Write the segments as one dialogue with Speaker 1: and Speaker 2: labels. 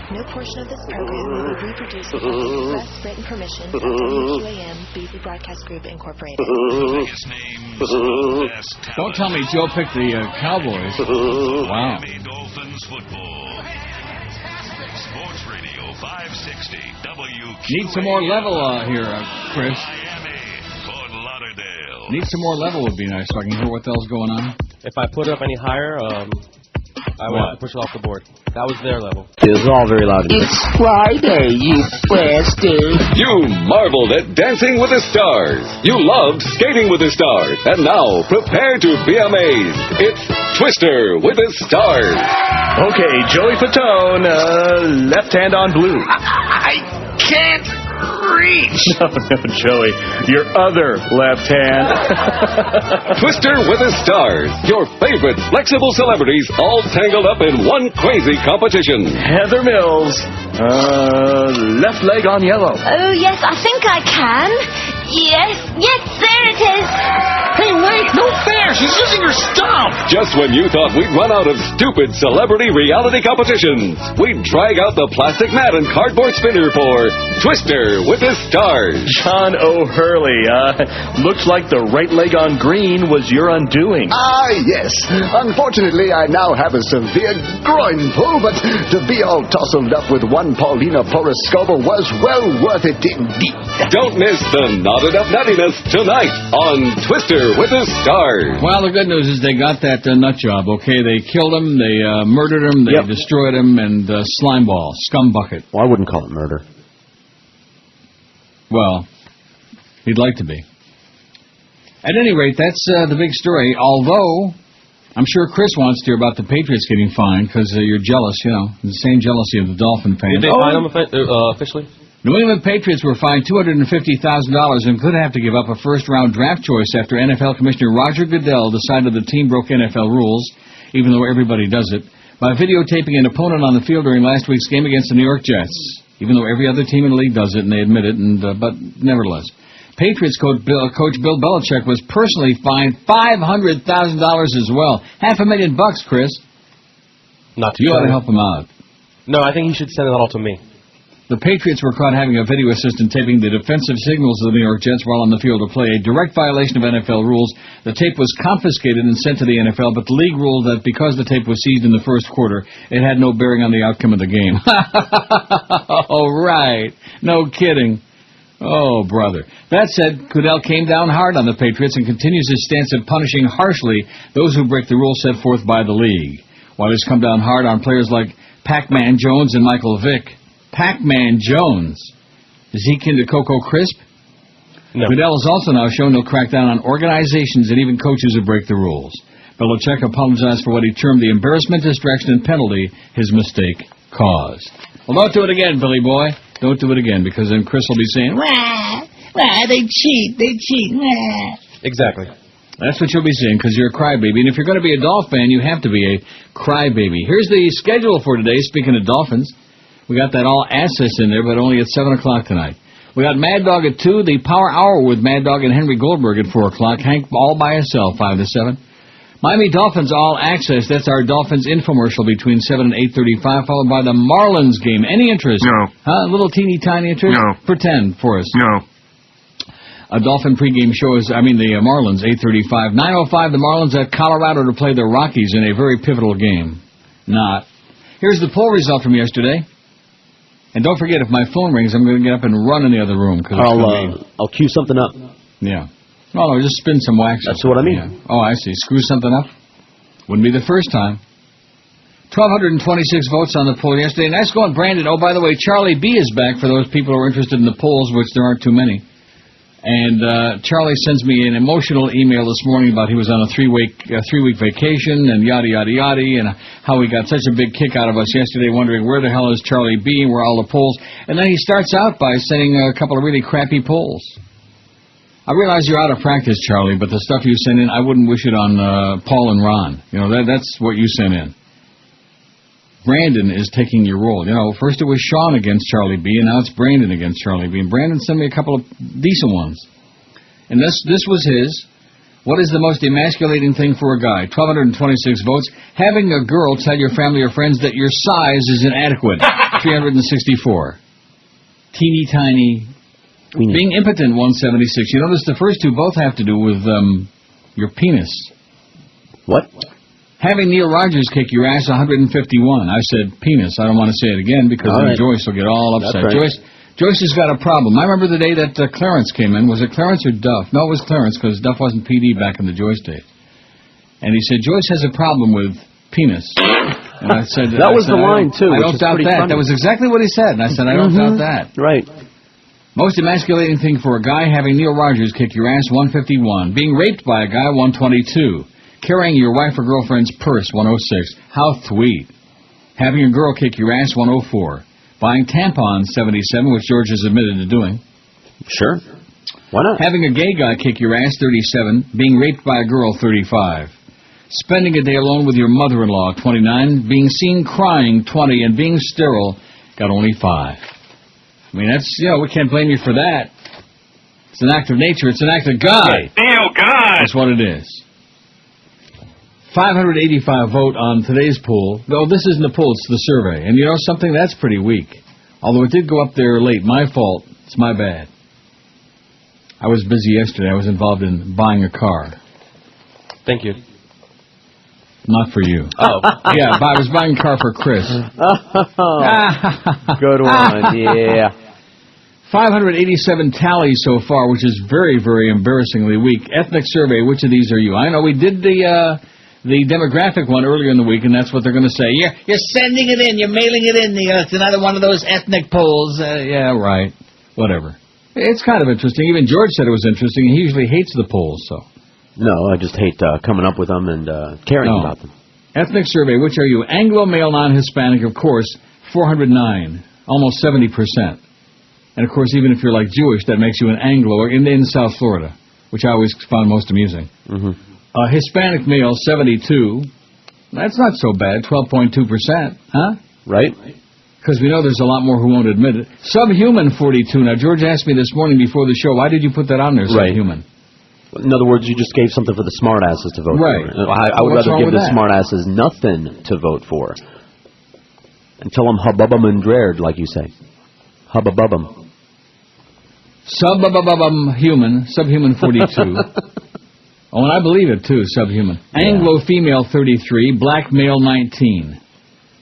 Speaker 1: No portion of this program will be reproduced without the express written permission of WQAM BC Broadcast Group, Incorporated.
Speaker 2: Don't tell me Joe picked the Cowboys. Wow.
Speaker 3: Miami Dolphins football. Sports Radio 560 WQAM.
Speaker 2: Need some more level here, Chris.
Speaker 3: Miami, Fort Lauderdale.
Speaker 2: Need some more level would be nice so I can hear what the hell's going on.
Speaker 4: If I put it up any higher, I would have to push it off the board. That was their level.
Speaker 5: It was all very loud.
Speaker 6: It's Friday, you bastard.
Speaker 7: You marveled at Dancing with the Stars. You loved Skating with the Stars. And now, prepare to be amazed. It's Twister with the Stars.
Speaker 5: Okay, Joey Fatone, left hand on blue.
Speaker 6: I can't reach.
Speaker 5: No, Joey, your other left hand.
Speaker 7: Twister with the Stars. Your favorite flexible celebrities all tangled up in one crazy competition.
Speaker 5: Heather Mills, left leg on yellow.
Speaker 1: Oh, yes, I think I can. Yes, there it is.
Speaker 6: Hey, wait, no fair. She's using her stump.
Speaker 7: Just when you thought we'd run out of stupid celebrity reality competitions, we'd drag out the plastic mat and cardboard spinner for Twister with the Stars.
Speaker 5: John O'Hurley, looks like the right leg on green was your undoing.
Speaker 8: Yes. Unfortunately, I now have a severe groin pull, but to be all tousled up with one Paulina Poroscova was well worth it indeed.
Speaker 7: Don't miss the knotted up nuttiness tonight on Twister with the Stars.
Speaker 2: Well, the good news is they got that nut job, okay? They killed him, they murdered him, they destroyed him, and slimeball, scumbucket.
Speaker 5: Well, I wouldn't call it murder.
Speaker 2: Well, he'd like to be. At any rate, that's the big story, although I'm sure Chris wants to hear about the Patriots getting fined because you're jealous, you know, the same jealousy of the Dolphin fans.
Speaker 4: Did they fine them officially?
Speaker 2: New England Patriots were fined $250,000 and could have to give up a first-round draft choice after NFL Commissioner Roger Goodell decided the team broke NFL rules, even though everybody does it, by videotaping an opponent on the field during last week's game against the New York Jets, even though every other team in the league does it, and they admit it, but nevertheless. Patriots coach Bill Belichick was personally fined $500,000 as well. $500,000, Chris.
Speaker 4: Not
Speaker 2: You ought to help him out.
Speaker 4: No, I think he should send it all to me.
Speaker 2: The Patriots were caught having a video assistant taping the defensive signals of the New York Jets while on the field of play, a direct violation of NFL rules. The tape was confiscated and sent to the NFL, but the league ruled that because the tape was seized in the first quarter, it had no bearing on the outcome of the game. Oh, right. No kidding. Oh, brother. That said, Goodell came down hard on the Patriots and continues his stance of punishing harshly those who break the rules set forth by the league, while he's come down hard on players like Pac-Man Jones and Michael Vick. Pac-Man Jones. Is he kin to Coco Crisp?
Speaker 4: No.
Speaker 2: Goodell has also now shown he'll crack down on organizations and even coaches who break the rules. Belichick apologized for what he termed the embarrassment, distraction, and penalty his mistake caused. Well, don't do it again, Billy boy. Don't do it again, because then Chris will be saying, wah, they cheat, wah.
Speaker 4: Exactly.
Speaker 2: That's what you'll be saying, because you're a crybaby. And if you're going to be a Dolphin fan, you have to be a crybaby. Here's the schedule for today, speaking of Dolphins. We got that all access in there, but only at 7 o'clock tonight. We got Mad Dog at 2, the Power Hour with Mad Dog and Henry Goldberg at 4 o'clock. Hank all by himself, 5 to 7. Miami Dolphins all access. That's our Dolphins infomercial between 7 and 8:35, followed by the Marlins game. Any interest?
Speaker 9: No.
Speaker 2: A little teeny tiny interest?
Speaker 9: No.
Speaker 2: Pretend for us.
Speaker 9: No.
Speaker 2: A Dolphin pregame show is, the Marlins, 8:35. 9:05, the Marlins at Colorado to play the Rockies in a very pivotal game. Not. Here's the poll result from yesterday. And don't forget, if my phone rings, I'm going to get up and run in the other room.
Speaker 5: I'll cue something up.
Speaker 2: Yeah. Oh, no, just spin some wax.
Speaker 5: That's what I mean.
Speaker 2: Yeah. Oh, I see. Screw something up? Wouldn't be the first time. 1,226 votes on the poll yesterday. Nice going, Brandon. Oh, by the way, Charlie B. is back for those people who are interested in the polls, which there aren't too many. And Charlie sends me an emotional email this morning about he was on a three-week vacation and yada, yada, yada, and how he got such a big kick out of us yesterday, wondering where the hell is Charlie B., where are all the polls. And then he starts out by sending a couple of really crappy polls. I realize you're out of practice, Charlie, but the stuff you send in, I wouldn't wish it on Paul and Ron. You know, that's what you sent in. Brandon is taking your role. You know, first it was Sean against Charlie B., and now it's Brandon against Charlie B. And Brandon sent me a couple of decent ones. And this was his. What is the most emasculating thing for a guy? 1,226 votes. Having a girl tell your family or friends that your size is inadequate. 364. Teeny tiny. Being impotent, 176. You notice the first two both have to do with your penis.
Speaker 9: What?
Speaker 2: Having Neil Rogers kick your ass, 151. I said penis. I don't want to say it again because then Joyce will get all upset.
Speaker 9: Right.
Speaker 2: Joyce has got a problem. I remember the day that Clarence came in. Was it Clarence or Duff? No, it was Clarence because Duff wasn't PD back in the Joyce days. And he said, Joyce has a problem with penis. And I said...
Speaker 9: that was the line, too.
Speaker 2: I don't doubt that. Funny. That was exactly what he said. And I said, I don't doubt that.
Speaker 9: Right. Most
Speaker 2: emasculating thing for a guy, having Neil Rogers kick your ass, 151. Being raped by a guy, 122. Carrying your wife or girlfriend's purse, 106. How sweet. Having a girl kick your ass, 104. Buying tampons, 77, which George has admitted to doing.
Speaker 9: Sure. Why not?
Speaker 2: Having a gay guy kick your ass, 37. Being raped by a girl, 35. Spending a day alone with your mother-in-law, 29. Being seen crying, 20. And being sterile, got only 5. I mean, that's, we can't blame you for that. It's an act of nature. It's an act of God.
Speaker 3: Oh, God!
Speaker 2: That's what it is. 585 vote on today's poll. No, this isn't the poll, it's the survey. And you know something? That's pretty weak. Although it did go up there late. My fault. It's my bad. I was busy yesterday. I was involved in buying a car.
Speaker 4: Thank you.
Speaker 2: Not for you.
Speaker 4: Oh.
Speaker 2: Yeah, I was buying a car for Chris.
Speaker 9: Good one, yeah.
Speaker 2: 587 tallies so far, which is very, very embarrassingly weak. Ethnic survey, which of these are you? I know we did the demographic one earlier in the week, and that's what they're going to say. You're sending it in. You're mailing it in. It's another one of those ethnic polls. Yeah, right. Whatever. It's kind of interesting. Even George said it was interesting. He usually hates the polls, so.
Speaker 9: No, I just hate coming up with them and caring about them.
Speaker 2: Ethnic survey, which are you? Anglo, male, non-Hispanic, of course, 409, almost 70%. And, of course, even if you're like Jewish, that makes you an Anglo in South Florida, which I always found most amusing.
Speaker 9: Mm-hmm.
Speaker 2: Hispanic male, 72. That's not so bad, 12.2%, huh?
Speaker 9: Right.
Speaker 2: Because we know there's a lot more who won't admit it. Subhuman, 42. Now, George asked me this morning before the show, why did you put that on there, subhuman?
Speaker 9: In other words, you just gave something for the smartasses to vote
Speaker 2: for.
Speaker 9: I would rather give the smartasses nothing to vote for. And tell them hubbubum and dreared, like you say. Hubbububum.
Speaker 2: Subhuman 42. Oh, and I believe it, too, subhuman. Yeah. Anglo female, 33. Black male, 19.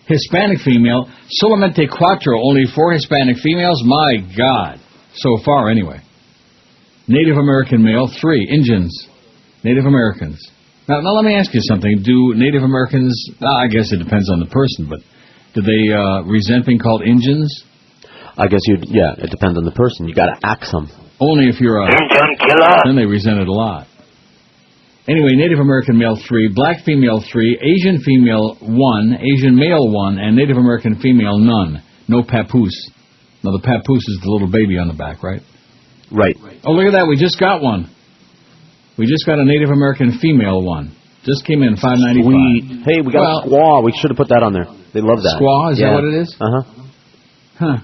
Speaker 2: Hispanic female, solamente cuatro. Only 4 Hispanic females? My God. So far, anyway. Native American male, 3. Indians. Native Americans. Now, let me ask you something. Do Native Americans, I guess it depends on the person, but do they resent being called Indians?
Speaker 9: I guess it depends on the person. You got to axe them.
Speaker 2: Only if you're a Indian killer. Then they resent it a lot. Anyway, Native American male, 3. Black female, 3. Asian female, 1. Asian male, 1. And Native American female, none. No papoose. Now, the papoose is the little baby on the back, right?
Speaker 9: Right.
Speaker 2: Oh, look at that. We just got one. We just got a Native American female one. Just came in, $5.95.
Speaker 9: Sweet. Hey, we got a squaw. We should have put that on there. They love that.
Speaker 2: Squaw? Is that what it is?
Speaker 9: Uh-huh.
Speaker 2: Huh.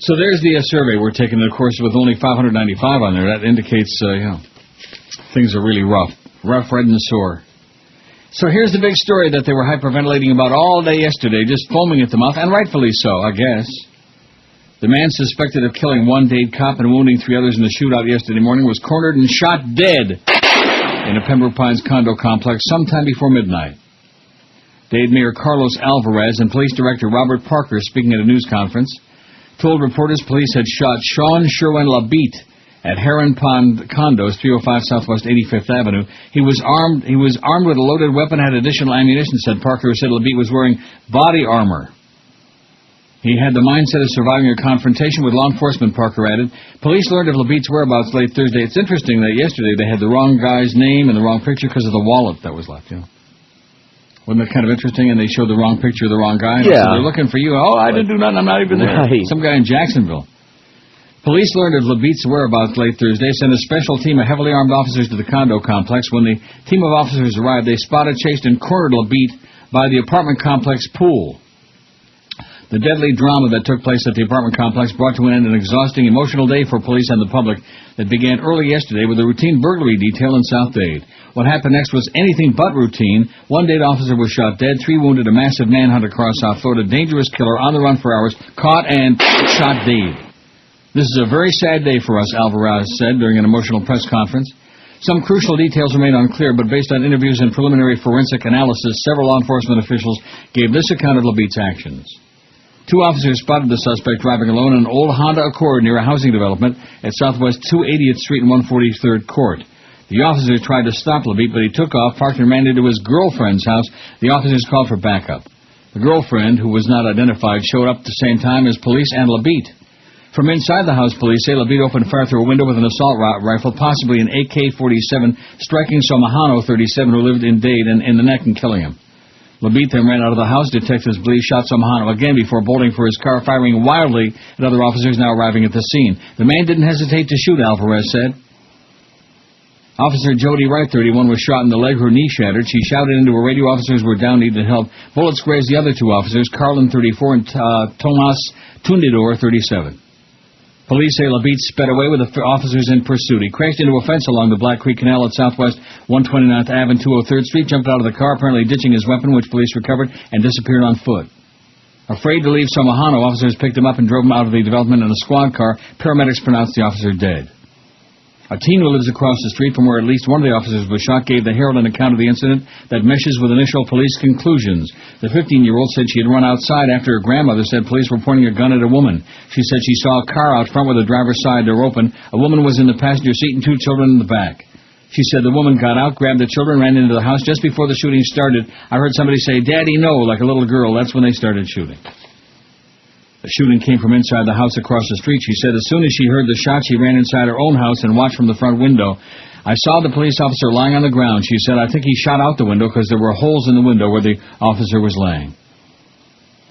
Speaker 2: So there's the survey we're taking, of course, with only 595 on there. That indicates, things are really rough. Rough, red, and sore. So here's the big story that they were hyperventilating about all day yesterday, just foaming at the mouth, and rightfully so, I guess. The man suspected of killing one Dade cop and wounding 3 others in the shootout yesterday morning was cornered and shot dead in a Pembroke Pines condo complex sometime before midnight. Dade Mayor Carlos Alvarez and Police Director Robert Parker, speaking at a news conference, told reporters police had shot Sean Sherwin Labite at Heron Pond Condos, 305 Southwest 85th Avenue. He was armed with a loaded weapon, had additional ammunition, said Parker, who said Labite was wearing body armor. He had the mindset of surviving a confrontation with law enforcement, Parker added. Police learned of Labite's whereabouts late Thursday. It's interesting that yesterday they had the wrong guy's name and the wrong picture because of the wallet that was left, Wasn't that kind of interesting? And they showed the wrong picture of the wrong guy.
Speaker 9: Yeah.
Speaker 2: So they're looking for you. Oh, I didn't do nothing. I'm not even there.
Speaker 9: Right.
Speaker 2: Some guy in Jacksonville. Police learned of Labite's whereabouts late Thursday, sent a special team of heavily armed officers to the condo complex. When the team of officers arrived, they spotted, chased, and cornered Labite by the apartment complex pool. The deadly drama that took place at the apartment complex brought to an end an exhausting, emotional day for police and the public that began early yesterday with a routine burglary detail in South Dade. What happened next was anything but routine. One Dade officer was shot dead, 3 wounded, a massive manhunt across South Florida, dangerous killer on the run for hours, caught and shot Dade. This is a very sad day for us, Alvarez said during an emotional press conference. Some crucial details remain unclear, but based on interviews and preliminary forensic analysis, several law enforcement officials gave this account of Labeat's actions. 2 officers spotted the suspect driving alone in an old Honda Accord near a housing development at Southwest 280th Street and 143rd Court. The officers tried to stop Labeat, but he took off, parked and ran into his girlfriend's house. The officers called for backup. The girlfriend, who was not identified, showed up at the same time as police and Labeat. From inside the house, police say Labeat opened fire through a window with an assault rifle, possibly an AK-47, striking Somahano, 37, who lived in Dade, in the neck and killing him. Labeat then ran out of the house. Detectives believe shot Somahano again before bolting for his car, firing wildly at other officers now arriving at the scene. The man didn't hesitate to shoot, Alvarez said. Officer Jody Wright, 31, was shot in the leg, her knee shattered. She shouted into a radio officers were down, needed help. Bullets grazed the other 2 officers, Carlin, 34, and Tomas Tundidor, 37. Police say Labeat sped away with the officers in pursuit. He crashed into a fence along the Black Creek Canal at Southwest 129th Ave and 203rd Street, jumped out of the car, apparently ditching his weapon, which police recovered, and disappeared on foot. Afraid to leave Somahano, officers picked him up and drove him out of the development in a squad car. Paramedics pronounced the officer dead. A teen who lives across the street from where at least one of the officers was shot gave the Herald an account of the incident that meshes with initial police conclusions. The 15-year-old said she had run outside after her grandmother said police were pointing a gun at a woman. She said she saw a car out front with the driver's side door open. A woman was in the passenger seat and 2 children in the back. She said the woman got out, grabbed the children, ran into the house. Just before the shooting started, I heard somebody say, "Daddy, no," like a little girl. That's when they started shooting. The shooting came from inside the house across the street. She said as soon as she heard the shot, she ran inside her own house and watched from the front window. I saw the police officer lying on the ground. She said, I think he shot out the window because there were holes in the window where the officer was laying.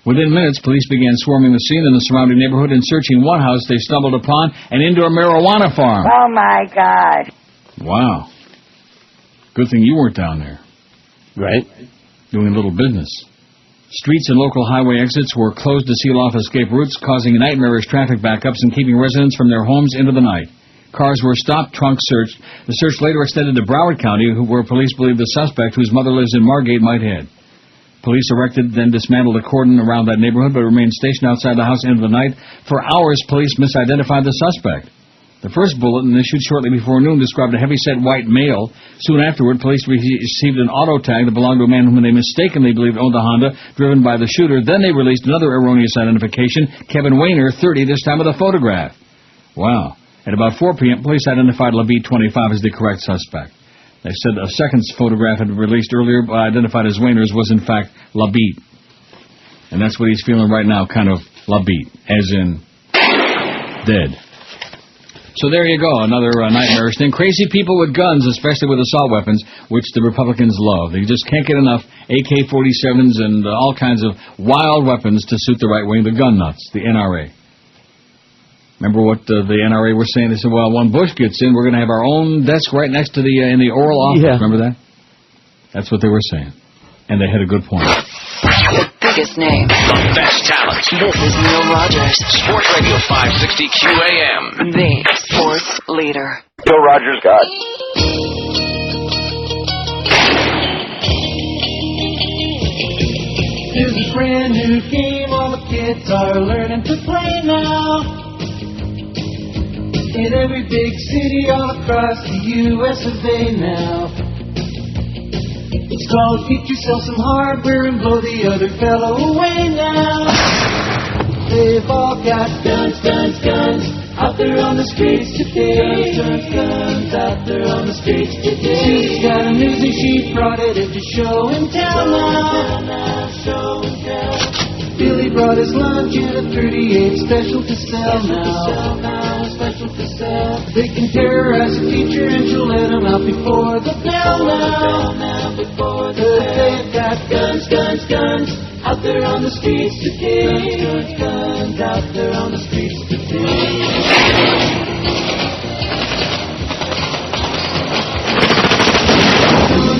Speaker 2: Within minutes, police began swarming the scene in the surrounding neighborhood and searching one house they stumbled upon, an indoor marijuana farm.
Speaker 10: Oh, my God.
Speaker 2: Wow. Good thing you weren't down there.
Speaker 9: Right.
Speaker 2: Doing a little business. Streets and local highway exits were closed to seal off escape routes, causing nightmarish traffic backups and keeping residents from their homes into the night. Cars were stopped, trunks searched. The search later extended to Broward County, where police believe the suspect, whose mother lives in Margate, might head. Police erected, then dismantled a cordon around that neighborhood, but remained stationed outside the house into the night. For hours, police misidentified the suspect. The first bulletin, issued shortly before noon, described a heavy-set white male. Soon afterward, police received an auto tag that belonged to a man whom they mistakenly believed owned a Honda, driven by the shooter. Then they released another erroneous identification, Kevin Wayner, 30, this time with a photograph. Wow. At about 4 p.m., police identified Labeat, 25, as the correct suspect. They said a second photograph had been released earlier, identified as Wayner's, was in fact Labeat. And that's what he's feeling right now, kind of Labeat, as in dead. So there you go, another nightmarish thing. Crazy people with guns, especially with assault weapons, which the Republicans love. They just can't get enough AK-47s and all kinds of wild weapons to suit the right wing, the gun nuts, the NRA. Remember what the NRA were saying? They said, well, when Bush gets in, we're going to have our own desk right next to in the Oral Office. Yeah. Remember that? That's what they were saying. And they had a good point.
Speaker 11: The biggest name.
Speaker 3: The best talent.
Speaker 11: This is Neil Rogers.
Speaker 3: Sports Radio 560 QAM.
Speaker 11: The sports leader.
Speaker 12: Bill Rogers got.
Speaker 13: Here's a brand new game all the kids are learning to play now. In every big city all across the U.S. of A now. It's called Get Yourself Some Hardware and Blow the Other Fellow Away Now. They've all got guns, guns, guns out there on the streets today. Guns, guns, guns out there on the streets today. She's got a music, she brought it into show and tell now. Show and tell. Billy brought his lunch in a 38 special to sell now. Special to sell. They can terrorize a teacher and she'll let them out before the bell now. Before the bell. They've got guns, guns, guns out there on the streets today. Guns, guns, guns out there on the streets today.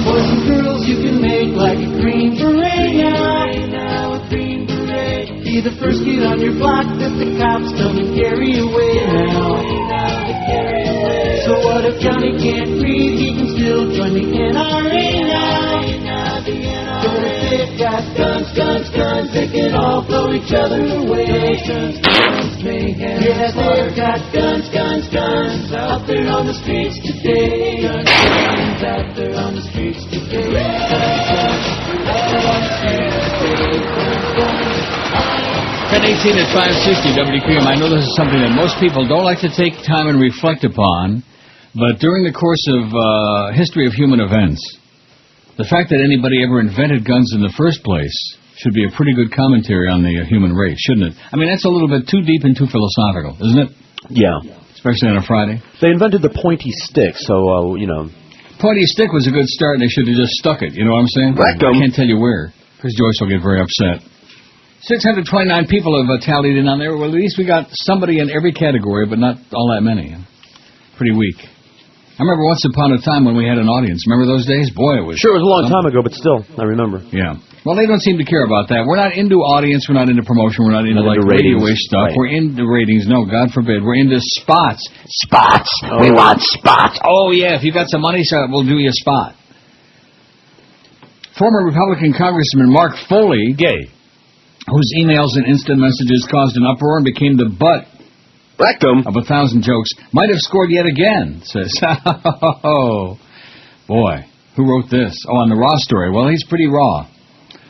Speaker 13: Boys and girls, you can make like a green beret now. A green beret. Be the first kid on your block that the cops come and carry away now. So what if Johnny can't read? He can still join the NRA now. But if they've got guns, they can all blow each other away. Guns, mayhem. Yeah, they've got guns out there on the streets today. Guns out there on the streets today. Guns out there on the streets today.
Speaker 2: 10:18 at 560 WQM. I know this is something that most people don't like to take time and reflect upon, but during the course of history of human events, the fact that anybody ever invented guns in the first place should be a pretty good commentary on the human race, shouldn't it? I mean, that's a little bit too deep and too philosophical, isn't it?
Speaker 9: Yeah.
Speaker 2: Especially on a Friday.
Speaker 9: They invented the pointy stick, so,
Speaker 2: Pointy stick was a good start, and they should have just stuck it, you know what I'm saying? I can't tell you where, because Joyce will get very upset. 629 people have tallied in on there. Well, at least we got somebody in every category, but not all that many. Pretty weak. I remember once upon a time when we had an audience. Remember those days? Boy, it was...
Speaker 9: Sure, it was a long time ago, but still, I remember.
Speaker 2: Yeah. Well, they don't seem to care about that. We're not into audience. We're not into promotion. We're not into, radio-ish stuff. Right. We're into ratings. No, God forbid. We're into spots. Spots! Oh. We want spots! Oh, yeah, if you got some money, so we'll do you a spot. Former Republican Congressman Mark Foley... Gay. Whose emails and instant messages caused an uproar and became the butt of 1,000 jokes, might have scored yet again, says. Oh, boy. Who wrote this? Oh, on the Raw story. Well, he's pretty raw.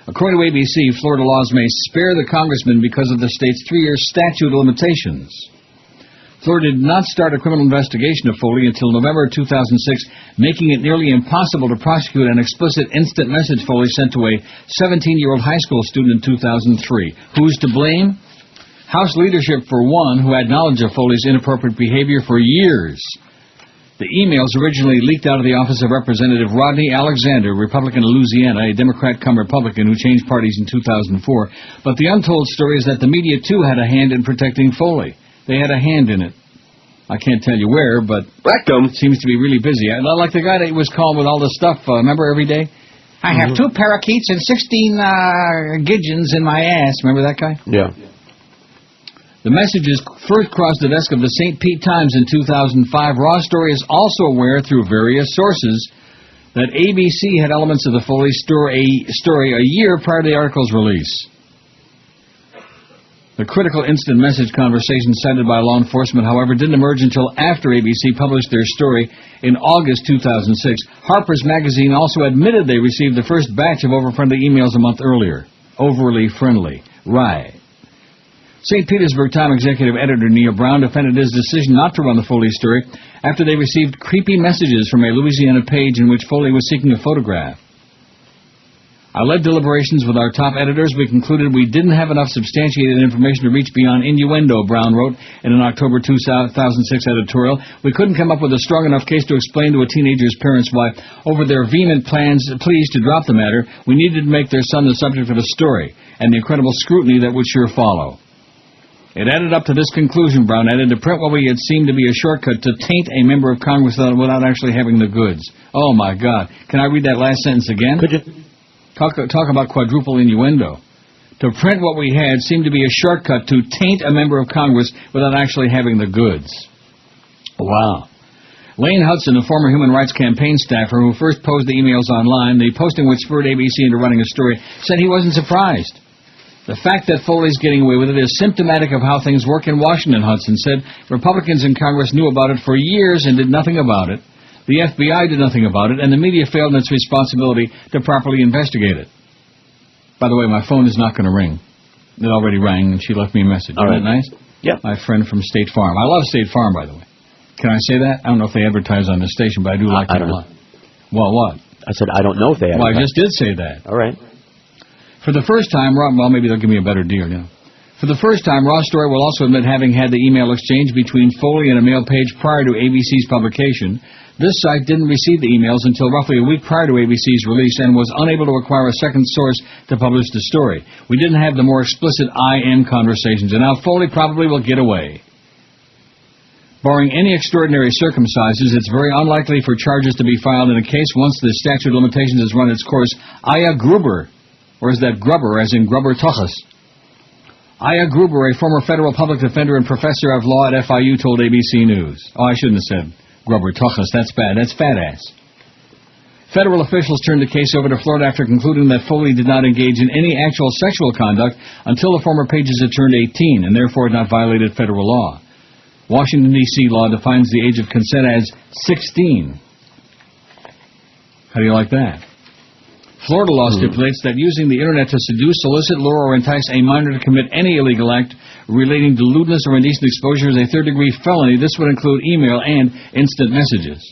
Speaker 2: According to ABC, Florida laws may spare the congressman because of the state's 3-year statute of limitations. Florida did not start a criminal investigation of Foley until November 2006, making it nearly impossible to prosecute an explicit instant message Foley sent to a 17-year-old high school student in 2003. Who's to blame? House leadership, for one, who had knowledge of Foley's inappropriate behavior for years. The emails originally leaked out of the office of Representative Rodney Alexander, Republican of Louisiana, a Democrat come Republican who changed parties in 2004. But the untold story is that the media, too, had a hand in protecting Foley. They had a hand in it. I can't tell you where, but it seems to be really busy. Like the guy that was called with all the stuff, remember, every day? I have 2 parakeets and 16 gidgeons in my ass. Remember that guy?
Speaker 9: Yeah.
Speaker 2: The messages first crossed the desk of the St. Pete Times in 2005. Raw Story is also aware through various sources that ABC had elements of the Foley story a year prior to the article's release. The critical instant message conversation cited by law enforcement, however, didn't emerge until after ABC published their story in August 2006. Harper's Magazine also admitted they received the first batch of over-friendly emails a month earlier. Overly friendly. Right. St. Petersburg Times executive editor Neil Brown defended his decision not to run the Foley story after they received creepy messages from a Louisiana page in which Foley was seeking a photograph. I led deliberations with our top editors. We concluded we didn't have enough substantiated information to reach beyond innuendo, Brown wrote in an October 2006 editorial. We couldn't come up with a strong enough case to explain to a teenager's parents why, over their vehement pleas to drop the matter, we needed to make their son the subject of a story, and the incredible scrutiny that would sure follow. It added up to this conclusion, Brown added, to print what we had seemed to be a shortcut to taint a member of Congress without actually having the goods. Oh, my God. Can I read that last sentence again?
Speaker 9: Could you?
Speaker 2: Talk about quadruple innuendo. To print what we had seemed to be a shortcut to taint a member of Congress without actually having the goods. Wow. Lane Hudson, a former Human Rights Campaign staffer who first posed the emails online, the posting which spurred ABC into running a story, said he wasn't surprised. The fact that Foley's getting away with it is symptomatic of how things work in Washington, Hudson said. Republicans in Congress knew about it for years and did nothing about it. The FBI did nothing about it, and the media failed in its responsibility to properly investigate it. By the way, my phone is not going to ring. It already rang, and she left me a message. Isn't that nice?
Speaker 9: Yeah.
Speaker 2: My friend from State Farm. I love State Farm, by the way. Can I say that? I don't know if they advertise on the station, but I do like them a lot. Well, what?
Speaker 9: I said I don't know if they advertise.
Speaker 2: Well, I just did say that.
Speaker 9: All right.
Speaker 2: For the first time, well, maybe they'll give me a better deal, you know. For the first time, Raw Story will also admit having had the email exchange between Foley and a mail page prior to ABC's publication. This site didn't receive the emails until roughly a week prior to ABC's release and was unable to acquire a second source to publish the story. We didn't have the more explicit IM conversations, and now Foley probably will get away. Barring any extraordinary circumstances, it's very unlikely for charges to be filed in a case once the statute of limitations has run its course. Aya Gruber, or is that Grubber, as in Grubber Tuchus? Aya Gruber, a former federal public defender and professor of law at FIU, told ABC News. Oh, I shouldn't have said Gruber. Tuchus, that's bad. That's fat ass. Federal officials turned the case over to Florida after concluding that Foley did not engage in any actual sexual conduct until the former pages had turned 18 and therefore had not violated federal law. Washington, D.C. law defines the age of consent as 16. How do you like that? Florida law stipulates that using the Internet to seduce, solicit, lure, or entice a minor to commit any illegal act relating to lewdness or indecent exposure is a third-degree felony. This would include email and instant massages.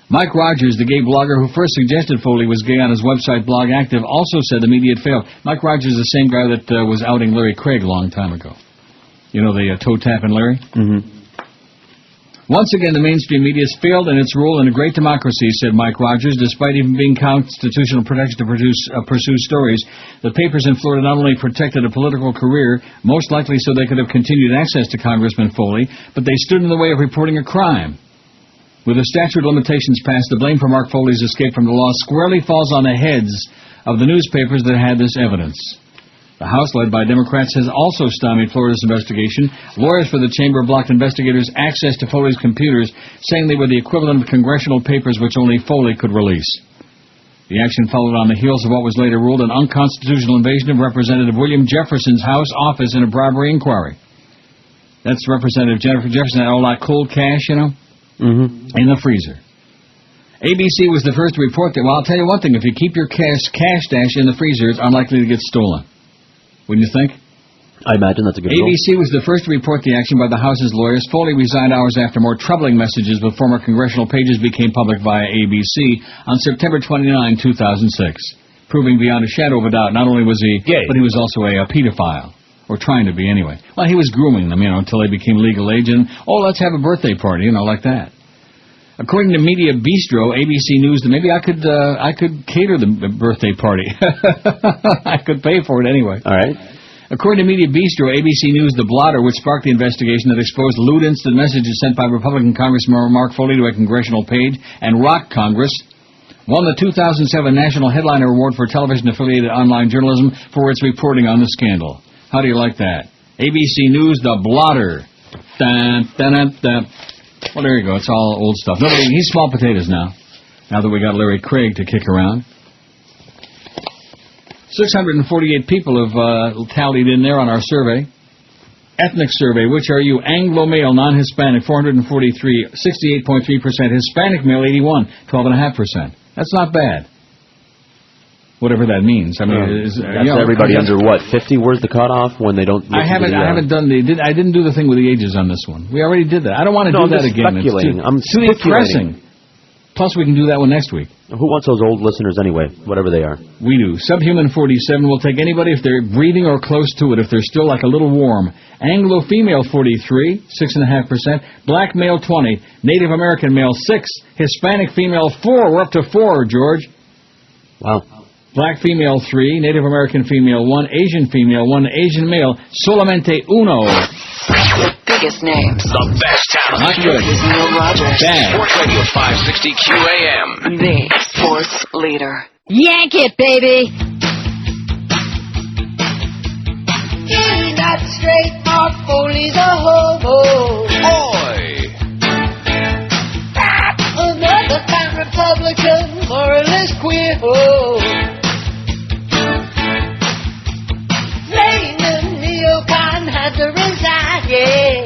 Speaker 2: Mike Rogers, the gay blogger who first suggested Foley was gay on his website Blog Active, also said the media had failed. Mike Rogers is the same guy that was outing Larry Craig a long time ago. You know, the toe-tapping Larry? Mm-hmm. Once again, the mainstream media has failed in its role in a great democracy, said Mike Rogers. Despite even being constitutional protection to pursue stories, the papers in Florida not only protected a political career, most likely so they could have continued access to Congressman Foley, but they stood in the way of reporting a crime. With the statute of limitations passed, the blame for Mark Foley's escape from the law squarely falls on the heads of the newspapers that had this evidence. The House, led by Democrats, has also stymied Florida's investigation. Lawyers for the chamber blocked investigators' access to Foley's computers, saying they were the equivalent of congressional papers which only Foley could release. The action followed on the heels of what was later ruled an unconstitutional invasion of Representative William Jefferson's House office in a bribery inquiry. That's Representative Jefferson had all that cold cash, you know? Mm-hmm. In the freezer. ABC was the first to report that. Well, I'll tell you one thing. If you keep your cash stash in the freezer, it's unlikely to get stolen. Wouldn't you think?
Speaker 9: I imagine that's a good rule.
Speaker 2: ABC was the first to report the action by the House's lawyers. Foley resigned hours after more troubling messages with former congressional pages became public via ABC on September 29, 2006, proving beyond a shadow of a doubt not only was he gay, but he was also a pedophile. Or trying to be, anyway. Well, he was grooming them, until they became legal age, and, let's have a birthday party, like that. According to Media Bistro, ABC News, maybe I could cater the birthday party. I could pay for it anyway.
Speaker 9: All right.
Speaker 2: According to Media Bistro, ABC News, the blotter, which sparked the investigation that exposed lewd instant messages sent by Republican Congressman Mark Foley to a congressional page and rocked Congress, won the 2007 National Headliner Award for television-affiliated online journalism for its reporting on the scandal. How do you like that? ABC News, the blotter. Dun, dun, dun, dun. Well, there you go. It's all old stuff. He's small potatoes now that we got Larry Craig to kick around. 648 people have tallied in there on our survey. Ethnic survey, which are you? Anglo male, non-Hispanic, 443, 68.3%. Hispanic male, 81, 12.5%. That's not bad. Whatever that means. I mean,
Speaker 9: that's everybody under what, 50? Where's the cutoff when they don't?
Speaker 2: I haven't done I didn't do the thing with the ages on this one. We already did that. I don't want to do that again.
Speaker 9: I'm
Speaker 2: too depressing. Plus, we can do that one next week.
Speaker 9: Who wants those old listeners anyway? Whatever they are.
Speaker 2: We do. Subhuman 47 will take anybody if they're breathing or close to it. If they're still like a little warm. Anglo female 43, 6.5%. Black male 20. Native American male 6. Hispanic female 4. We're up to 4, George.
Speaker 9: Wow.
Speaker 2: Black female 3, Native American female 1, Asian female 1, Asian male solamente uno.
Speaker 11: The biggest names.
Speaker 3: The best talent.
Speaker 2: Not good.
Speaker 11: Is Neil Rogers.
Speaker 2: Bad.
Speaker 3: Sports Radio 560 QAM.
Speaker 11: The sports leader.
Speaker 10: Yank it, baby!
Speaker 13: He's not straight, Mark Foley's a hobo.
Speaker 3: Boy.
Speaker 13: Another fine Republican, more or less queer. Raymond Neocon had to resign, yeah.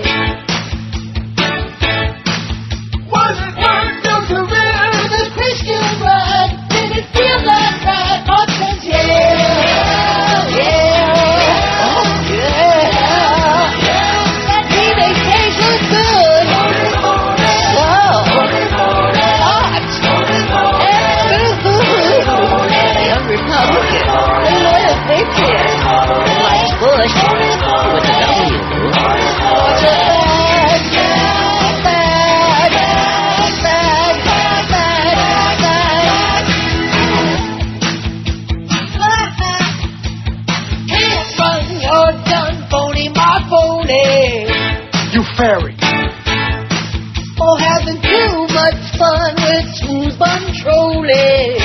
Speaker 13: Was it worth your career, the Christian run? Did it feel that right? Mark says, yeah, yeah, oh, yeah. That teenage days was good. Young Republican, a loyal patriot, likes Bush with a W. Can't run your gun, phony Mark Foley.
Speaker 6: You fairy.
Speaker 13: Oh, having too much fun with smooth controlling.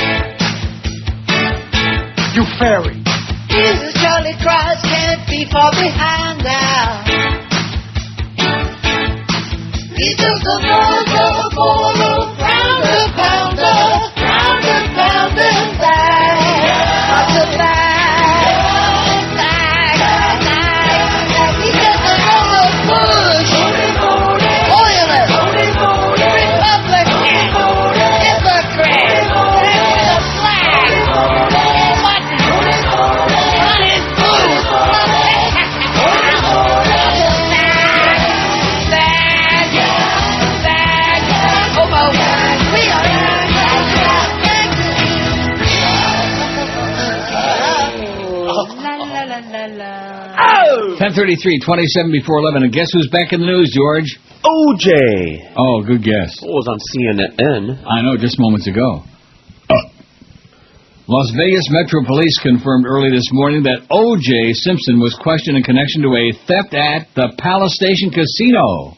Speaker 6: You fairy.
Speaker 13: He's a Charlie cries, can't be far behind now. He's just a pounder, pounder, pounder, pounding back. Lots of back, back. He's just a roller push. Oilers, Republican, Democrat, the flag,
Speaker 2: Oh! 10:33, 27 before 11. And guess who's back in the news, George?
Speaker 9: OJ.
Speaker 2: Oh, good guess.
Speaker 9: It was on CNN.
Speaker 2: I know, just moments ago. Las Vegas Metro Police confirmed early this morning that O.J. Simpson was questioned in connection to a theft at the Palace Station Casino.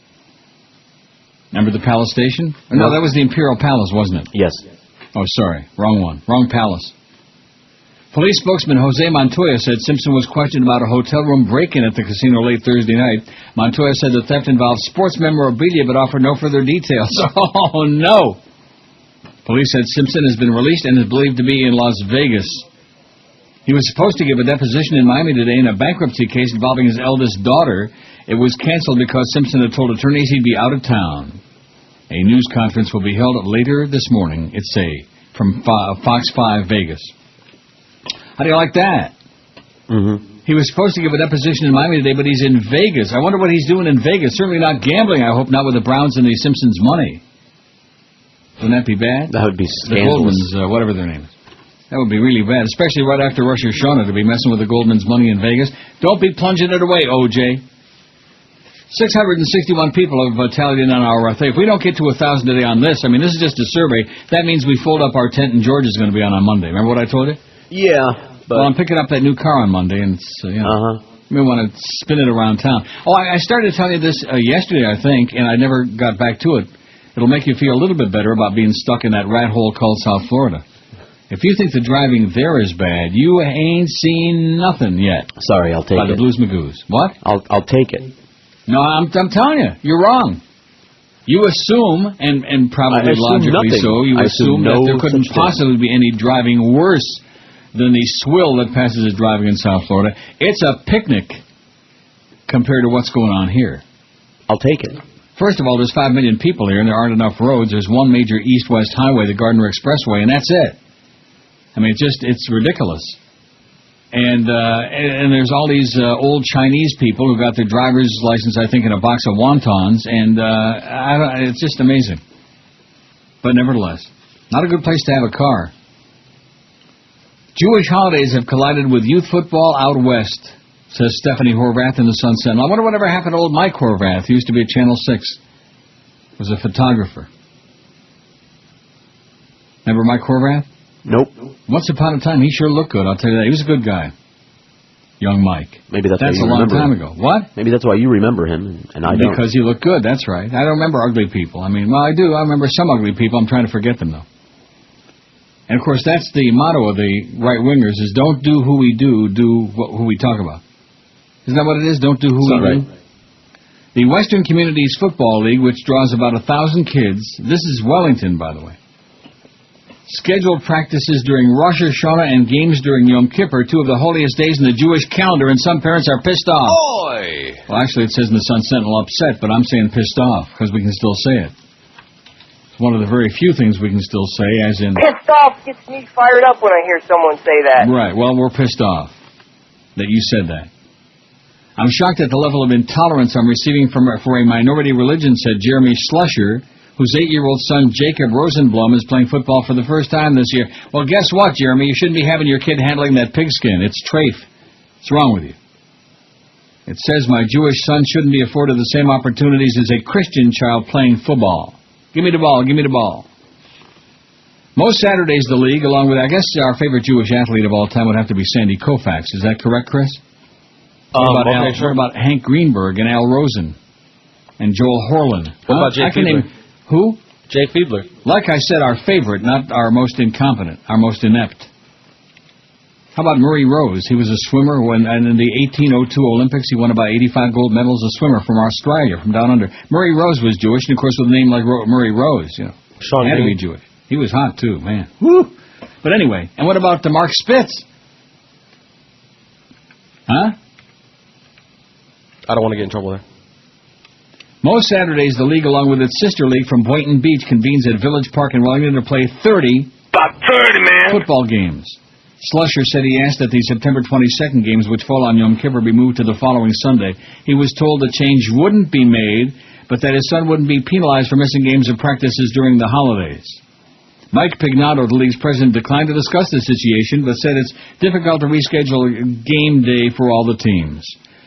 Speaker 2: Remember the Palace Station? No, that was the Imperial Palace, wasn't it?
Speaker 9: Yes.
Speaker 2: Oh, sorry. Wrong one. Wrong palace. Police spokesman Jose Montoya said Simpson was questioned about a hotel room break-in at the casino late Thursday night. Montoya said the theft involved sports memorabilia but offered no further details. Oh, no. Police said Simpson has been released and is believed to be in Las Vegas. He was supposed to give a deposition in Miami today in a bankruptcy case involving his eldest daughter. It was canceled because Simpson had told attorneys he'd be out of town. A news conference will be held later this morning, it's from Fox 5 Vegas. How do you like that?
Speaker 9: Mm-hmm.
Speaker 2: He was supposed to give a deposition in Miami today, but he's in Vegas. I wonder what he's doing in Vegas. Certainly not gambling, I hope, not with the Browns and the Simpsons' money. Wouldn't that be bad?
Speaker 9: That would be
Speaker 2: scandalous. The Goldmans, whatever their name is. That would be really bad, especially right after Rosh Hashanah to be messing with the Goldmans' money in Vegas. Don't be plunging it away, O.J. 661 people have tallied in on our thing. If we don't get to 1,000 today on this, I mean, this is just a survey. That means we fold up our tent and George is going to be on Monday. Remember what I told you?
Speaker 9: Yeah. But
Speaker 2: Well, I'm picking up that new car on Monday, and it's, you know, we want to spin it around town. Oh, I started to tell you this yesterday, I think, and I never got back to it. It'll make you feel a little bit better about being stuck in that rat hole called South Florida. If you think the driving there is bad, you ain't seen nothing yet.
Speaker 9: Sorry, I'll take
Speaker 2: by
Speaker 9: it.
Speaker 2: the Blues Magoos. What?
Speaker 9: I'll take it.
Speaker 2: No, I'm telling you, you're wrong. You assume, and probably logically
Speaker 9: nothing.
Speaker 2: so, you
Speaker 9: I
Speaker 2: assume that there couldn't
Speaker 9: such thing.
Speaker 2: possibly be any driving worse than the swill that passes as driving in South Florida. It's a picnic compared to what's going on here.
Speaker 9: I'll take it.
Speaker 2: First of all, there's 5 million people here, and there aren't enough roads. There's one major east-west highway, the Gardner Expressway, and that's it. I mean, it's ridiculous. And there's all these old Chinese people who got their driver's license, I think, in a box of wontons, and it's just amazing. But nevertheless, not a good place to have a car. Jewish holidays have collided with youth football out west, says Stephanie Horvath in the Sun Sentinel. I wonder whatever happened to old Mike Horvath, who used to be at Channel 6. Was a photographer. Remember Mike Horvath?
Speaker 9: Nope.
Speaker 2: Once upon a time, he sure looked good, I'll tell you that. He was a good guy. Young Mike.
Speaker 9: Maybe that's
Speaker 2: a
Speaker 9: why you
Speaker 2: long
Speaker 9: remember
Speaker 2: time
Speaker 9: him.
Speaker 2: ago. What?
Speaker 9: Maybe that's why you remember him, and I don't.
Speaker 2: Because he looked good, that's right. I don't remember ugly people. I mean, well, I do. I remember some ugly people. I'm trying to forget them, though. And, of course, that's the motto of the right-wingers, is don't do who we do who we talk about. Isn't that what it is? Don't do who we do? The Western Communities Football League, which draws about 1,000 kids, this is Wellington, by the way, scheduled practices during Rosh Hashanah and games during Yom Kippur, two of the holiest days in the Jewish calendar, and some parents are pissed off.
Speaker 3: Boy!
Speaker 2: Well, actually, it says in the Sun Sentinel upset, but I'm saying pissed off, because we can still say it. It's one of the very few things we can still say, as in...
Speaker 10: Pissed off gets me fired up when I hear someone say that.
Speaker 2: Right, well, we're pissed off that you said that. I'm shocked at the level of intolerance I'm receiving for a minority religion, said Jeremy Slusher, whose 8-year-old son Jacob Rosenblum is playing football for the first time this year. Well, guess what, Jeremy? You shouldn't be having your kid handling that pigskin. It's trafe. What's wrong with you? It says my Jewish son shouldn't be afforded the same opportunities as a Christian child playing football. Give me the ball, give me the ball. Most Saturdays the league, along with, I guess, our favorite Jewish athlete of all time would have to be Sandy Koufax. Is that correct, Chris? What about Hank Greenberg and Al Rosen and Joel Horland?
Speaker 4: What about Jay Fiedler?
Speaker 2: Who?
Speaker 4: Jay Fiedler.
Speaker 2: Like I said, our favorite, not our most incompetent, our most inept. How about Murray Rose? He was a swimmer and in the 1802 Olympics, he won about 85 gold medals. A swimmer from Australia, from down under. Murray Rose was Jewish, and of course with a name like Murray Rose, you know, had to be Jewish. He was hot too, man. Woo! But anyway, and what about Mark Spitz? Huh?
Speaker 4: I don't want to get in trouble there.
Speaker 2: Most Saturdays, the league, along with its sister league from Boynton Beach, convenes at Village Park in Wellington to play 30 football games. Slusher said he asked that the September 22nd games, which fall on Yom Kippur, be moved to the following Sunday. He was told the change wouldn't be made, but that his son wouldn't be penalized for missing games and practices during the holidays. Mike Pignato, the league's president, declined to discuss the situation, but said it's difficult to reschedule game day for all the teams.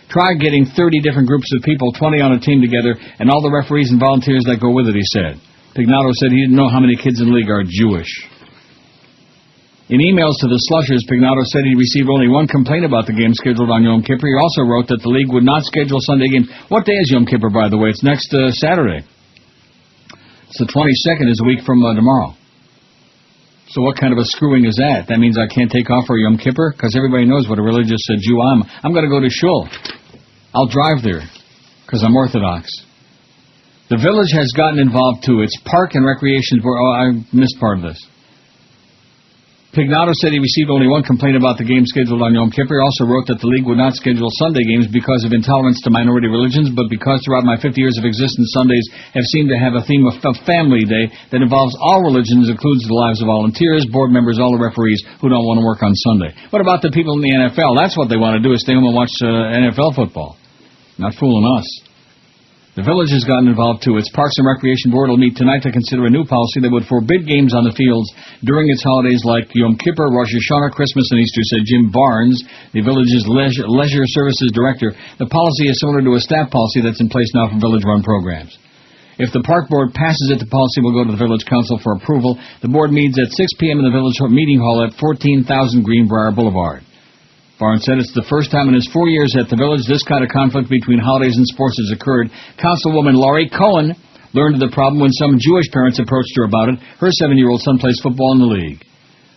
Speaker 2: Try getting 30 different groups of people, 20 on a team together, and all the referees and volunteers that go with it, he said. Pignato said he didn't know how many kids in the league are Jewish. In emails to the Slushers, Pignato said he received only one complaint about the game scheduled on Yom Kippur. He also wrote that the league would not schedule Sunday games. What day is Yom Kippur, by the way? It's next Saturday. It's the 22nd, is a week from tomorrow. So what kind of a screwing is that? That means I can't take off for Yom Kippur? Because everybody knows what a religious Jew I'm. I'm going to go to shul. I'll drive there, because I'm Orthodox. The village has gotten involved, too. It's Park and Recreation Board. Oh, I missed part of this. Pignato said he received only one complaint about the game scheduled on Yom Kippur. He also wrote that the league would not schedule Sunday games because of intolerance to minority religions, but because throughout my 50 years of existence, Sundays have seemed to have a theme of Family Day that involves all religions, includes the lives of volunteers, board members, all the referees who don't want to work on Sunday. What about the people in the NFL? That's what they want to do, is stay home and watch NFL football. Not fooling us. The village has gotten involved, too. Its Parks and Recreation Board will meet tonight to consider a new policy that would forbid games on the fields during its holidays like Yom Kippur, Rosh Hashanah, Christmas, and Easter, said Jim Barnes, the village's leisure services director. The policy is similar to a staff policy that's in place now for village-run programs. If the park board passes it, the policy will go to the village council for approval. The board meets at 6 p.m. in the village meeting hall at 14,000 Greenbrier Boulevard. Barnes said it's the first time in his 4 years at the village this kind of conflict between holidays and sports has occurred. Councilwoman Laurie Cohen learned of the problem when some Jewish parents approached her about it. Her 7-year-old son plays football in the league.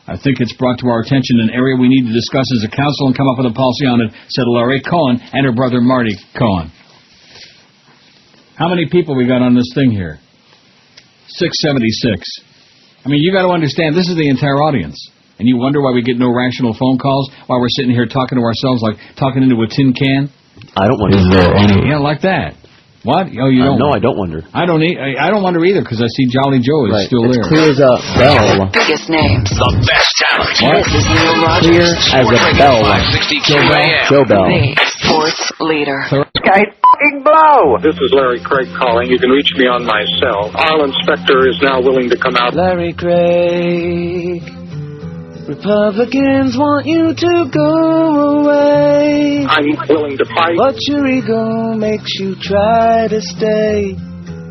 Speaker 2: I think it's brought to our attention an area we need to discuss as a council and come up with a policy on it, said Laurie Cohen and her brother Marty Cohen. How many people we got on this thing here? 676. I mean, you got to understand, this is the entire audience. And you wonder why we get no rational phone calls, why we're sitting here talking to ourselves like talking into a tin can?
Speaker 9: I don't wonder.
Speaker 2: Yeah, like that. What? Oh, you don't?
Speaker 9: No, I don't wonder.
Speaker 2: I don't wonder either, because I see Jolly Joe is still there.
Speaker 9: Clear as a bell.
Speaker 11: Biggest names.
Speaker 3: The best talent.
Speaker 11: This is Neil
Speaker 9: Clear
Speaker 11: Rogers.
Speaker 9: as a bell.
Speaker 3: 560 QAM.
Speaker 9: Joe Bell.
Speaker 11: The sports leader.
Speaker 10: Guys, f***ing blow!
Speaker 12: This is Larry Craig calling. You can reach me on my cell. Arlen Specter is now willing to come out.
Speaker 13: Larry Craig, Republicans want you to go away,
Speaker 12: I'm willing to fight.
Speaker 13: but your ego makes you try to stay.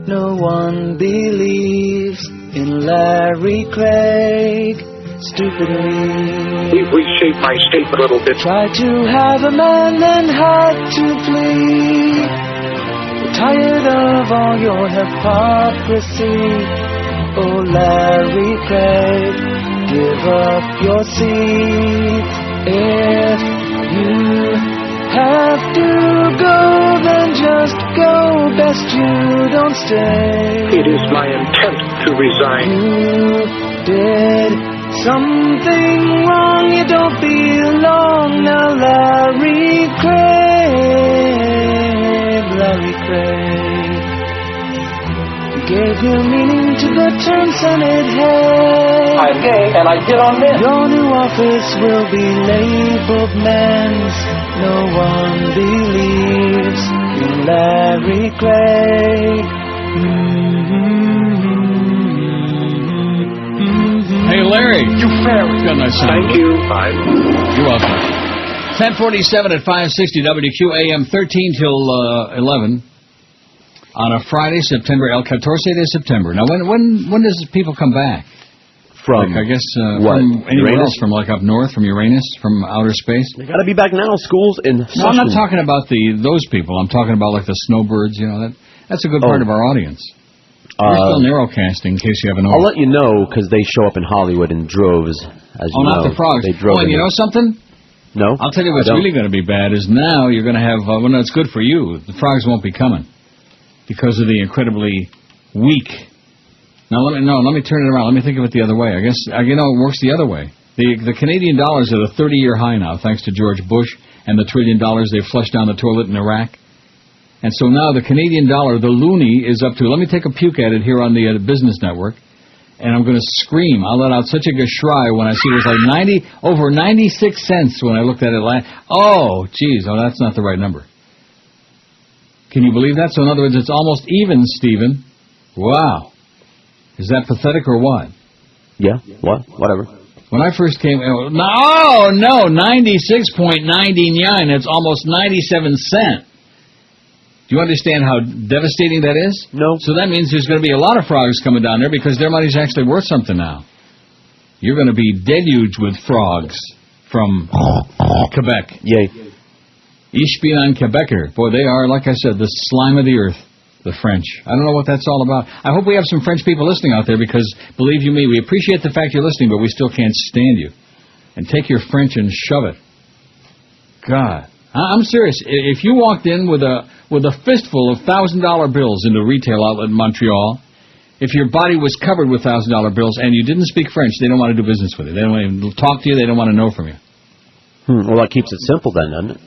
Speaker 13: No one believes in Larry Craig. Stupidly,
Speaker 12: We've reshaped my state a little bit.
Speaker 13: tried to have a man, then had to flee. We're tired of all your hypocrisy. Oh, Larry Craig, give up your seat. If you have to go, then just go. Best you don't stay.
Speaker 12: It is my intent to resign.
Speaker 13: You did something wrong. You don't belong now, Larry Craig. Larry Craig. Gave new meaning to the term Senate head.
Speaker 12: I'm gay and I get on men.
Speaker 13: Your new office will be labeled men's. No one believes in Larry Craig.
Speaker 2: Hey, Larry. You fairy. Got a nice sound.
Speaker 12: Thank you. Bye.
Speaker 2: You're welcome. 1047 at 560 WQAM, 13 till 11. On a Friday, September, El 14 de September. Now, when does people come back?
Speaker 9: From,
Speaker 2: like, I guess,
Speaker 9: what?
Speaker 2: from anywhere
Speaker 9: Uranus?
Speaker 2: else, from like up north, from Uranus, from outer space?
Speaker 9: They got to be back now. School's in session.
Speaker 2: No, I'm not talking about those people. I'm talking about like the snowbirds, you know. That's a good part of our audience. We're still narrowcasting, in case you haven't noticed.
Speaker 9: I'll let you know, because they show up in Hollywood in droves, as you know.
Speaker 2: Oh, not the frogs.
Speaker 9: They drove
Speaker 2: and
Speaker 9: in
Speaker 2: you know something?
Speaker 9: No.
Speaker 2: I'll tell you what's really going to be bad is now you're going to have, well, no, it's good for you. The frogs won't be coming because of the incredibly weak. Now, let me turn it around. Let me think of it the other way. I guess, it works the other way. The Canadian dollar is at a 30-year high now, thanks to George Bush and the $1 trillion they flushed down the toilet in Iraq. And so now the Canadian dollar, the loonie, is up to, let me take a puke at it here on the Business Network, and I'm going to scream. I'll let out such a geschrei when I see it was like over 96 cents when I looked at it last. Oh, geez, that's not the right number. Can you believe that? So in other words, it's almost even, Stephen. Wow. Is that pathetic or what?
Speaker 9: Yeah, whatever.
Speaker 2: When I first came, no, 96.99. It's almost 97 cents. Do you understand how devastating that is?
Speaker 9: No.
Speaker 2: So that means there's going to be a lot of frogs coming down there because their money's actually worth something now. You're going to be deluged with frogs from Quebec.
Speaker 9: Yay.
Speaker 2: Ich bin ein Quebecer. Boy, they are, like I said, the slime of the earth, the French. I don't know what that's all about. I hope we have some French people listening out there because, believe you me, we appreciate the fact you're listening, but we still can't stand you. And take your French and shove it. God. I'm serious. If you walked in with a fistful of $1,000 bills into a retail outlet in Montreal, if your body was covered with $1,000 bills and you didn't speak French, they don't want to do business with you. They don't want to talk to you. They don't want to know from you.
Speaker 9: Well, that keeps it simple then, doesn't it?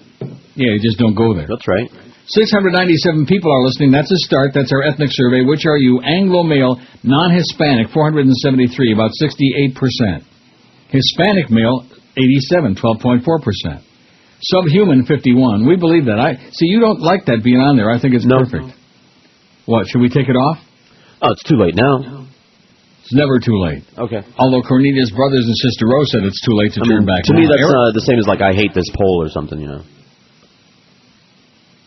Speaker 2: Yeah, you just don't go there.
Speaker 9: That's right.
Speaker 2: 697 people are listening. That's a start. That's our ethnic survey. Which are you? Anglo-male, non-Hispanic, 473, about 68%. Hispanic male, 87, 12.4%. Subhuman, 51. We believe that. See, you don't like that being on there. I think it's perfect. What, should we take it off?
Speaker 9: Oh, it's too late now.
Speaker 2: It's never too late.
Speaker 9: Okay.
Speaker 2: Although Cornelius Brothers and Sister Rose said it's too late to turn back.
Speaker 9: To me, that's the same as like I hate this poll or something,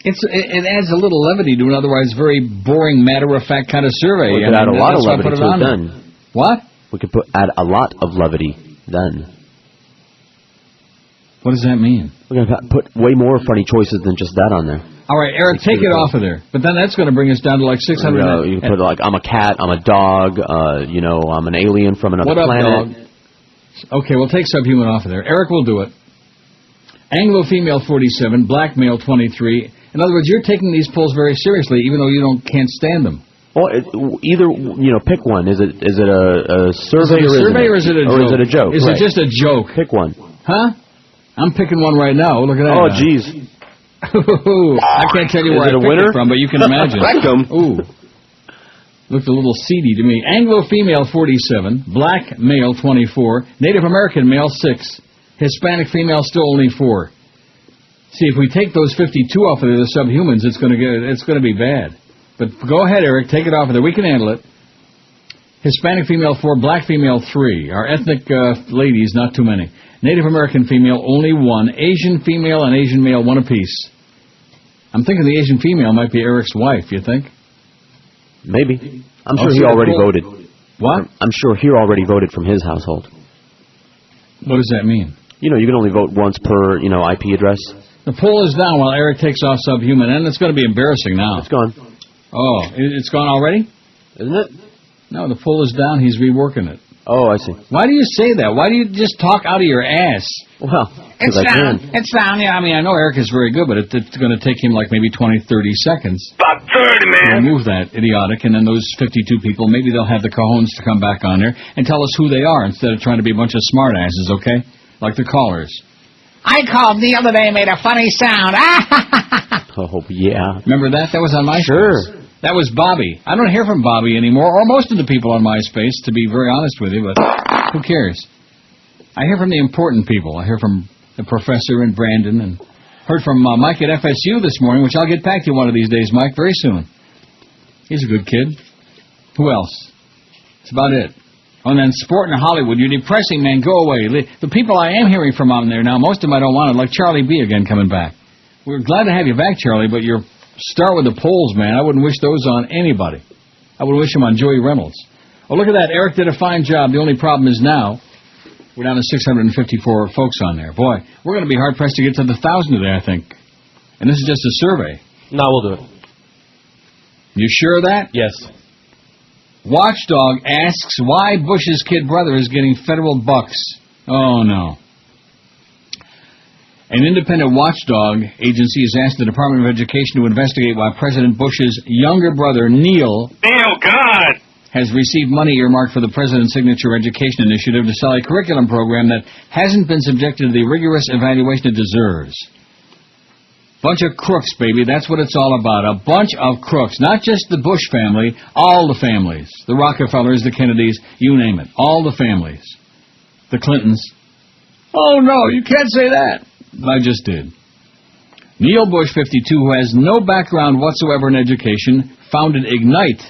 Speaker 2: It adds a little levity to an otherwise very boring, matter-of-fact kind of survey.
Speaker 9: We could add a lot of levity to it then.
Speaker 2: What?
Speaker 9: We could add a lot of levity then.
Speaker 2: What does that mean?
Speaker 9: We're going to put way more funny choices than just that on there.
Speaker 2: All right, Eric, take it off of there. But then that's going to bring us down to like 600.
Speaker 9: You can put like, I'm a cat, I'm a dog, I'm an alien from another planet.
Speaker 2: Dog? Okay, we'll take subhuman off of there. Eric will do it. Anglo-female, 47. Black male, 23. In other words, you're taking these polls very seriously, even though you can't stand them.
Speaker 9: Well, either, pick one. Is it a survey
Speaker 2: or is it a joke?
Speaker 9: Or is it a joke?
Speaker 2: Is it just a joke?
Speaker 9: Pick one.
Speaker 2: Huh? I'm picking one right now. Look at that.
Speaker 9: Oh, jeez.
Speaker 2: I can't tell you where I picked it from, but you can imagine. Ooh. Looked a little seedy to me. Anglo-female, 47. Black male, 24. Native American male, 6. Hispanic female, still only 4. See, if we take those 52 off of there, the subhumans, it's going to be bad. But go ahead, Eric, take it off of there. We can handle it. Hispanic female, 4. Black female, 3. Our ethnic ladies, not too many. Native American female, only 1. Asian female and Asian male, 1 apiece. I'm thinking the Asian female might be Eric's wife, you think?
Speaker 9: Maybe. I'm sure he already voted.
Speaker 2: What?
Speaker 9: I'm sure he already voted from his household.
Speaker 2: What does that mean?
Speaker 9: You can only vote once per, IP address.
Speaker 2: The poll is down while Eric takes off subhuman, and it's going to be embarrassing now.
Speaker 9: It's gone.
Speaker 2: Oh, it's gone already?
Speaker 9: Isn't it?
Speaker 2: No, the poll is down. He's reworking it.
Speaker 9: Oh, I see.
Speaker 2: Why do you say that? Why do you just talk out of your ass?
Speaker 9: Well,
Speaker 2: it's down. It's down. Yeah, I mean, I know Eric is very good, but it's going to take him like maybe 20, 30 seconds.
Speaker 10: About 30, man.
Speaker 2: Remove that idiotic, and then those 52 people, maybe they'll have the cojones to come back on there and tell us who they are instead of trying to be a bunch of smartasses, okay? Like the callers. I called the other day and made a funny sound.
Speaker 9: Oh, yeah.
Speaker 2: Remember that? That was on MySpace.
Speaker 9: Sure.
Speaker 2: That was Bobby. I don't hear from Bobby anymore, or most of the people on MySpace, to be very honest with you, but who cares? I hear from the important people. I hear from the professor and Brandon, and heard from Mike at FSU this morning, which I'll get back to you one of these days, Mike, very soon. He's a good kid. Who else? That's about it. Oh, and then Sport in Hollywood. You're depressing, man. Go away. The people I am hearing from on there now, most of them I don't want it, like Charlie B. again coming back. We're glad to have you back, Charlie, but start with the polls, man. I wouldn't wish those on anybody. I would wish them on Joey Reynolds. Oh, look at that. Eric did a fine job. The only problem is now we're down to 654 folks on there. Boy, we're going to be hard-pressed to get to the 1,000 today, I think. And this is just a survey.
Speaker 4: No, we'll do it.
Speaker 2: You sure of that?
Speaker 4: Yes.
Speaker 2: Watchdog asks why Bush's kid brother is getting federal bucks. Oh, no. An independent watchdog agency has asked the Department of Education to investigate why President Bush's younger brother, Neil
Speaker 10: God!
Speaker 2: has received money earmarked for the President's Signature Education Initiative to sell a curriculum program that hasn't been subjected to the rigorous evaluation it deserves. Bunch of crooks, baby. That's what it's all about. A bunch of crooks. Not just the Bush family, all the families. The Rockefellers, the Kennedys, you name it. All the families. The Clintons. Oh, no, you can't say that. I just did. Neil Bush, 52, who has no background whatsoever in education, founded Ignite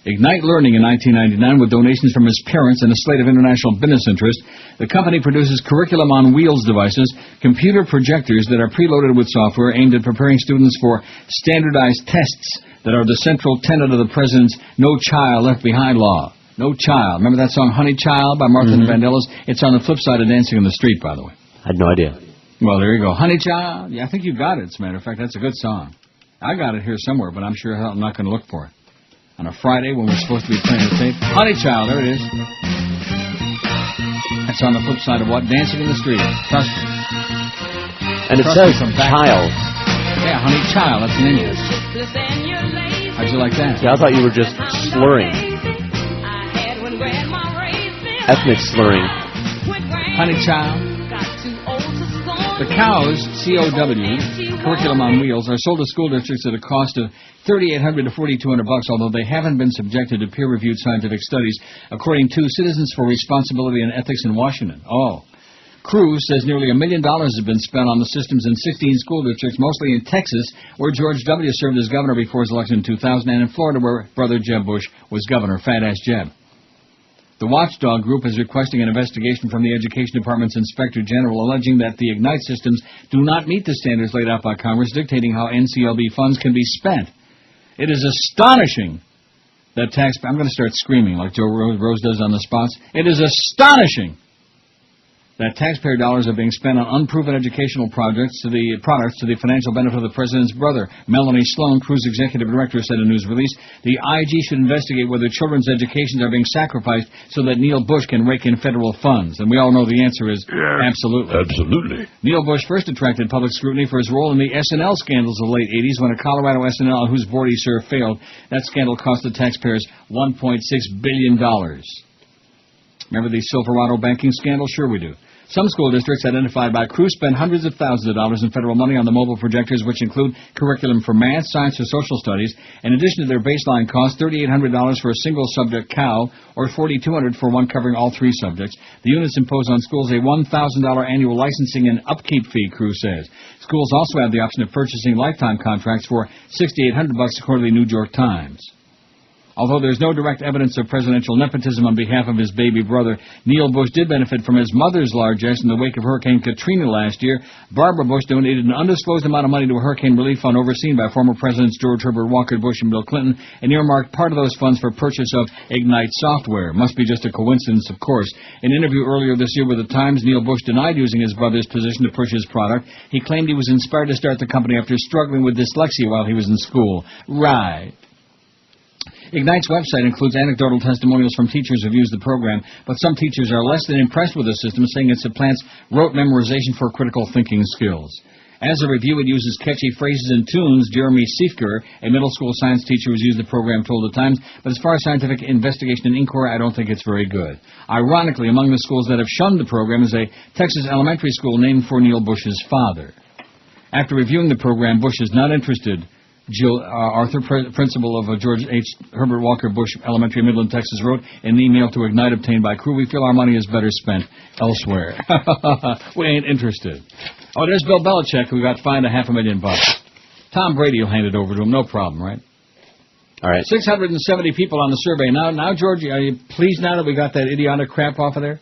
Speaker 2: Learning in 1999 with donations from his parents and a slate of international business interests. The company produces curriculum on wheels devices, computer projectors that are preloaded with software aimed at preparing students for standardized tests that are the central tenet of the President's No Child Left Behind law. No child. Remember that song Honey Child by Martha and Vandellas? It's on the flip side of Dancing in the Street, by the way.
Speaker 9: I had no idea.
Speaker 2: Well, there you go. Honey Child. Yeah, I think you got it, as a matter of fact. That's a good song. I got it here somewhere, but I'm sure I'm not going to look for it. On a Friday when we're supposed to be playing the tape. Honey Child, there it is. That's on the flip side of what? Dancing in the Street. Trust me.
Speaker 9: And it says child.
Speaker 2: Yeah, Honey Child, that's in English. How'd you like that?
Speaker 9: Yeah, I thought you were just slurring. Ethnic slurring.
Speaker 2: Honey Child. The COWS, C-O-W, curriculum on wheels, are sold to school districts at a cost of $3,800 to $4,200, although they haven't been subjected to peer-reviewed scientific studies, according to Citizens for Responsibility and Ethics in Washington. Cruz says nearly $1 million has been spent on the systems in 16 school districts, mostly in Texas, where George W. served as governor before his election in 2000, and in Florida, where brother Jeb Bush was governor, fat-ass Jeb. The watchdog group is requesting an investigation from the Education Department's Inspector General, alleging that the Ignite systems do not meet the standards laid out by Congress, dictating how NCLB funds can be spent. It is astonishing that I'm going to start screaming like Joe Rose does on the spots. It is astonishing that taxpayer dollars are being spent on unproven educational products to the financial benefit of the President's brother. Melanie Sloan, Cruz executive director, said in a news release, the IG should investigate whether children's educations are being sacrificed so that Neil Bush can rake in federal funds. And we all know the answer is absolutely.
Speaker 5: Absolutely.
Speaker 2: Neil Bush first attracted public scrutiny for his role in the SNL scandals of the late 80s when a Colorado SNL on whose board he served failed. That scandal cost the taxpayers $1.6 billion. Remember the Silverado banking scandal? Sure we do. Some school districts identified by Cruz spend hundreds of thousands of dollars in federal money on the mobile projectors, which include curriculum for math, science, or social studies. In addition to their baseline cost, $3,800 for a single subject cow, or $4,200 for one covering all three subjects. The units impose on schools a $1,000 annual licensing and upkeep fee, Cruz says. Schools also have the option of purchasing lifetime contracts for $6,800, according to the New York Times. Although there's no direct evidence of presidential nepotism on behalf of his baby brother, Neil Bush did benefit from his mother's largesse in the wake of Hurricane Katrina last year. Barbara Bush donated an undisclosed amount of money to a hurricane relief fund overseen by former Presidents George Herbert Walker Bush and Bill Clinton, and earmarked part of those funds for purchase of Ignite software. Must be just a coincidence, of course. In an interview earlier this year with the Times, Neil Bush denied using his brother's position to push his product. He claimed he was inspired to start the company after struggling with dyslexia while he was in school. Right. Ignite's website includes anecdotal testimonials from teachers who've used the program, but some teachers are less than impressed with the system, saying it supplants rote memorization for critical thinking skills. As a review, it uses catchy phrases and tunes. Jeremy Siefker, a middle school science teacher who's used the program, told the Times, but as far as scientific investigation and inquiry, I don't think it's very good. Ironically, among the schools that have shunned the program is a Texas elementary school named for Neil Bush's father. After reviewing the program, Bush is not interested. Jill Arthur, principal of George H. Herbert Walker Bush Elementary in Midland, Texas, wrote in an email to Ignite obtained by Crew, we feel our money is better spent elsewhere. We ain't interested. Oh, there's Bill Belichick, who got fined $500,000. Tom Brady will hand it over to him, no problem, right?
Speaker 9: All right.
Speaker 2: 670 people on the survey. Now, George, are you pleased now that we got that idiotic crap off of there?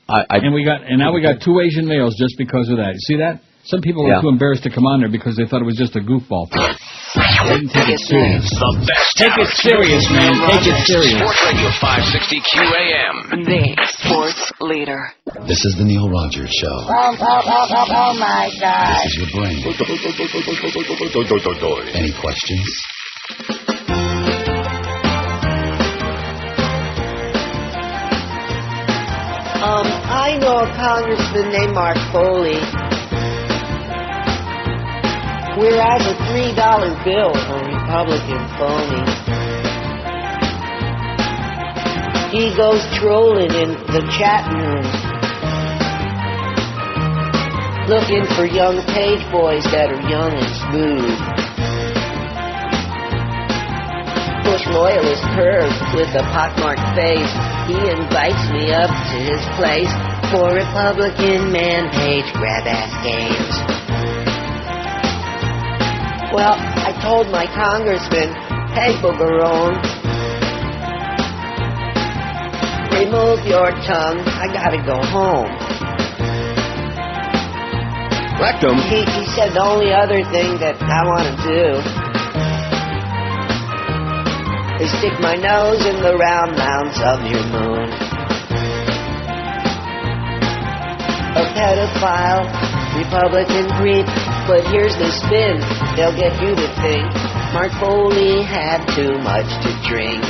Speaker 2: And now we got 2 Asian males just because of that. You see that? Some people are too embarrassed to come on there because they thought it was just a goofball thing. They didn't take it serious.
Speaker 3: The best.
Speaker 2: Take it serious, man. Take it serious.
Speaker 3: Sports Radio 560 QAM.
Speaker 11: The sports leader.
Speaker 14: This is the Neil Rogers Show.
Speaker 15: Oh my God.
Speaker 14: This is your brain. Any questions?
Speaker 15: I know a congressman named Mark Foley.
Speaker 16: We're out a $3 bill for Republican phony. He goes trolling in the chat room, looking for young page boys that are young and smooth. Bush loyalist curve with a pockmarked face. He invites me up to his place for Republican man page grab-ass games. Well, I told my congressman, hey, Boogerone, remove your tongue, I gotta go home.
Speaker 5: Rectum.
Speaker 16: He said the only other thing that I want to do is stick my nose in the round mounds of your moon. A pedophile, Republican creep, but here's the spin, they'll get you to think Mark Foley had too much to drink.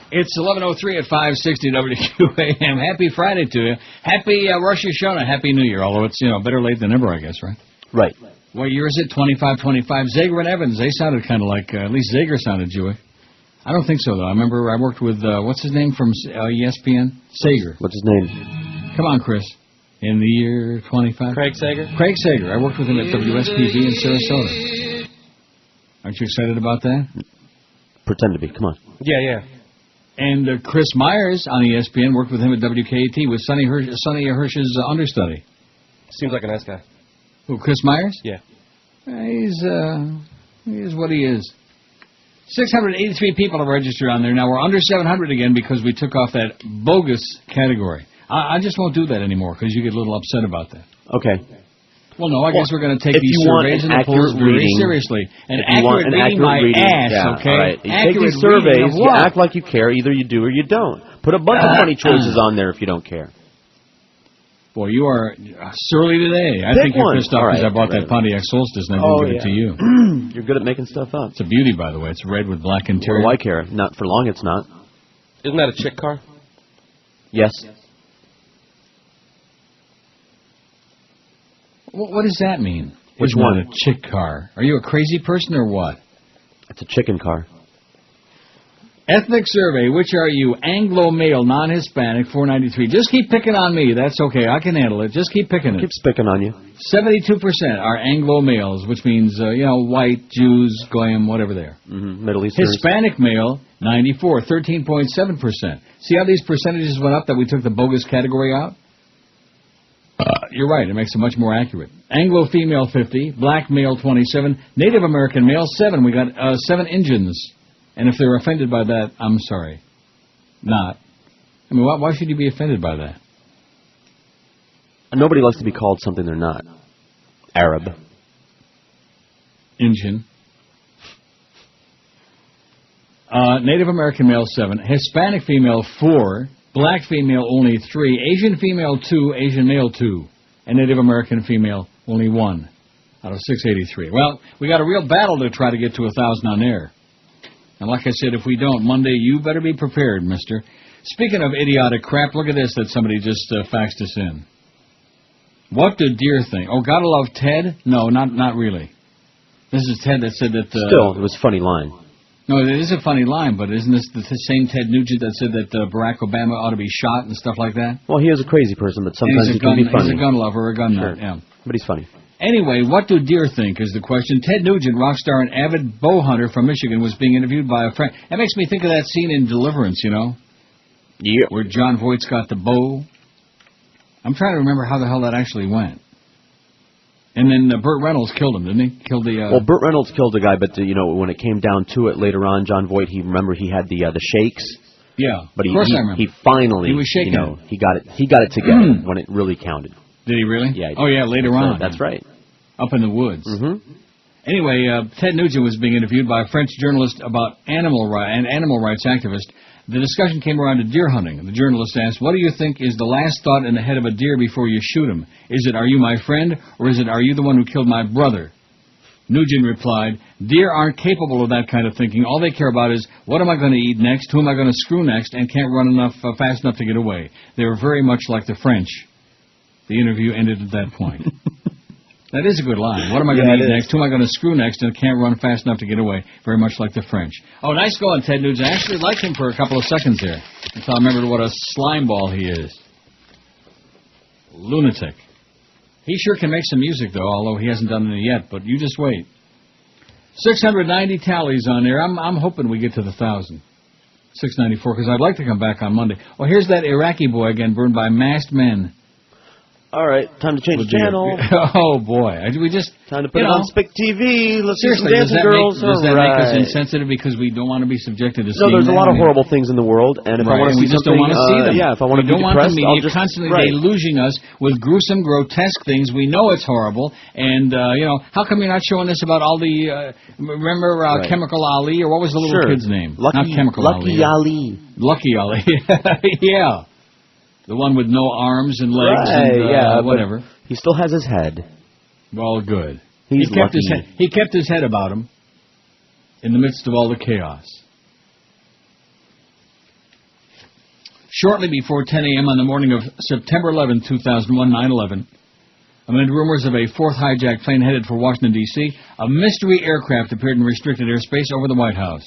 Speaker 2: It's 11:03 at 560 WQAM. Happy Friday to you. Happy Rosh Hashanah. Happy New Year. Although it's, better late than never, I guess, right?
Speaker 9: Right.
Speaker 2: What year is it? 2525. Zager and Evans, they sounded kind of like, at least Zager sounded Jewish. I don't think so, though. I remember I worked with, what's his name from ESPN? Sager.
Speaker 9: What's his name?
Speaker 2: Come on, Chris. In the year 25?
Speaker 4: Craig Sager?
Speaker 2: Craig Sager. I worked with him at WSPV in Sarasota. Aren't you excited about that?
Speaker 9: Pretend to be. Come on.
Speaker 4: Yeah.
Speaker 2: And Chris Myers on ESPN worked with him at WKAT with Sonny Hirsch's understudy.
Speaker 4: Seems like a nice guy.
Speaker 2: Who, Chris Myers?
Speaker 4: Yeah.
Speaker 2: He's what he is. 683 people have registered on there. Now we're under 700 again because we took off that bogus category. I just won't do that anymore because you get a little upset about that.
Speaker 9: Okay.
Speaker 2: Well, no, I guess we're going to take these surveys and the polls very seriously. An accurate reading, my ass, okay?
Speaker 9: All right. You take
Speaker 2: Accurate
Speaker 9: these surveys,
Speaker 2: reading of
Speaker 9: you
Speaker 2: what?
Speaker 9: act like you care. Either you do or you don't. Put a bunch of funny choices on there if you don't care.
Speaker 2: Boy, you are surly today. I think you're pissed off because I bought that Pontiac Solstice and I didn't give it to you.
Speaker 9: You're good at making stuff up.
Speaker 2: It's a beauty, by the way. It's red with black interior.
Speaker 9: Well, I care. Not for long, it's not.
Speaker 4: Isn't that a chick car?
Speaker 9: Yes.
Speaker 2: What does that mean?
Speaker 9: Which
Speaker 2: It's
Speaker 9: one?
Speaker 2: not a chick car. Are you a crazy person or what?
Speaker 9: It's a chicken car.
Speaker 2: Ethnic survey, which are you? Anglo male, non-Hispanic, 493. Just keep picking on me. That's okay. I can handle it. Just keep picking it.
Speaker 9: Keep picking on you.
Speaker 2: 72% are Anglo males, which means, white, Jews, Goyim, whatever they are.
Speaker 9: Middle Eastern.
Speaker 2: Hispanic male, 94, 13.7%. See how these percentages went up that we took the bogus category out? You're right. It makes it much more accurate. Anglo female, 50. Black male, 27. Native American male, 7. We got 7 Indians. And if they're offended by that, I'm sorry. Not. I mean, why should you be offended by that?
Speaker 9: Nobody likes to be called something they're not. Arab.
Speaker 2: Indian. Native American male, 7. Hispanic female, 4. Black female, only 3. Asian female, 2. Asian male, 2. And Native American female, only 1 out of 683. Well, we got a real battle to try to get to 1,000 on air. And like I said, if we don't, Monday, you better be prepared, mister. Speaking of idiotic crap, look at this that somebody just faxed us in. What do deer think? Oh, gotta love Ted? No, not really. This is Ted that said that...
Speaker 9: Still, it was a funny line.
Speaker 2: No, it is a funny line, but isn't this the same Ted Nugent that said that Barack Obama ought to be shot and stuff like that?
Speaker 9: Well, he is a crazy person, but sometimes he can be funny.
Speaker 2: He's a gun lover, a gun nut,
Speaker 9: Sure.
Speaker 2: yeah.
Speaker 9: But he's funny.
Speaker 2: Anyway, what do deer think is the question. Ted Nugent, rock star and avid bow hunter from Michigan, was being interviewed by a friend. That makes me think of that scene in Deliverance,
Speaker 9: Yeah.
Speaker 2: where John Voight's got the bow. I'm trying to remember how the hell that actually went. And then Burt Reynolds killed him, didn't he?
Speaker 9: Well, Burt Reynolds killed a guy, but when it came down to it later on, John Voight, he had the shakes.
Speaker 2: Yeah,
Speaker 9: But
Speaker 2: of course I remember.
Speaker 9: he finally,
Speaker 2: He was shaking
Speaker 9: he got it together when it really counted.
Speaker 2: Did he really?
Speaker 9: Yeah.
Speaker 2: Oh, yeah, later on.
Speaker 9: That's right.
Speaker 2: Up in the woods.
Speaker 9: Mm-hmm.
Speaker 2: Anyway, Ted Nugent was being interviewed by a French journalist about animal rights activist The discussion came around to deer hunting. The journalist asked, what do you think is the last thought in the head of a deer before you shoot him? Is it, are you my friend, or is it, are you the one who killed my brother? Nugent replied, deer aren't capable of that kind of thinking. All they care about is, what am I going to eat next, who am I going to screw next, and can't run fast enough to get away. They were very much like the French. The interview ended at that point. That is a good line. What am I going to eat next? Who am I going to screw next and can't run fast enough to get away? Very much like the French. Oh, nice going, Ted Nugent. I actually liked him for a couple of seconds there until I remembered what a slime ball he is. Lunatic. He sure can make some music, though, although he hasn't done any yet, but you just wait. 690 tallies on there. I'm hoping we get to the 1,000. 694, because I'd like to come back on Monday. Well, here's that Iraqi boy again, burned by masked men.
Speaker 4: All right, time to change the channel.
Speaker 2: Oh, boy. We just...
Speaker 4: Time to put it on Spick TV. Let's
Speaker 2: seriously,
Speaker 4: see some dancing girls.
Speaker 2: Does that make us insensitive because we don't want to be subjected to seeing
Speaker 9: there's a lot of horrible things in the world, and if I want to see
Speaker 2: we just
Speaker 9: something...
Speaker 2: don't want to see them.
Speaker 9: Yeah, if I want to be
Speaker 2: depressed,
Speaker 9: depressed,
Speaker 2: we don't want the media constantly deluging us with gruesome, grotesque things. We know it's horrible, and, how come you're not showing us about all the... remember Chemical Ali, or what was the little kid's name? Not Chemical Ali. Lucky Ali. Yeah. The one with no arms and legs and whatever.
Speaker 9: He still has his head.
Speaker 2: Well, good.
Speaker 9: He
Speaker 2: kept his head about him in the midst of all the chaos. Shortly before 10 a.m. on the morning of September 11, 2001, 9/11, amid rumors of a fourth hijacked plane headed for Washington, D.C., a mystery aircraft appeared in restricted airspace over the White House.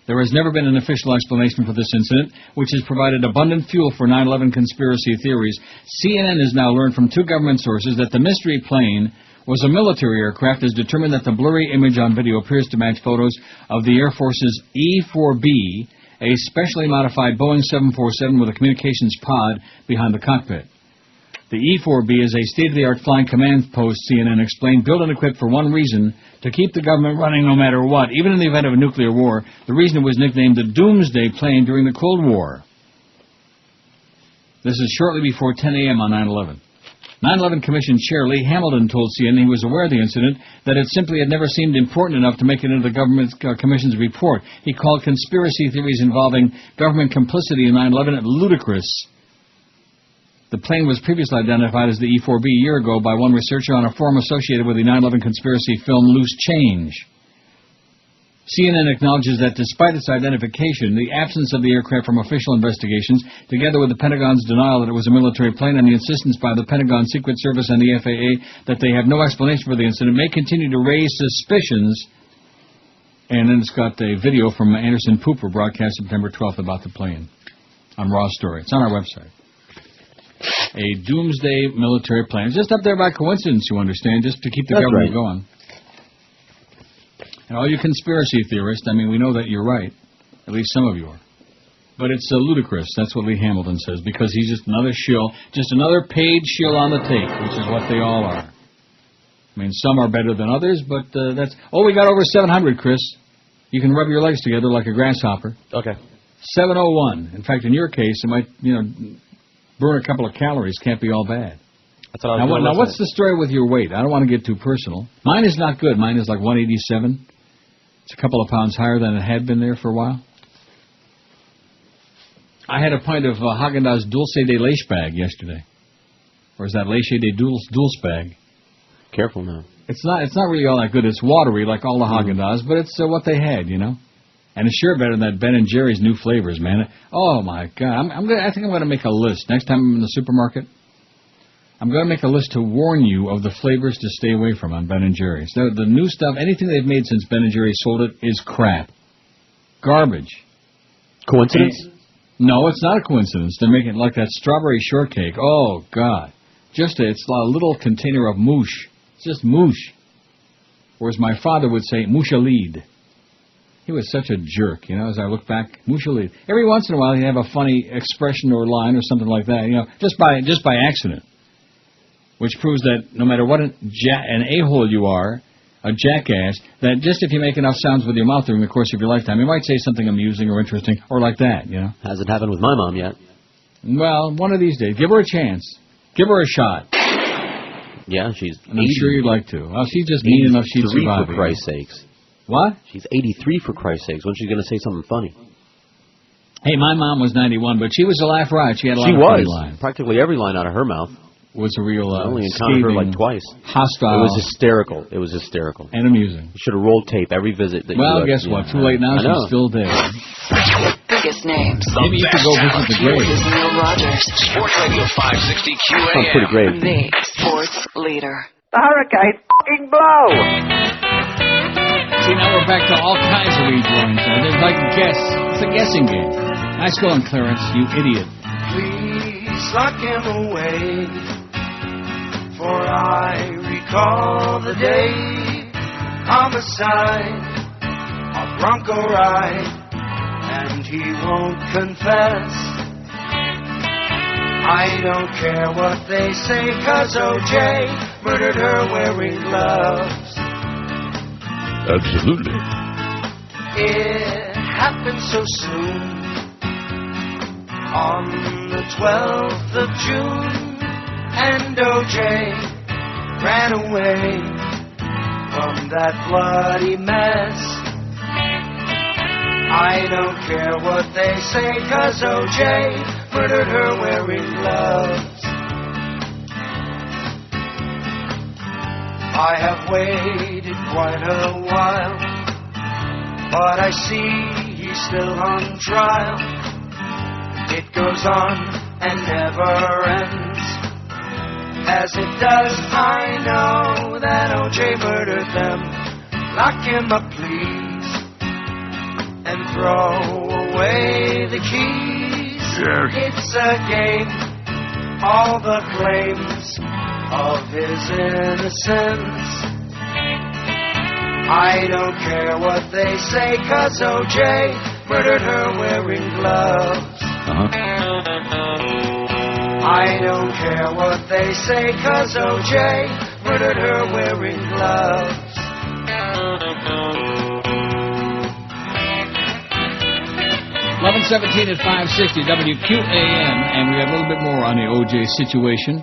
Speaker 2: There has never been an official explanation for this incident, which has provided abundant fuel for 9/11 conspiracy theories. CNN has now learned from two government sources that the mystery plane was a military aircraft, has determined that the blurry image on video appears to match photos of the Air Force's E-4B, a specially modified Boeing 747 with a communications pod behind the cockpit. The E-4B is a state-of-the-art flying command post, CNN explained, built and equipped for one reason, to keep the government running no matter what, even in the event of a nuclear war. The reason it was nicknamed the Doomsday Plane during the Cold War. This is shortly before 10 a.m. on 9/11. 9/11 Commission Chair Lee Hamilton told CNN he was aware of the incident, that it simply had never seemed important enough to make it into the government commission's report. He called conspiracy theories involving government complicity in 9/11 ludicrous. The plane was previously identified as the E-4B a year ago by one researcher on a forum associated with the 9/11 conspiracy film Loose Change. CNN acknowledges that despite its identification, the absence of the aircraft from official investigations, together with the Pentagon's denial that it was a military plane and the insistence by the Pentagon Secret Service and the FAA that they have no explanation for the incident, may continue to raise suspicions. And then it's got a video from Anderson Cooper broadcast September 12th about the plane on Raw Story. It's on our website. A doomsday military plane. It's just up there by coincidence, you understand, just to keep the government going. And all you conspiracy theorists, I mean, we know that you're right. At least some of you are. But it's ludicrous. That's what Lee Hamilton says, because he's just another shill, just another paid shill on the tape, which is what they all are. I mean, some are better than others, but that's... Oh, we got over 700, Chris. You can rub your legs together like a grasshopper.
Speaker 4: Okay.
Speaker 2: 701. In fact, in your case, it might, burn a couple of calories. Can't be all bad.
Speaker 4: That's what I was doing.
Speaker 2: Now, what's the story with your weight? I don't want to get too personal. Mine is not good. Mine is like 187. It's a couple of pounds higher than it had been there for a while. I had a pint of Haagen-Dazs Dulce de Leche bag yesterday. Or is that Leche de Dulce bag?
Speaker 9: Careful now.
Speaker 2: It's not really all that good. It's watery like all the Haagen-Dazs, but it's what they had, And it's sure better than that Ben & Jerry's new flavors, man. Oh, my God. I think I'm going to make a list. Next time I'm in the supermarket, I'm going to make a list to warn you of the flavors to stay away from on Ben & Jerry's. The new stuff, anything they've made since Ben & Jerry's sold it, is crap. Garbage.
Speaker 9: Coincidence?
Speaker 2: No, it's not a coincidence. They're making like that strawberry shortcake. Oh, God. It's a little container of moosh. It's just moosh. Or as my father would say, moushalid. He was such a jerk, as I look back. Moushalid. Every once in a while he'd have a funny expression or line or something like that, just by accident. Which proves that no matter what an a-hole you are, a jackass, that just if you make enough sounds with your mouth during the course of your lifetime, you might say something amusing or interesting or like that,
Speaker 9: Hasn't happened with my mom yet.
Speaker 2: Well, one of these days. Give her a chance. Give her a shot.
Speaker 9: Yeah, she's 80.
Speaker 2: And I'm sure you'd like to. Well, she's just mean enough she'd survive.
Speaker 9: For Christ's sakes.
Speaker 2: What?
Speaker 9: She's 83 for Christ's sakes. When's she going to say something funny?
Speaker 2: Hey, my mom was 91, but she was a laugh riot. She had a lot
Speaker 9: She
Speaker 2: of funny
Speaker 9: was.
Speaker 2: lines.
Speaker 9: Practically every line out of her mouth
Speaker 2: Was a real
Speaker 9: I only encountered her like twice.
Speaker 2: hostile.
Speaker 9: It was hysterical. It was hysterical.
Speaker 2: And amusing.
Speaker 9: You should have rolled tape every visit that
Speaker 2: Well,
Speaker 9: you
Speaker 2: guess what? Too late now.
Speaker 9: I know.
Speaker 2: She's still dead.
Speaker 11: Biggest names.
Speaker 2: Maybe you could go visit the grave.
Speaker 11: Here's Neil Rogers.
Speaker 3: Sports Radio 560 QAM.
Speaker 9: Sounds pretty great.
Speaker 11: The sports leader.
Speaker 10: The hurricane f***ing blow.
Speaker 2: See, now we're back to all kinds of rejoins. They'd like to guess. It's a guessing game. Nice going, Clarence, you idiot.
Speaker 13: Please lock him away, for I recall the day, homicide, a Bronco ride, and he won't confess. I don't care what they say, 'cause O.J. murdered her wearing gloves.
Speaker 5: Absolutely.
Speaker 13: It happened so soon, on the 12th of June, and O.J. ran away from that bloody mess. I don't care what they say, 'cause O.J. murdered her wearing gloves. I have waited quite a while, but I see he's still on trial. It goes on and never ends. As it does, I know that O.J. murdered them. Lock him up, please, and throw away the keys. It's a game, all the claims of his innocence. I don't care what they say, 'cause O.J. murdered her wearing gloves. I don't care what they say, 'cause O.J. murdered her wearing gloves.
Speaker 2: 11:17 at 560 WQAM, and we have a little bit more on the O.J. situation.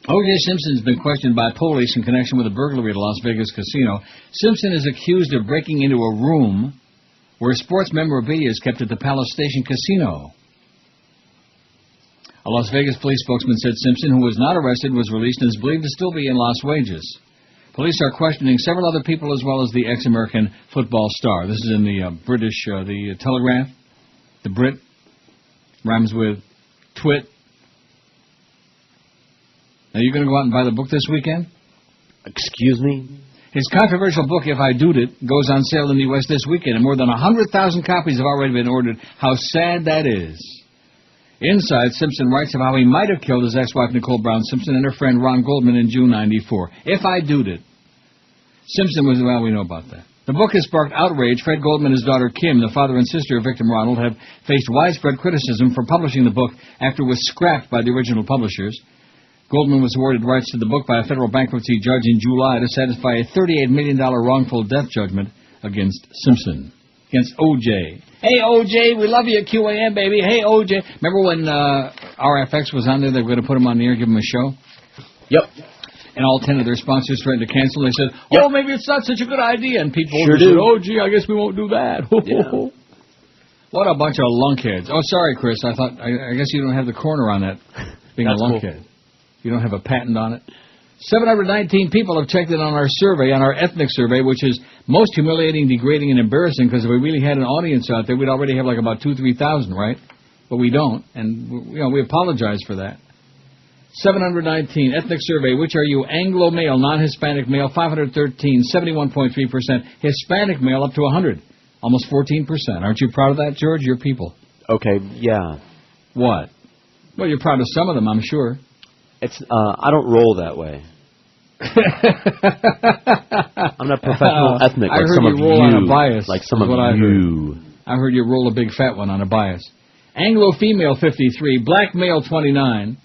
Speaker 2: O.J. Simpson's been questioned by police in connection with a burglary at a Las Vegas casino. Simpson is accused of breaking into a room where sports memorabilia is kept at the Palace Station Casino. A Las Vegas police spokesman said Simpson, who was not arrested, was released and is believed to still be in Las Vegas. Police are questioning several other people as well as the ex-American football star. This is in the British, the Telegraph. The Brit rhymes with twit. Are you going to go out and buy the book this weekend?
Speaker 9: Excuse me?
Speaker 2: His controversial book, If I Doed It, goes on sale in the U.S. this weekend, and more than 100,000 copies have already been ordered. How sad that is. Inside, Simpson writes of how he might have killed his ex-wife Nicole Brown Simpson and her friend Ron Goldman in June '94. If I Doed It. Simpson was, well, we know about that. The book has sparked outrage. Fred Goldman and his daughter Kim, the father and sister of victim Ronald, have faced widespread criticism for publishing the book after it was scrapped by the original publishers. Goldman was awarded rights to the book by a federal bankruptcy judge in July to satisfy a $38 million wrongful death judgment against Simpson. Against O.J. Hey, O.J., we love you at QAM, baby. Hey, O.J. Remember when RFX was on there? They were going to put him on the air, give him a show?
Speaker 9: Yep.
Speaker 2: And all 10 of their sponsors threatened to cancel. They said, oh, maybe it's not such a good idea. And people
Speaker 9: Sure
Speaker 2: said,
Speaker 9: do.
Speaker 2: oh, gee, I guess we won't do that.
Speaker 9: Yeah.
Speaker 2: What a bunch of lunkheads. Oh, sorry, Chris. I guess you don't have the corner on that, being
Speaker 4: That's
Speaker 2: a lunkhead. Cool. You don't have a patent on it. 719 people have checked in on our survey, on our ethnic survey, which is most humiliating, degrading, and embarrassing, because if we really had an audience out there, we'd already have like about 2,000 to 3,000, right? But we don't, and we apologize for that. 719, ethnic survey, which are you? Anglo male, non-Hispanic male, 513, 71.3%. Hispanic male, up to 100, almost 14%. Aren't you proud of that, George? Your people.
Speaker 9: Okay, yeah.
Speaker 2: What? Well, you're proud of some of them, I'm sure.
Speaker 9: It's I don't roll that way. I'm not professional ethnic like some of you.
Speaker 2: On a bias,
Speaker 9: like some of you.
Speaker 2: I heard you roll a big fat one on a bias. Anglo female 53, black male 29,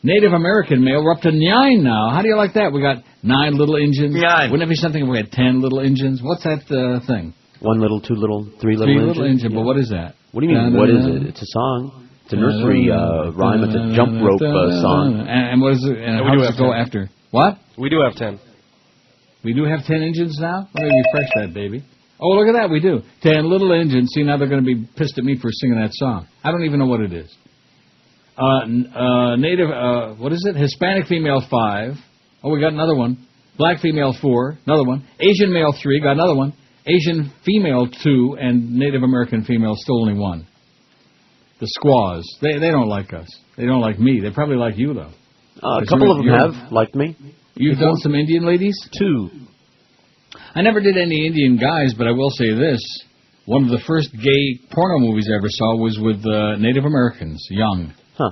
Speaker 2: Native American male, we're up to 9 now. How do you like that? We got 9 little engines. 9. Wouldn't it be something if we had 10 little engines? What's that thing?
Speaker 9: 1 little, 2 little, 3 little
Speaker 2: 3
Speaker 9: engine.
Speaker 2: little engine,
Speaker 9: yeah.
Speaker 2: but what is that?
Speaker 9: What do you mean, what is it? It's a song. It's a nursery rhyme. It's a jump rope song.
Speaker 2: And what is it? And how does it go after? What?
Speaker 4: We do have 10.
Speaker 2: We do have 10 engines now? Let me refresh that, baby. Oh, look at that, we do. 10 little engines. See, now they're going to be pissed at me for singing that song. I don't even know what it is. Native, what is it? Hispanic female 5. Oh, we got another one. Black female 4, another one. Asian male 3, got another one. Asian female 2, and Native American female still only 1. The squaws. They don't like us. They don't like me. They probably like you, though.
Speaker 9: A couple of them have liked me.
Speaker 2: You've done some Indian ladies?
Speaker 9: 2.
Speaker 2: I never did any Indian guys, but I will say this. One of the first gay porno movies I ever saw was with Native Americans, young.
Speaker 9: Huh.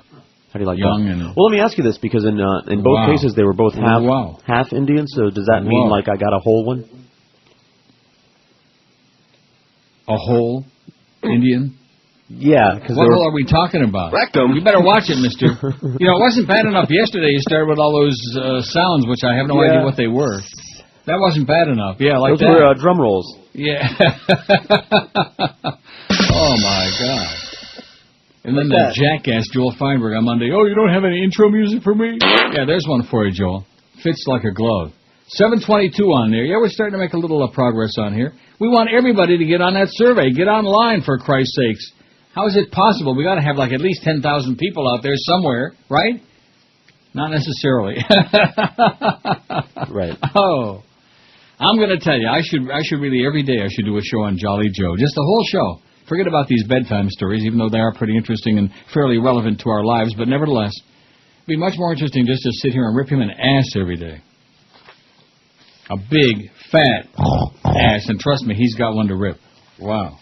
Speaker 9: How do you like
Speaker 2: young
Speaker 9: that?
Speaker 2: And
Speaker 9: well, let me ask you this, because in both cases they were both half Indian, so does that mean like I got a whole one?
Speaker 2: A whole Indian?
Speaker 9: Yeah. Cause
Speaker 2: what hole are we talking about?
Speaker 8: Rectum.
Speaker 2: You better watch it, mister. You know, it wasn't bad enough yesterday. You started with all those sounds, which I have no idea what they were. That wasn't bad enough. Yeah, like
Speaker 9: those were drum rolls.
Speaker 2: Yeah. Oh, my God. And then the jackass Joel Feinberg on Monday. Oh, you don't have any intro music for me? Yeah, there's one for you, Joel. Fits like a glove. 722 on there. Yeah, we're starting to make a little progress on here. We want everybody to get on that survey. Get online, for Christ's sakes. How is it possible? We got to have like at least 10,000 people out there somewhere, right? Not necessarily.
Speaker 9: Right.
Speaker 2: Oh, I'm going to tell you, I should really every day I should do a show on Jolly Joe, just the whole show. Forget about these bedtime stories, even though they are pretty interesting and fairly relevant to our lives. But nevertheless, it'd be much more interesting just to sit here and rip him an ass every day. A big, fat ass, and trust me, he's got one to rip. Wow.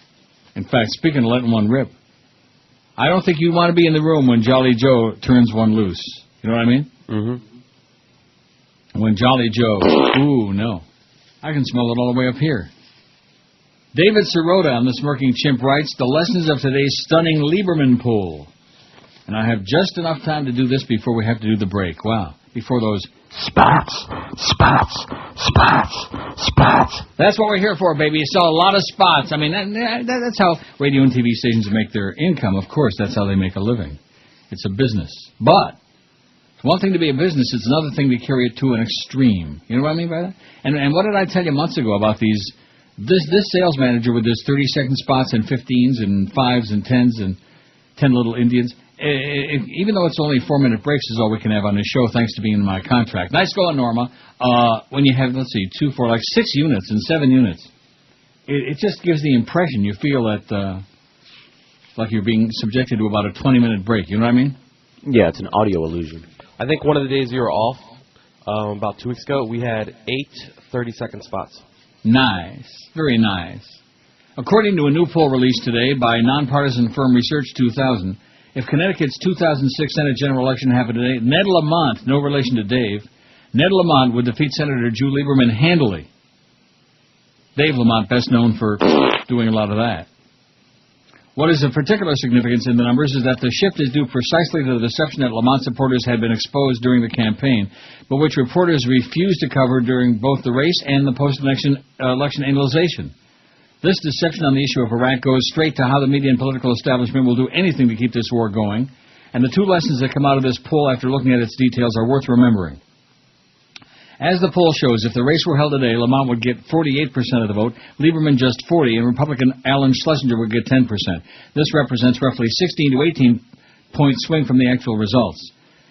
Speaker 2: In fact, speaking of letting one rip, I don't think you want to be in the room when Jolly Joe turns one loose. You know what I mean? Mm-hmm. When Jolly Joe, ooh, no. I can smell it all the way up here. David Sirota on the Smirking Chimp writes, the lessons of today's stunning Lieberman poll. And I have just enough time to do this before we have to do the break. Wow. Before those spots. That's what we're here for, baby. You sell a lot of spots. I mean, that's how radio and TV stations make their income. Of course, that's how they make a living. It's a business. But it's one thing to be a business. It's another thing to carry it to an extreme. You know what I mean by that? And what did I tell you months ago about this sales manager with his 30-second spots and 15s and 5s and 10s and 10 little Indians? Even though it's only 4-minute breaks is all we can have on this show, thanks to being in my contract. Nice going, Norma. When you have, 2, 4, like 6 units and 7 units, it just gives the impression you feel that like you're being subjected to about a 20-minute break. You know what I mean?
Speaker 9: Yeah, it's an audio illusion.
Speaker 4: I think one of the days you were off, about 2 weeks ago, we had 8 30-second spots.
Speaker 2: Nice. Very nice. According to a new poll released today by nonpartisan firm Research 2000, if Connecticut's 2006 Senate general election happened today, Ned Lamont, no relation to Dave, Ned Lamont would defeat Senator Drew Lieberman handily. Dave Lamont, best known for doing a lot of that. What is of particular significance in the numbers is that the shift is due precisely to the deception that Lamont supporters had been exposed during the campaign, but which reporters refused to cover during both the race and the post-election election analyzation. This deception on the issue of Iraq goes straight to how the media and political establishment will do anything to keep this war going, and the 2 lessons that come out of this poll after looking at its details are worth remembering. As the poll shows, if the race were held today, Lamont would get 48% of the vote, Lieberman just 40%, and Republican Alan Schlesinger would get 10%. This represents roughly 16 to 18-point swing from the actual results.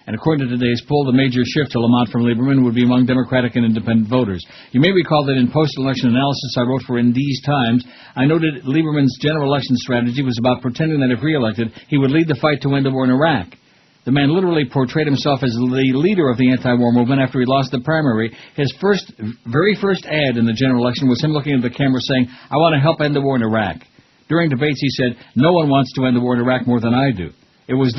Speaker 2: And according to today's poll, the major shift to Lamont from Lieberman would be among Democratic and Independent voters. You may recall that in post-election analysis I wrote for In These Times, I noted Lieberman's general election strategy was about pretending that if re-elected, he would lead the fight to end the war in Iraq. The man literally portrayed himself as the leader of the anti-war movement after he lost the primary. His very first ad in the general election was him looking at the camera saying, I want to help end the war in Iraq. During debates he said, no one wants to end the war in Iraq more than I do. It was,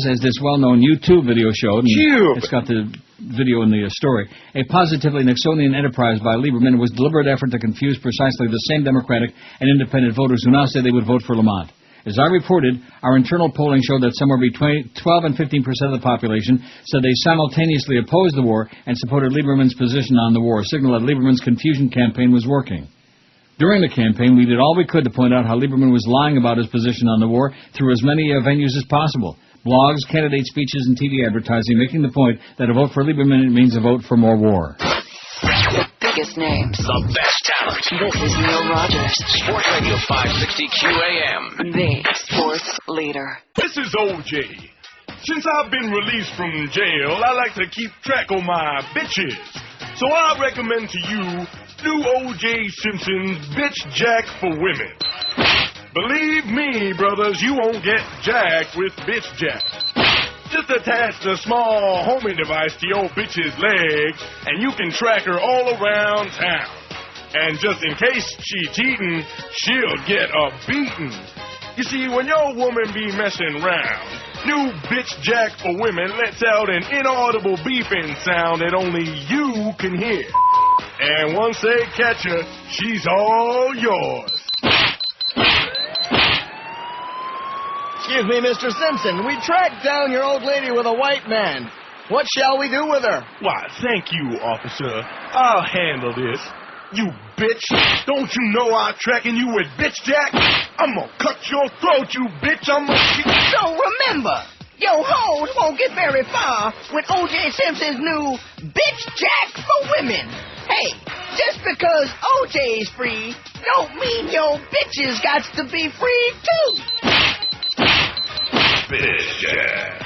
Speaker 2: as this well-known YouTube video showed, and it's got the video in the story, a positively Nixonian enterprise by Lieberman was a deliberate effort to confuse precisely the same Democratic and Independent voters who now say they would vote for Lamont. As I reported, our internal polling showed that somewhere between 12 and 15% of the population said they simultaneously opposed the war and supported Lieberman's position on the war, a signal that Lieberman's confusion campaign was working. During the campaign, we did all we could to point out how Lieberman was lying about his position on the war through as many venues as possible. Blogs, candidate speeches, and TV advertising, making the point that a vote for Lieberman means a vote for more war.
Speaker 11: biggest names.
Speaker 3: The best talent.
Speaker 11: This is Neil Rogers.
Speaker 3: Sports Radio 560 QAM.
Speaker 11: The sports leader.
Speaker 17: This is OJ. Since I've been released from jail, I like to keep track of my bitches. So I recommend to you new O.J. Simpson's Bitch Jack for Women. Believe me, brothers, you won't get jacked with Bitch Jack. Just attach the small homing device to your bitch's legs, and you can track her all around town. And just in case she cheating, she'll get a beating. You see, when your woman be messing around, new Bitch Jack for Women lets out an inaudible beeping sound that only you can hear. And once they catch her, she's all yours.
Speaker 18: Excuse me, Mr. Simpson. We tracked down your old lady with a white man. What shall we do with her?
Speaker 17: Why, thank you, officer. I'll handle this. You bitch. Don't you know I'm tracking you with Bitch Jack? I'm gonna cut your throat, you bitch. I'm gonna...
Speaker 15: So remember, your hoes won't get very far with O.J. Simpson's new Bitch Jack for Women. Hey, just because O.J.'s free, don't mean your bitches got to be free, too.
Speaker 17: Bitch Jack.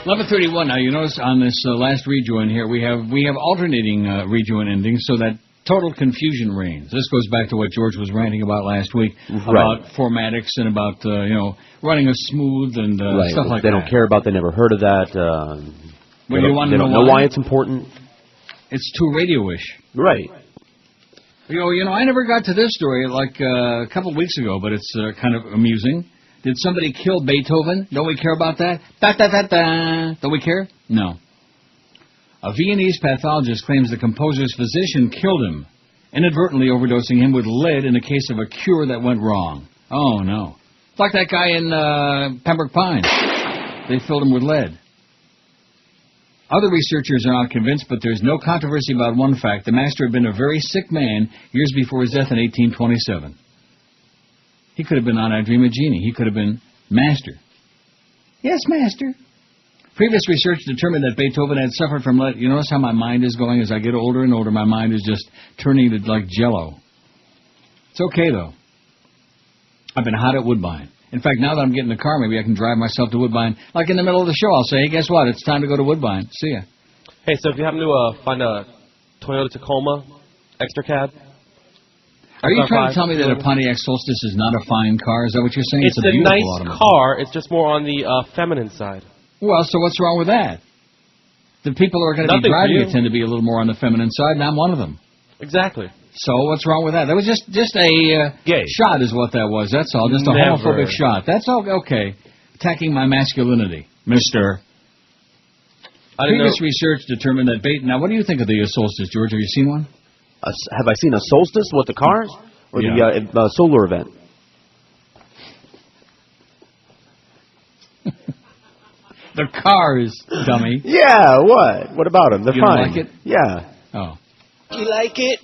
Speaker 2: 11:31. Now, you notice on this last rejoin here, we have alternating rejoin endings so that total confusion reigns. This goes back to what George was ranting about last week about formatics and about running a smooth and stuff like that.
Speaker 9: They don't care about. They never heard of that.
Speaker 2: Well, you want to
Speaker 9: they
Speaker 2: know
Speaker 9: don't know why it's important.
Speaker 2: It's too radio-ish.
Speaker 9: Right.
Speaker 2: You know, I never got to this story like a couple of weeks ago, but it's kind of amusing. Did somebody kill Beethoven? Don't we care about that? Da-da-da-da. Don't we care? No. A Viennese pathologist claims the composer's physician killed him, inadvertently overdosing him with lead in a case of a cure that went wrong. Oh, no. It's like that guy in Pembroke Pines. They filled him with lead. Other researchers are not convinced, but there's no controversy about one fact. The master had been a very sick man years before his death in 1827. He could have been on I Dream of Jeannie. He could have been master. Yes, master. Previous research determined that Beethoven had suffered from lead. You notice how my mind is going? As I get older and older, my mind is just turning to like Jell-O. It's okay, though. I've been hot at Woodbine. In fact, now that I'm getting in the car, maybe I can drive myself to Woodbine. Like in the middle of the show, I'll say, hey, guess what? It's time to go to Woodbine. See ya.
Speaker 4: Hey, so if you happen to find a Toyota Tacoma extra cab.
Speaker 2: Are you trying to tell me that a Pontiac Solstice is not a fine car? Is that what you're saying?
Speaker 4: It's a
Speaker 2: beautiful
Speaker 4: nice
Speaker 2: automobile.
Speaker 4: car. It's just more on the feminine side.
Speaker 2: Well, so what's wrong with that? The people who are going to be driving it tend to be a little more on the feminine side, and I'm one of them.
Speaker 4: Exactly.
Speaker 2: So what's wrong with that? That was just a shot is what that was. That's all. Just a homophobic shot. That's all. Okay. Attacking my masculinity, mister. Previous research determined that Now, what do you think of the Solstice, George? Have you seen one?
Speaker 9: Have I seen a Solstice with the cars? Or the solar event?
Speaker 2: The cars, dummy.
Speaker 9: Yeah, what? What about them? They're
Speaker 2: you
Speaker 9: fine.
Speaker 2: Don't like it?
Speaker 9: Yeah.
Speaker 2: Oh.
Speaker 15: You like it?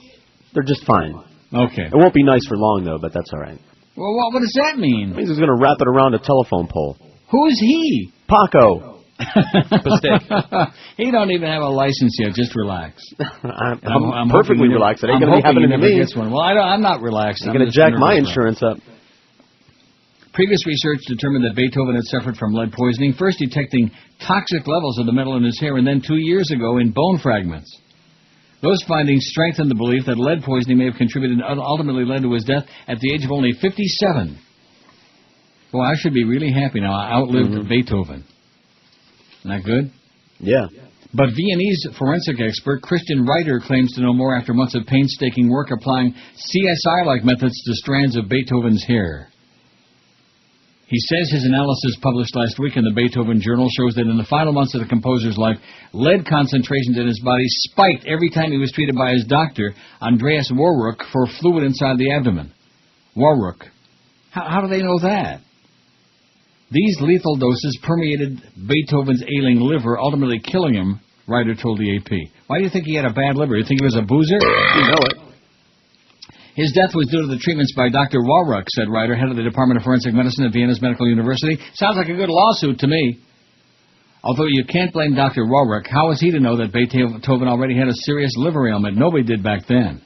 Speaker 9: They're just fine.
Speaker 2: Okay.
Speaker 9: It won't be nice for long, though, but that's all right.
Speaker 2: Well, what does that mean?
Speaker 9: It means he's going to wrap it around a telephone pole.
Speaker 2: Who is he?
Speaker 9: Paco.
Speaker 2: Mistake. He don't even have a license yet. Just relax.
Speaker 9: I'm perfectly relaxed. It ain't going to be happening to me.
Speaker 2: One. Well, I'm not relaxed.
Speaker 9: I'm going to jack my insurance up.
Speaker 2: Previous research determined that Beethoven had suffered from lead poisoning, first detecting toxic levels of the metal in his hair, and then 2 years ago in bone fragments. Those findings strengthened the belief that lead poisoning may have contributed and ultimately led to his death at the age of only 57. Well, I should be really happy now. I outlived Beethoven. Isn't that good?
Speaker 9: Yeah.
Speaker 2: But Viennese forensic expert Christian Reiter claims to know more after months of painstaking work applying CSI-like methods to strands of Beethoven's hair. He says his analysis published last week in the Beethoven Journal shows that in the final months of the composer's life, lead concentrations in his body spiked every time he was treated by his doctor, Andreas Warrook, for fluid inside the abdomen. Warrook. How do they know that? These lethal doses permeated Beethoven's ailing liver, ultimately killing him, Ryder told the AP. Why do you think he had a bad liver? You think he was a boozer?
Speaker 9: You know it.
Speaker 2: His death was due to the treatments by Dr. Warrook, said Ryder, head of the Department of Forensic Medicine at Vienna's Medical University. Sounds like a good lawsuit to me. Although you can't blame Dr. Warwick, how was he to know that Beethoven already had a serious liver ailment? Nobody did back then.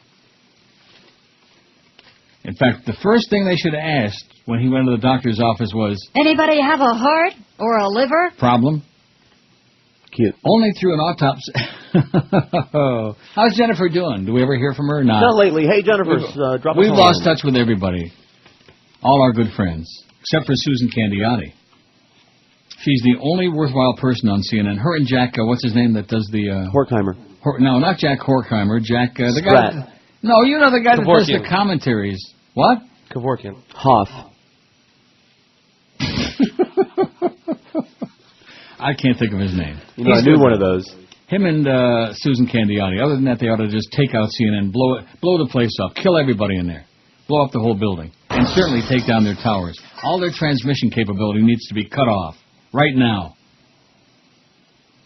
Speaker 2: In fact, the first thing they should have asked when he went to the doctor's office was,
Speaker 19: Anybody have a heart or a liver?
Speaker 2: problem?
Speaker 9: Cute.
Speaker 2: Only through an autopsy. How's Jennifer doing? Do we ever hear from her?
Speaker 9: Not lately. Hey, Jennifer's dropping us
Speaker 2: We've
Speaker 9: a
Speaker 2: lost
Speaker 9: line.
Speaker 2: touch with everybody. All our good friends. Except for Susan Candiotti. She's the only worthwhile person on CNN. Her and Jack, what's his name that does the...
Speaker 9: Horkheimer.
Speaker 2: No, not Jack Horkheimer. Jack, the
Speaker 9: Spratt.
Speaker 2: guy... No, you know the guy that does
Speaker 4: Kevorkian.
Speaker 2: the commentaries. What?
Speaker 4: Kevorkian.
Speaker 9: Hoff.
Speaker 2: I can't think of his name.
Speaker 9: You know, I knew one of those.
Speaker 2: Him and Susan Candiotti. Other than that, they ought to just take out CNN, blow the place up, kill everybody in there, blow up the whole building, and certainly take down their towers. All their transmission capability needs to be cut off right now.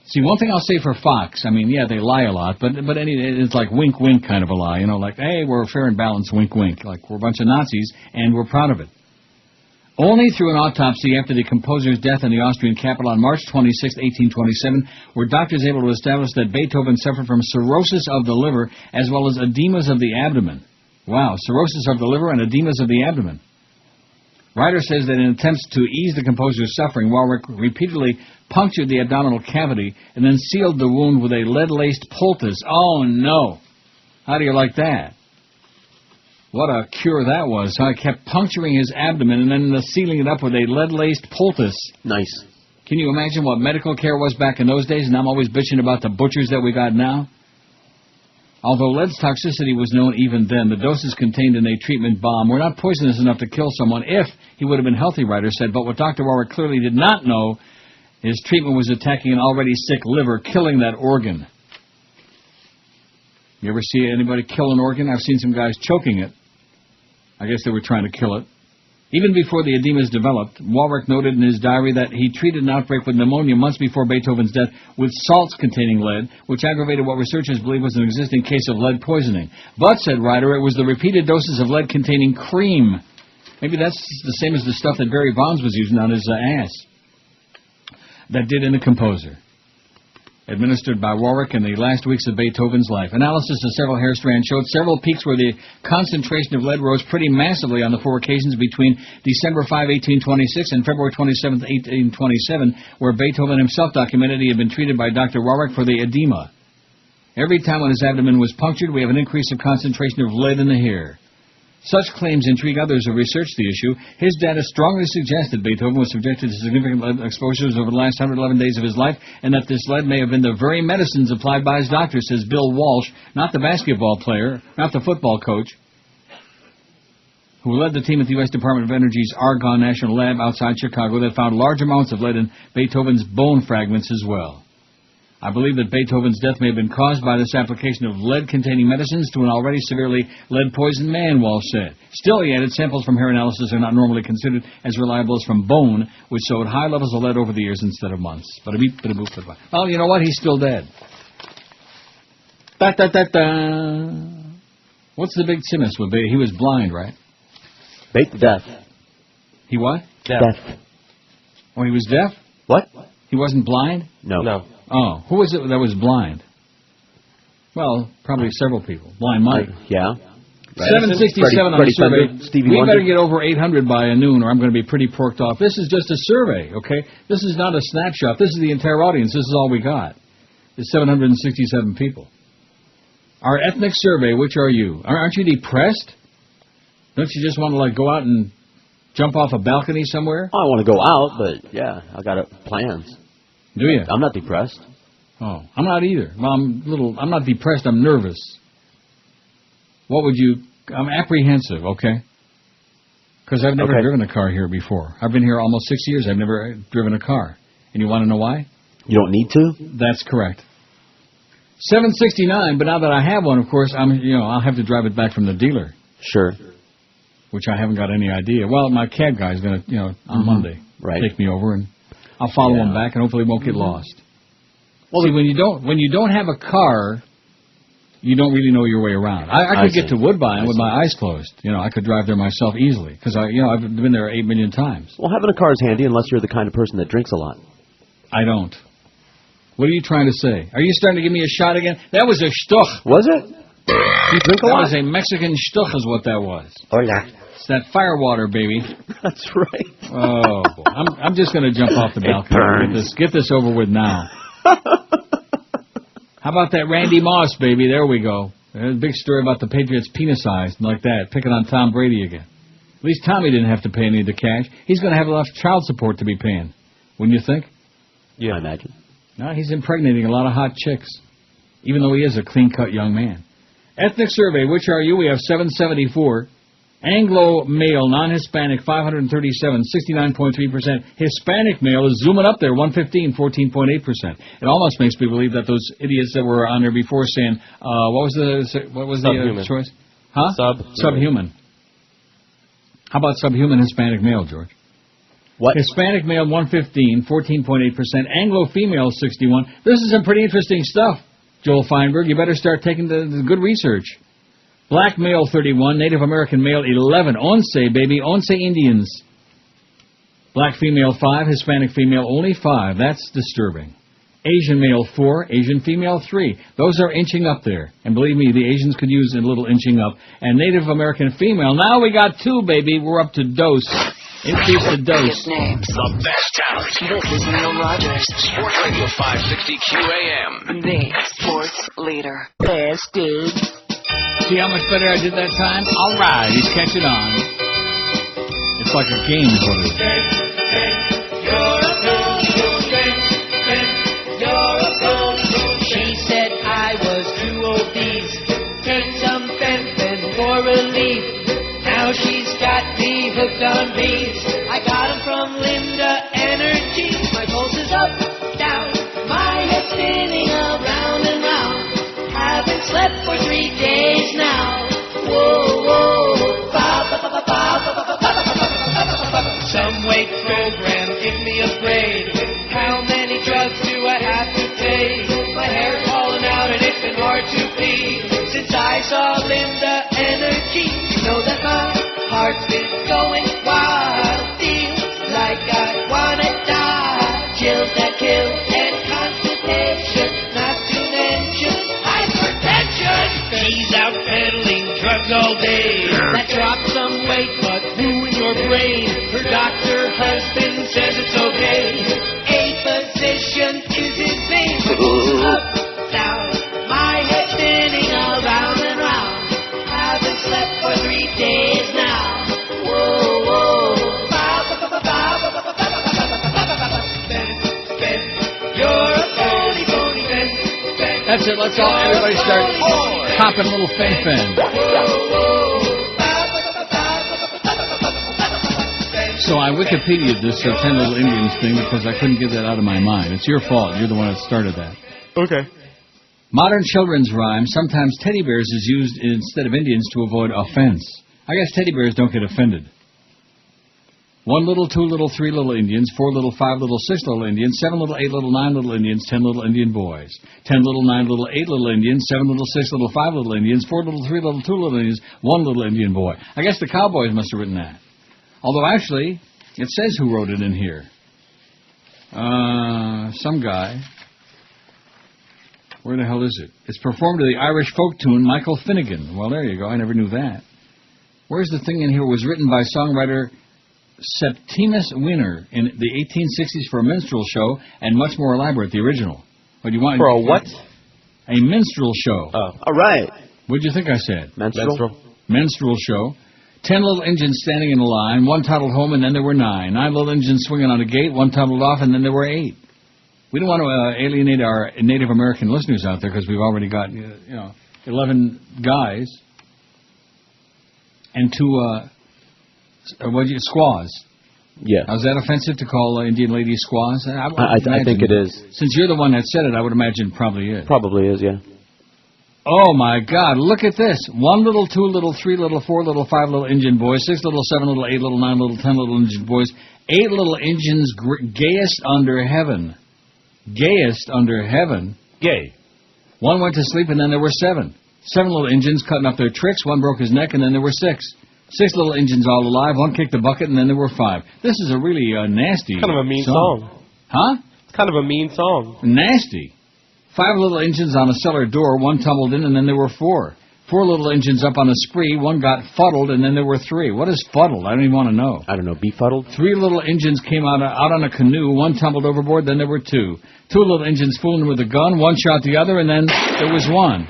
Speaker 2: See, one thing I'll say for Fox, I mean, yeah, they lie a lot, but it's like wink, wink kind of a lie. You know, like, hey, we're fair and balanced, wink, wink. Like, we're a bunch of Nazis, and we're proud of it. Only through an autopsy after the composer's death in the Austrian capital on March 26, 1827, were doctors able to establish that Beethoven suffered from cirrhosis of the liver as well as edemas of the abdomen. Wow, cirrhosis of the liver and edemas of the abdomen. Ryder says that in attempts to ease the composer's suffering, Warwick repeatedly punctured the abdominal cavity and then sealed the wound with a lead-laced poultice. Oh, no. How do you like that? What a cure that was. How I kept puncturing his abdomen and then sealing it up with a lead-laced poultice.
Speaker 9: Nice.
Speaker 2: Can you imagine what medical care was back in those days? And I'm always bitching about the butchers that we got now. Although lead's toxicity was known even then, the doses contained in a treatment bomb were not poisonous enough to kill someone if he would have been healthy, Ryder said. But what Dr. Warwick clearly did not know, his treatment was attacking an already sick liver, killing that organ. You ever see anybody kill an organ? I've seen some guys choking it. I guess they were trying to kill it. Even before the edemas developed, Warwick noted in his diary that he treated an outbreak with pneumonia months before Beethoven's death with salts containing lead, which aggravated what researchers believe was an existing case of lead poisoning. But, said Ryder, it was the repeated doses of lead containing cream. Maybe that's the same as the stuff that Barry Bonds was using on his ass. That did in the composer. Administered by Warwick in the last weeks of Beethoven's life. Analysis of several hair strands showed several peaks where the concentration of lead rose pretty massively on the 4 occasions between December 5, 1826 and February 27, 1827, where Beethoven himself documented he had been treated by Dr. Warwick for the edema. Every time when his abdomen was punctured, we have an increase of concentration of lead in the hair. Such claims intrigue others who researched the issue. His data strongly suggests that Beethoven was subjected to significant lead exposures over the last 111 days of his life, and that this lead may have been the very medicines applied by his doctor, says Bill Walsh, not the basketball player, not the football coach, who led the team at the U.S. Department of Energy's Argonne National Lab outside Chicago that found large amounts of lead in Beethoven's bone fragments as well. I believe that Beethoven's death may have been caused by this application of lead-containing medicines to an already severely lead-poisoned man, Walsh said. Still, he added, samples from hair analysis are not normally considered as reliable as from bone, which showed high levels of lead over the years instead of months. Well, you know what? He's still dead. Da-da-da-da. What's the big simus with Beethoven? He was blind, right?
Speaker 9: Deaf.
Speaker 2: He what?
Speaker 9: Deaf.
Speaker 2: Oh, he was deaf?
Speaker 9: What?
Speaker 2: He wasn't blind?
Speaker 4: No.
Speaker 2: Oh, who was it that was blind? Well, probably several people. Blind Mike.
Speaker 9: Yeah.
Speaker 2: 767 on the survey.
Speaker 9: Stevie
Speaker 2: We
Speaker 9: Wonder.
Speaker 2: better get over 800 by noon or I'm going to be pretty porked off. This is just a survey, okay? This is not a snapshot. This is the entire audience. This is all we got. It's 767 people. Our ethnic survey, which are you? Aren't you depressed? Don't you just want to, like, go out and jump off a balcony somewhere?
Speaker 9: I want to go out, but, yeah, I got plans.
Speaker 2: Do you?
Speaker 9: I'm not depressed.
Speaker 2: Oh, I'm not either. Well, I'm not depressed. I'm nervous. I'm apprehensive, okay? Because I've never driven a car here before. I've been here almost 6 years. I've never driven a car. And you want to know why?
Speaker 9: You don't need to?
Speaker 2: That's correct. 769, but now that I have one, of course, I'll have to drive it back from the dealer.
Speaker 9: Sure.
Speaker 2: Which I haven't got any idea. Well, my cab guy's going to, on Monday, take me over and I'll follow him back, and hopefully won't get lost. Well, see, when you don't have a car, you don't really know your way around. I could get to Woodbine with my eyes closed. I could drive there myself easily because I've been there 8 million times.
Speaker 9: Well, having a car is handy unless you're the kind of person that drinks a lot.
Speaker 2: I don't. What are you trying to say? Are you starting to give me a shot again? That was a shtuch.
Speaker 9: Was it? You drink a
Speaker 2: That
Speaker 9: lot?
Speaker 2: was a Mexican shtuch is what that was.
Speaker 16: Hola.
Speaker 2: It's that firewater, baby.
Speaker 9: That's right.
Speaker 2: Oh, boy. I'm just going to jump off the balcony. Get this over with now. How about that Randy Moss, baby? There we go. There's a big story about the Patriots penicized and like that, picking on Tom Brady again. At least Tommy didn't have to pay any of the cash. He's going to have enough child support to be paying. Wouldn't you think?
Speaker 9: Yeah, I imagine.
Speaker 2: No, he's impregnating a lot of hot chicks, even though he is a clean-cut young man. Ethnic survey, which are you? We have 774. Anglo male, non-Hispanic, 537, 69.3%. Hispanic male is zooming up there, 115, 14.8%. It almost makes me believe that those idiots that were on there before saying, what was the choice? Huh? Subhuman. How about subhuman Hispanic male, George?
Speaker 9: What?
Speaker 2: Hispanic male, 115, 14.8%. Anglo female, 61. This is some pretty interesting stuff, Joel Feinberg. You better start taking the good research. Black male, 31. Native American male, 11. Once, baby. Once Indians. Black female, 5. Hispanic female, only 5. That's disturbing. Asian male, 4. Asian female, 3. Those are inching up there. And believe me, the Asians could use a little inching up. And Native American female, now we got 2, baby. We're up to dose. Increase the dose.
Speaker 3: Names. The best talent.
Speaker 11: This is Neil Rogers.
Speaker 3: Sports Radio 560 QAM.
Speaker 11: The sports leader.
Speaker 2: Bastard. See how much better I did that time? All right, he's catching on. It's like a game, is what it is.
Speaker 13: She said I was too obese. Take some fen for relief. Now she's got me hooked on bees. I got 'em from Linda Energy. My pulse is up, down, my head spinning around and round. Haven't slept for 3 days now. Whoa, whoa, ba ba ba ba ba ba ba ba ba. Some weight program, give me a grade. How many drugs do I have to take? My hair's falling out and it's been hard to pee. Since I saw Linda Energy, you know that my heart's been going wild. Feels like I wanna die. Chills that kill and constipation, not to mention hypertension. She's out peddling drugs all day. That dropped some weight but ruined your brain. Her doctor husband says it's okay. A physician is his name. Up, down, my head spinning around and round. Haven't slept for 3 days now. Whoa, whoa, ba ba ba ba ba ba ba ba ba ba ba. Ben, you're a phony, phony, Ben.
Speaker 2: That's it. Let's all everybody start popping a little fen. So I Wikipedia'd this 10 Little Indians thing because I couldn't get that out of my mind. It's your fault. You're the one that started that.
Speaker 4: Okay.
Speaker 2: Modern children's rhyme, sometimes teddy bears is used instead of Indians to avoid offense. I guess teddy bears don't get offended. 1 little, 2 little, 3 little Indians, 4 little, 5 little, 6 little Indians, 7 little, 8 little, 9 little Indians, 10 little Indian boys. 10 little, 9 little, 8 little Indians, 7 little, 6 little, 5 little Indians, 4 little, 3 little, 2 little Indians, 1 little Indian boy. I guess the Cowboys must have written that. Although actually, it says who wrote it in here. Some guy. Where the hell is it? It's performed to the Irish folk tune Michael Finnegan. Well, there you go. I never knew that. Where's the thing in here? It was written by songwriter Septimus Winner in the 1860s for a minstrel show and much more elaborate, the original. What do you want?
Speaker 4: For a what?
Speaker 2: A minstrel show.
Speaker 4: Oh.
Speaker 9: All right.
Speaker 2: What did you think I said?
Speaker 9: Minstrel.
Speaker 2: Minstrel show. 10 little Indians standing in a line, 1 toddled home, and then there were 9. 9 little Indians swinging on a gate, 1 toddled off, and then there were 8. We don't want to alienate our Native American listeners out there because we've already got 11 guys and 2 squaws.
Speaker 9: Yeah.
Speaker 2: Now, is that offensive to call Indian ladies squaws?
Speaker 9: I think it is.
Speaker 2: Since you're the one that said it, I would imagine it probably is.
Speaker 9: Probably is, yeah.
Speaker 2: Oh, my God. Look at this. 1 little, 2 little, 3 little, 4 little, 5 little Indian boys, 6 little, 7 little, 8 little, 9 little, 10 little Indian boys, 8 little Indians gayest under heaven. Gayest under heaven.
Speaker 4: Gay.
Speaker 2: 1 went to sleep, and then there were 7. 7 little Indians cutting up their tricks. 1 broke his neck, and then there were 6. 6 little Indians all alive. 1 kicked the bucket, and then there were 5. This is a really nasty
Speaker 4: Kind of a mean song.
Speaker 2: Huh?
Speaker 4: Kind of a mean song.
Speaker 2: Nasty. 5 little engines on a cellar door, one tumbled in, and then there were 4. 4 little engines up on a spree, one got fuddled, and then there were 3. What is fuddled? I don't even want to know.
Speaker 9: I don't know. Befuddled?
Speaker 2: 3 little engines came out on a canoe, one tumbled overboard, then there were 2. 2 little engines fooling with a gun, one shot the other, and then there was 1.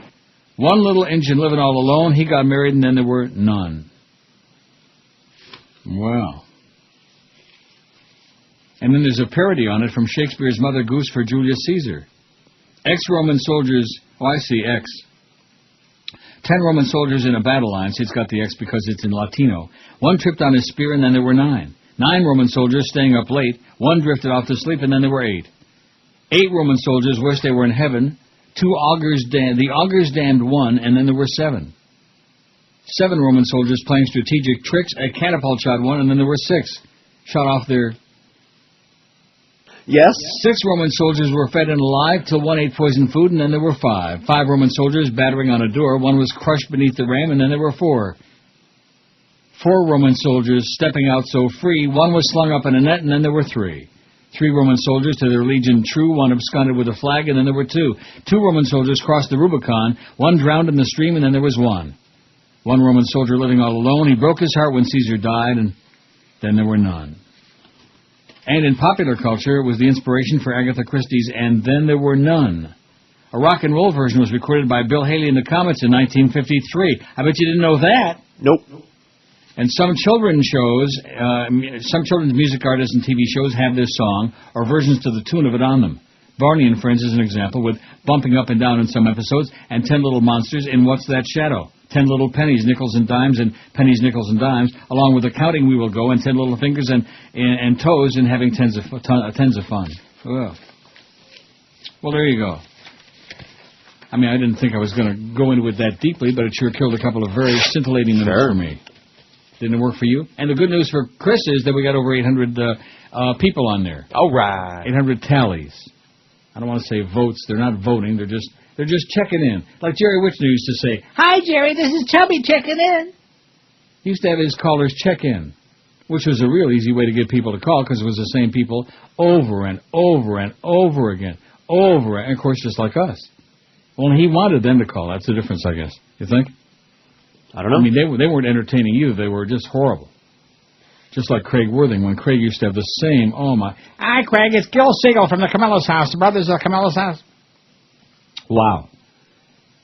Speaker 2: 1 little engine living all alone, he got married, and then there were none. Well. And then there's a parody on it from Shakespeare's Mother Goose for Julius Caesar. Ex-Roman soldiers, I see X. 10 Roman soldiers in a battle line, see it's got the X because it's in Latino. 1 tripped on his spear and then there were 9. 9 Roman soldiers staying up late, 1 drifted off to sleep and then there were 8. 8 Roman soldiers wished they were in heaven, the augurs damned 1 and then there were 7. 7 Roman soldiers playing strategic tricks, a catapult shot 1 and then there were 6. Shot off their...
Speaker 9: Yes?
Speaker 2: 6 Roman soldiers were fed and alive till 1 ate poisoned food, and then there were 5. 5 Roman soldiers battering on a door. 1 was crushed beneath the ram, and then there were 4. 4 Roman soldiers stepping out so free. 1 was slung up in a net, and then there were 3. 3 Roman soldiers to their legion true. 1 absconded with a flag, and then there were 2. 2 Roman soldiers crossed the Rubicon. 1 drowned in the stream, and then there was 1. 1 Roman soldier living all alone. He broke his heart when Caesar died, and then there were none. And in popular culture, it was the inspiration for Agatha Christie's And Then There Were None. A rock and roll version was recorded by Bill Haley and the Comets in 1953. I bet you didn't know that.
Speaker 9: Nope.
Speaker 2: And some children's music artists and TV shows have this song, or versions to the tune of it on them. Barney and Friends is an example, with bumping up and down in some episodes, and 10 Little Monsters in What's That Shadow? 10 little pennies, nickels and dimes, and pennies, nickels and dimes, along with the counting we will go, and 10 little fingers and toes, and having tens of fun. Ugh. Well, there you go. I mean, I didn't think I was going to go into it that deeply, but it sure killed a couple of very scintillating minutes for me. Didn't it work for you? And the good news for Chris is that we got over 800 people on there.
Speaker 4: All right.
Speaker 2: 800 tallies. I don't want to say votes. They're not voting. They're just checking in. Like Jerry Wichner used to say,
Speaker 6: "Hi, Jerry, this is Chubby checking in."
Speaker 2: He used to have his callers check in, which was a real easy way to get people to call because it was the same people over and over and over again. And, of course, just like us. Only he wanted them to call. That's the difference, I guess. You think?
Speaker 9: I don't know.
Speaker 2: I mean, they weren't entertaining you. They were just horrible. Just like Craig Worthing, when Craig used to have the same, oh, my.
Speaker 6: Hi, Craig, it's Gil Siegel from the Camellos House, the brothers of the Camellos House.
Speaker 2: Wow.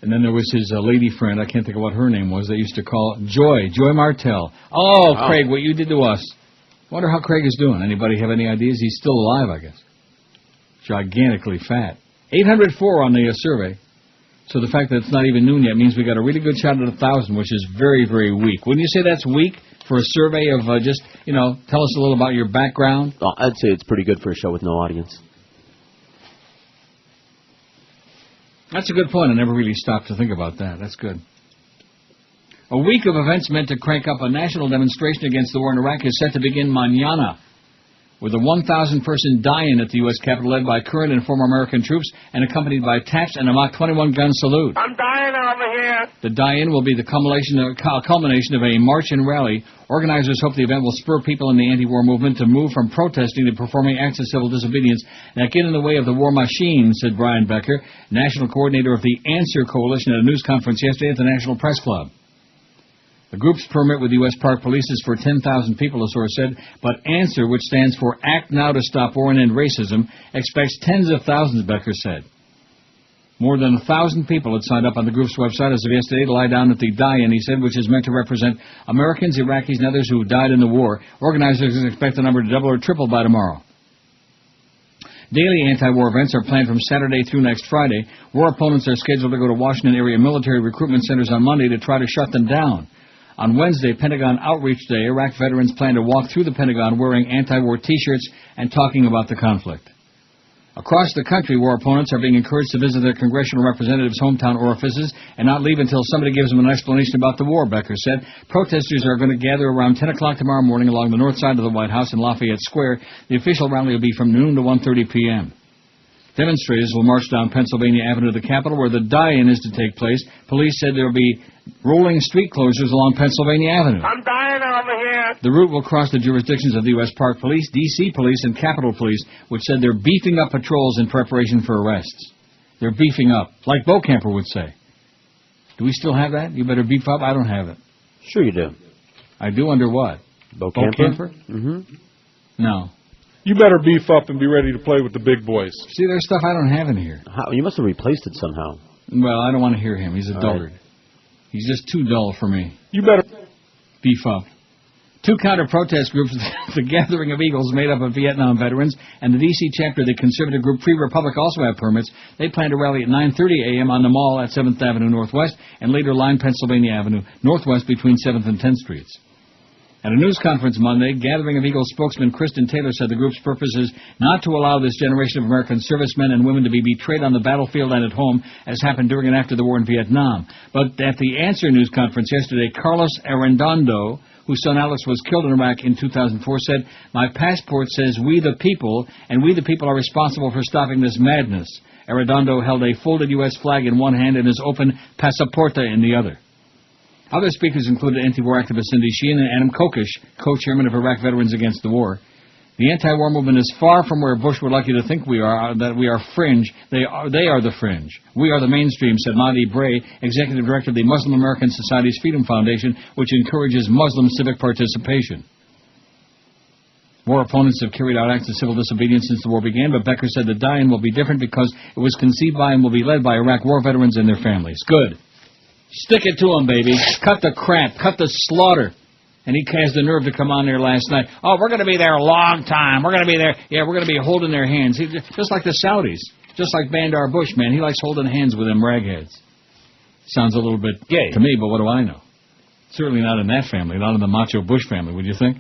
Speaker 2: And then there was his lady friend, I can't think of what her name was, they used to call Joy Martell. Oh, wow. Craig, what you did to us. Wonder how Craig is doing. Anybody have any ideas? He's still alive, I guess. Gigantically fat. 804 on the survey. So the fact that it's not even noon yet means we got a really good shot at 1,000, which is very, very weak. Wouldn't you say that's weak for a survey of just, tell us a little about your background?
Speaker 9: Oh, I'd say it's pretty good for a show with no audience.
Speaker 2: That's a good point. I never really stopped to think about that. That's good. A week of events meant to crank up a national demonstration against the war in Iraq is set to begin mañana, with a 1,000-person die-in at the U.S. Capitol led by current and former American troops and accompanied by taps and a Mach 21 gun salute.
Speaker 10: I'm dying over here.
Speaker 2: The die-in will be the culmination of a march and rally. Organizers hope the event will spur people in the anti-war movement to move from protesting to performing acts of civil disobedience that get in the way of the war machine, said Brian Becker, national coordinator of the Answer Coalition, at a news conference yesterday at the National Press Club. The group's permit with U.S. Park Police is for 10,000 people, a source said, but Answer, which stands for Act Now to Stop War and End Racism, expects tens of thousands, Becker said. More than 1,000 people had signed up on the group's website as of yesterday to lie down at the die-in, he said, which is meant to represent Americans, Iraqis, and others who died in the war. Organizers expect the number to double or triple by tomorrow. Daily anti-war events are planned from Saturday through next Friday. War opponents are scheduled to go to Washington area military recruitment centers on Monday to try to shut them down. On Wednesday, Pentagon Outreach Day, Iraq veterans plan to walk through the Pentagon wearing anti-war T-shirts and talking about the conflict. Across the country, war opponents are being encouraged to visit their congressional representatives' hometown orifices and not leave until somebody gives them an explanation about the war, Becker said. Protesters are going to gather around 10 o'clock tomorrow morning along the north side of the White House in Lafayette Square. The official rally will be from noon to 1:30 p.m. Demonstrators will march down Pennsylvania Avenue to the Capitol, where the die-in is to take place. Police said there will be rolling street closures along Pennsylvania Avenue.
Speaker 10: I'm dying over here.
Speaker 2: The route will cross the jurisdictions of the U.S. Park Police, D.C. Police, and Capitol Police, which said they're beefing up patrols in preparation for arrests. They're beefing up, like Bocamper would say. Do we still have that? You better beef up? I don't have it.
Speaker 9: Sure you do.
Speaker 2: I do under what?
Speaker 9: Bocamper? Mm-hmm.
Speaker 2: No.
Speaker 20: You better beef up and be ready to play with the big boys.
Speaker 2: See, there's stuff I don't have in here.
Speaker 9: How? You must have replaced it somehow.
Speaker 2: Well, I don't want to hear him. He's a
Speaker 9: All
Speaker 2: dullard.
Speaker 9: right.
Speaker 2: He's just too dull for me.
Speaker 20: You better
Speaker 2: beef up. 2 counter-protest groups, the Gathering of Eagles, made up of Vietnam veterans, and the D.C. chapter of the conservative group Free Republic also have permits. They plan to rally at 9:30 a.m. on the Mall at 7th Avenue Northwest, and later line Pennsylvania Avenue Northwest between 7th and 10th Streets. At a news conference Monday, Gathering of Eagles spokesman Kristen Taylor said the group's purpose is not to allow this generation of American servicemen and women to be betrayed on the battlefield and at home, as happened during and after the war in Vietnam. But at the Answer news conference yesterday, Carlos Arredondo, whose son Alex was killed in Iraq in 2004, said, "My passport says we the people, and we the people are responsible for stopping this madness." Arredondo held a folded U.S. flag in one hand and his open Pasaporta in the other. Other speakers included anti-war activist Cindy Sheehan and Adam Kokesh, co-chairman of Iraq Veterans Against the War. The anti-war movement is far from where Bush would like you to think we are, that we are fringe. They are the fringe. We are the mainstream, said Mahdi Bray, executive director of the Muslim American Society's Freedom Foundation, which encourages Muslim civic participation. War opponents have carried out acts of civil disobedience since the war began, but Becker said the die-in will be different because it was conceived by and will be led by Iraq war veterans and their families. Good. Stick it to them, baby. Cut the crap. Cut the slaughter. And he has the nerve to come on there last night. Oh, we're going to be there a long time. We're going to be there. Yeah, we're going to be holding their hands. Just like the Saudis. Just like Bandar Bush, man. He likes holding hands with them ragheads. Sounds a little bit gay to me, but what do I know? Certainly not in that family. Not in the macho Bush family, would you think?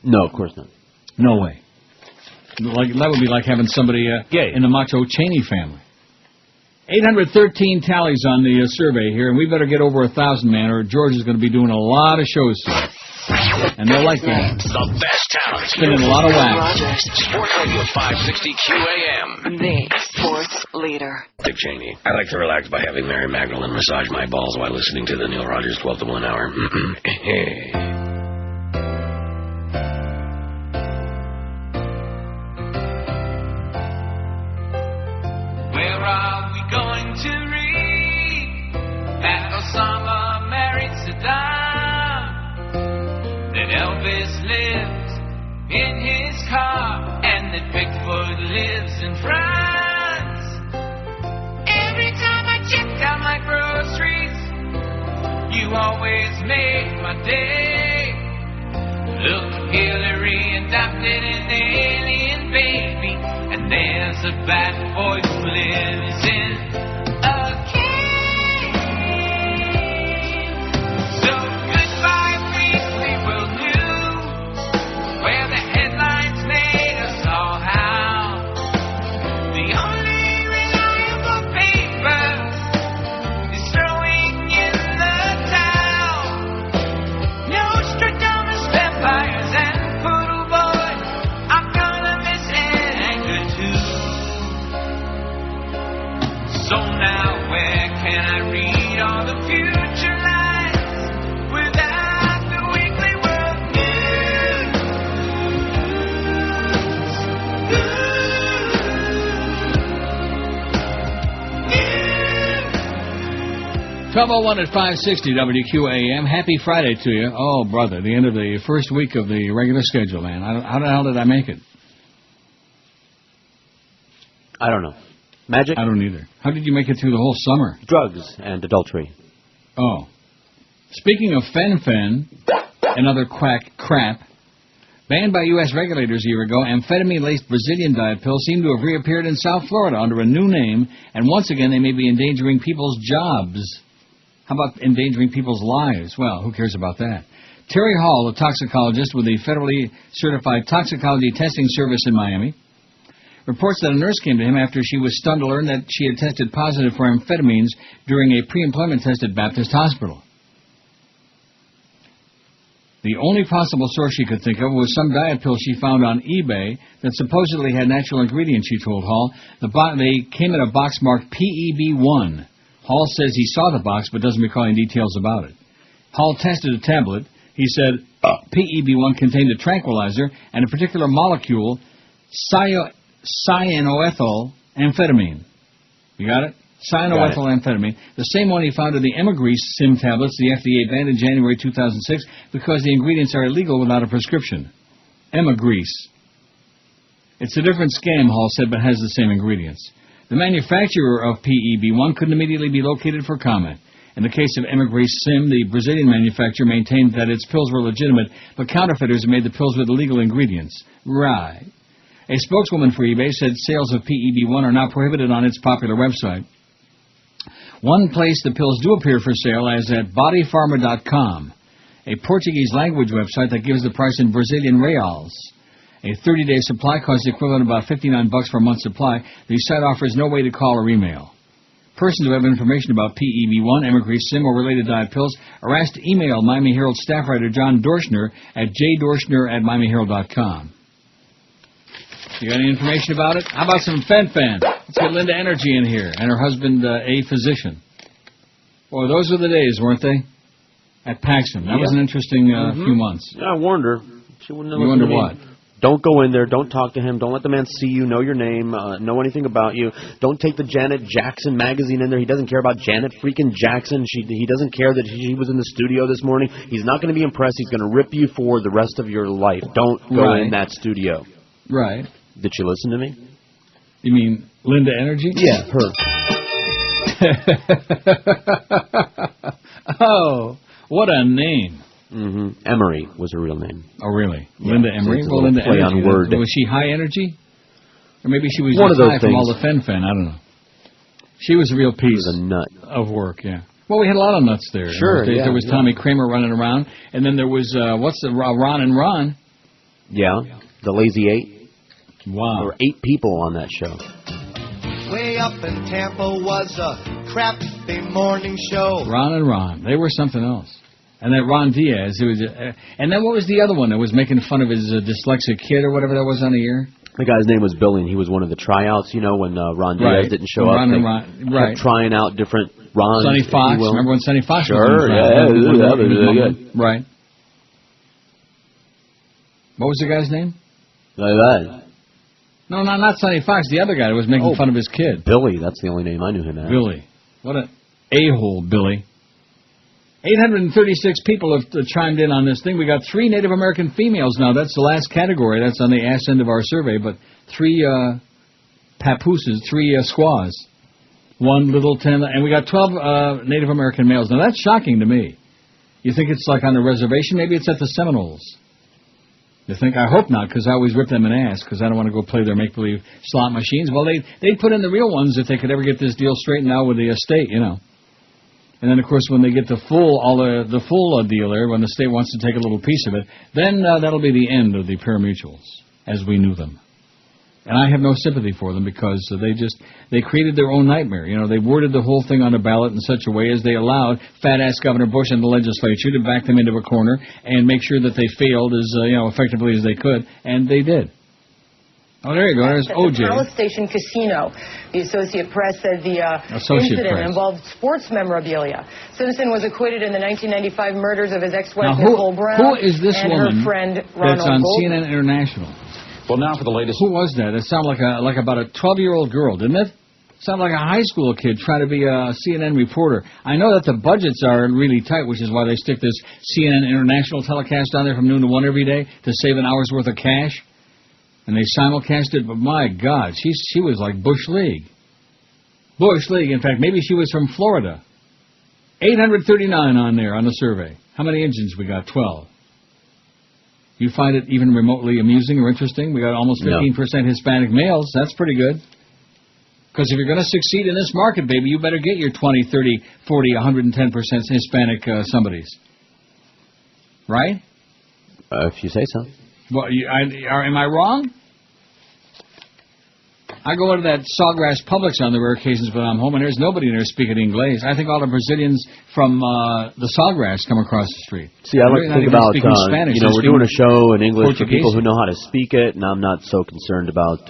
Speaker 9: No, of course not.
Speaker 2: No way. That would be like having somebody gay in the macho Cheney family. 813 tallies on the survey here, and we better get over 1,000, man, or George is going to be doing a lot of shows soon. And they'll like that.
Speaker 3: The best talent.
Speaker 2: Spinning a lot of wax.
Speaker 3: Sports Radio 560 QAM.
Speaker 11: The sports leader.
Speaker 21: Dick Cheney. I like to relax by having Mary Magdalene massage my balls while listening to the Neil Rogers 12 to 1 hour.
Speaker 13: Where are we going to read that Osama married Saddam? That Elvis lives in his car and that Bigfoot lives in France. Every time I checked out my groceries, you always made my day. Look, Hillary adopted an alien baby, and there's a bad boy who lives in a cave. So goodbye, Weekly World News, where the headlines made us all howl. The only reliable paper is throwing in the towel. Nostradamus, vampires, and poodle boys, I'm gonna miss anger too. So now where can I read all the future lines without the Weekly World News?
Speaker 2: 12:01 at 560 WQAM. Happy Friday to you. Oh, brother, the end of the first week of the regular schedule, man. How the hell did I make it?
Speaker 9: I don't know. Magic?
Speaker 2: I don't either. How did you make it through the whole summer?
Speaker 9: Drugs and adultery.
Speaker 2: Oh. Speaking of fen-phen and other crap, banned by U.S. regulators a year ago, amphetamine-laced Brazilian diet pills seem to have reappeared in South Florida under a new name, and once again they may be endangering people's jobs. How about endangering people's lives? Well, who cares about that? Terry Hall, a toxicologist with the federally certified toxicology testing service in Miami, reports that a nurse came to him after she was stunned to learn that she had tested positive for amphetamines during a pre-employment test at Baptist Hospital. The only possible source she could think of was some diet pill she found on eBay that supposedly had natural ingredients, she told Hall. They came in a box marked PEB1. Hall says he saw the box but doesn't recall any details about it. Hall tested a tablet, He said PEB1 contained a tranquilizer and a particular molecule, cyanoethyl amphetamine. You got it? Cyanoethyl amphetamine. The same one he found in the Emagrease Sim tablets the FDA banned in January 2006 because the ingredients are illegal without a prescription. Emagrease. It's a different scam, Hall said, but has the same ingredients. The manufacturer of PEB1 couldn't immediately be located for comment. In the case of Emagrease Sim, the Brazilian manufacturer maintained that its pills were legitimate, but counterfeiters made the pills with illegal ingredients. Right. A spokeswoman for eBay said sales of PEB1 are now prohibited on its popular website. One place the pills do appear for sale is at bodypharma.com, a Portuguese-language website that gives the price in Brazilian reals. A 30-day supply costs the equivalent of about $59 for a month's supply. The site offers no way to call or email. Persons who have information about PEB1, Emagrease Sim, or related diet pills are asked to email Miami Herald staff writer John Dorschner at jdorschner@miamiherald.com. You got any information about it? How about some fen-phen? Let's get Linda Energy in here, and her husband, a physician. Boy, those were the days, weren't they? At Paxson. That was an interesting few months.
Speaker 9: Yeah, I warned her. She wouldn't have
Speaker 2: You wonder what?
Speaker 9: Don't go in there. Don't talk to him. Don't let the man see you, know your name, know anything about you. Don't take the Janet Jackson magazine in there. He doesn't care about Janet freaking Jackson. He doesn't care that she was in the studio this morning. He's not going to be impressed. He's going to rip you for the rest of your life. Don't go in that studio.
Speaker 2: Right.
Speaker 9: Did you listen to me?
Speaker 2: You mean Linda Energy?
Speaker 9: Yeah, her.
Speaker 2: Oh, what a name.
Speaker 9: Emery was her real name.
Speaker 2: Oh, really?
Speaker 9: Yeah,
Speaker 2: Linda
Speaker 9: so
Speaker 2: Emery?
Speaker 9: it's a
Speaker 2: Well,
Speaker 9: little
Speaker 2: Linda
Speaker 9: play
Speaker 2: Energy.
Speaker 9: on word.
Speaker 2: Was she high energy? Or maybe she was
Speaker 9: One
Speaker 2: just
Speaker 9: of those
Speaker 2: high from
Speaker 9: things.
Speaker 2: all the fen-phen. I don't know. She was a real piece
Speaker 9: a nut.
Speaker 2: of work, yeah. Well, we had a lot of nuts there.
Speaker 9: Sure,
Speaker 2: In those days. There was Tommy Kramer running around, and then there was, Ron and Ron.
Speaker 9: Yeah, the Lazy Eight.
Speaker 2: Wow.
Speaker 9: There were 8 people on that show.
Speaker 18: Way up in Tampa was a crappy morning show.
Speaker 2: Ron and Ron. They were something else. And that Ron Diaz, who was, and then what was the other one that was making fun of his dyslexic kid or whatever that was on the air?
Speaker 9: The guy's name was Billy, and he was one of the tryouts, you know, when Ron Diaz
Speaker 2: Right.
Speaker 9: didn't show
Speaker 2: When
Speaker 9: up.
Speaker 2: Ron
Speaker 9: They
Speaker 2: and Ron- right.
Speaker 9: kept trying out different Rons.
Speaker 2: Sonny
Speaker 9: if you
Speaker 2: Fox.
Speaker 9: will.
Speaker 2: Remember when Sonny Fox was
Speaker 9: Sure,
Speaker 2: on the
Speaker 9: yeah, that was really good.
Speaker 2: Right. What was the guy's name?
Speaker 9: Like that.
Speaker 2: No, not Sonny Fox. The other guy that was making fun of his kid.
Speaker 9: Billy, that's the only name I knew him as.
Speaker 2: Billy. What a a-hole, Billy. 836 people have chimed in on this thing. We got 3 Native American females now. That's the last category. That's on the ass end of our survey. But 3 papooses, 3 squaws. 1 little 10, and we got 12 Native American males. Now, that's shocking to me. You think it's like on the reservation? Maybe it's at the Seminoles. You think? I hope not, because I always rip them an ass, because I don't want to go play their make-believe slot machines. Well, they'd put in the real ones if they could ever get this deal straightened out with the estate, you know. And then, of course, when they get the full deal there, when the state wants to take a little piece of it, then that'll be the end of the pari-mutuels as we knew them. And I have no sympathy for them because they created their own nightmare. You know, they worded the whole thing on the ballot in such a way as they allowed fat-ass Governor Bush and the legislature to back them into a corner and make sure that they failed as effectively as they could, and they did. Oh, there you go. There's
Speaker 1: At
Speaker 2: O.J.
Speaker 1: the Palace Station Casino. The Associated Press said the
Speaker 2: Associate
Speaker 1: incident
Speaker 2: Press.
Speaker 1: involved sports memorabilia. Simpson was acquitted in the 1995 murders of his ex-wife
Speaker 2: Now,
Speaker 1: Nicole Brown
Speaker 2: who is this
Speaker 1: and
Speaker 2: woman
Speaker 1: her friend Ronald
Speaker 2: that's on
Speaker 1: Goldman.
Speaker 2: CNN International?
Speaker 21: Well, now for the latest.
Speaker 2: Who was that? It sounded like about a 12-year-old girl, didn't it? Sounded like a high school kid trying to be a CNN reporter. I know that the budgets are really tight, which is why they stick this CNN International telecast on there from noon to 1 every day to save an hour's worth of cash. And they simulcast it, but my God, she was like Bush League. Bush League. In fact, maybe she was from Florida. 839 on there on the survey. How many engines we got? 12. You find it even remotely amusing or interesting? We got almost 15% Hispanic males. That's pretty good. Because if you're going to succeed in this market, baby, you better get your 20, 30, 40, 110% Hispanic somebodies. Right?
Speaker 9: If you say so.
Speaker 2: Well, am I wrong? I go into that Sawgrass Publix on the rare occasions when I'm home, and there's nobody in there speaking English. I think all the Brazilians from the Sawgrass come across the street.
Speaker 9: See, I like to think about,
Speaker 2: Spanish,
Speaker 9: we're doing a show in English for
Speaker 2: Portuguese.
Speaker 9: people who know how to speak it, and I'm not so concerned about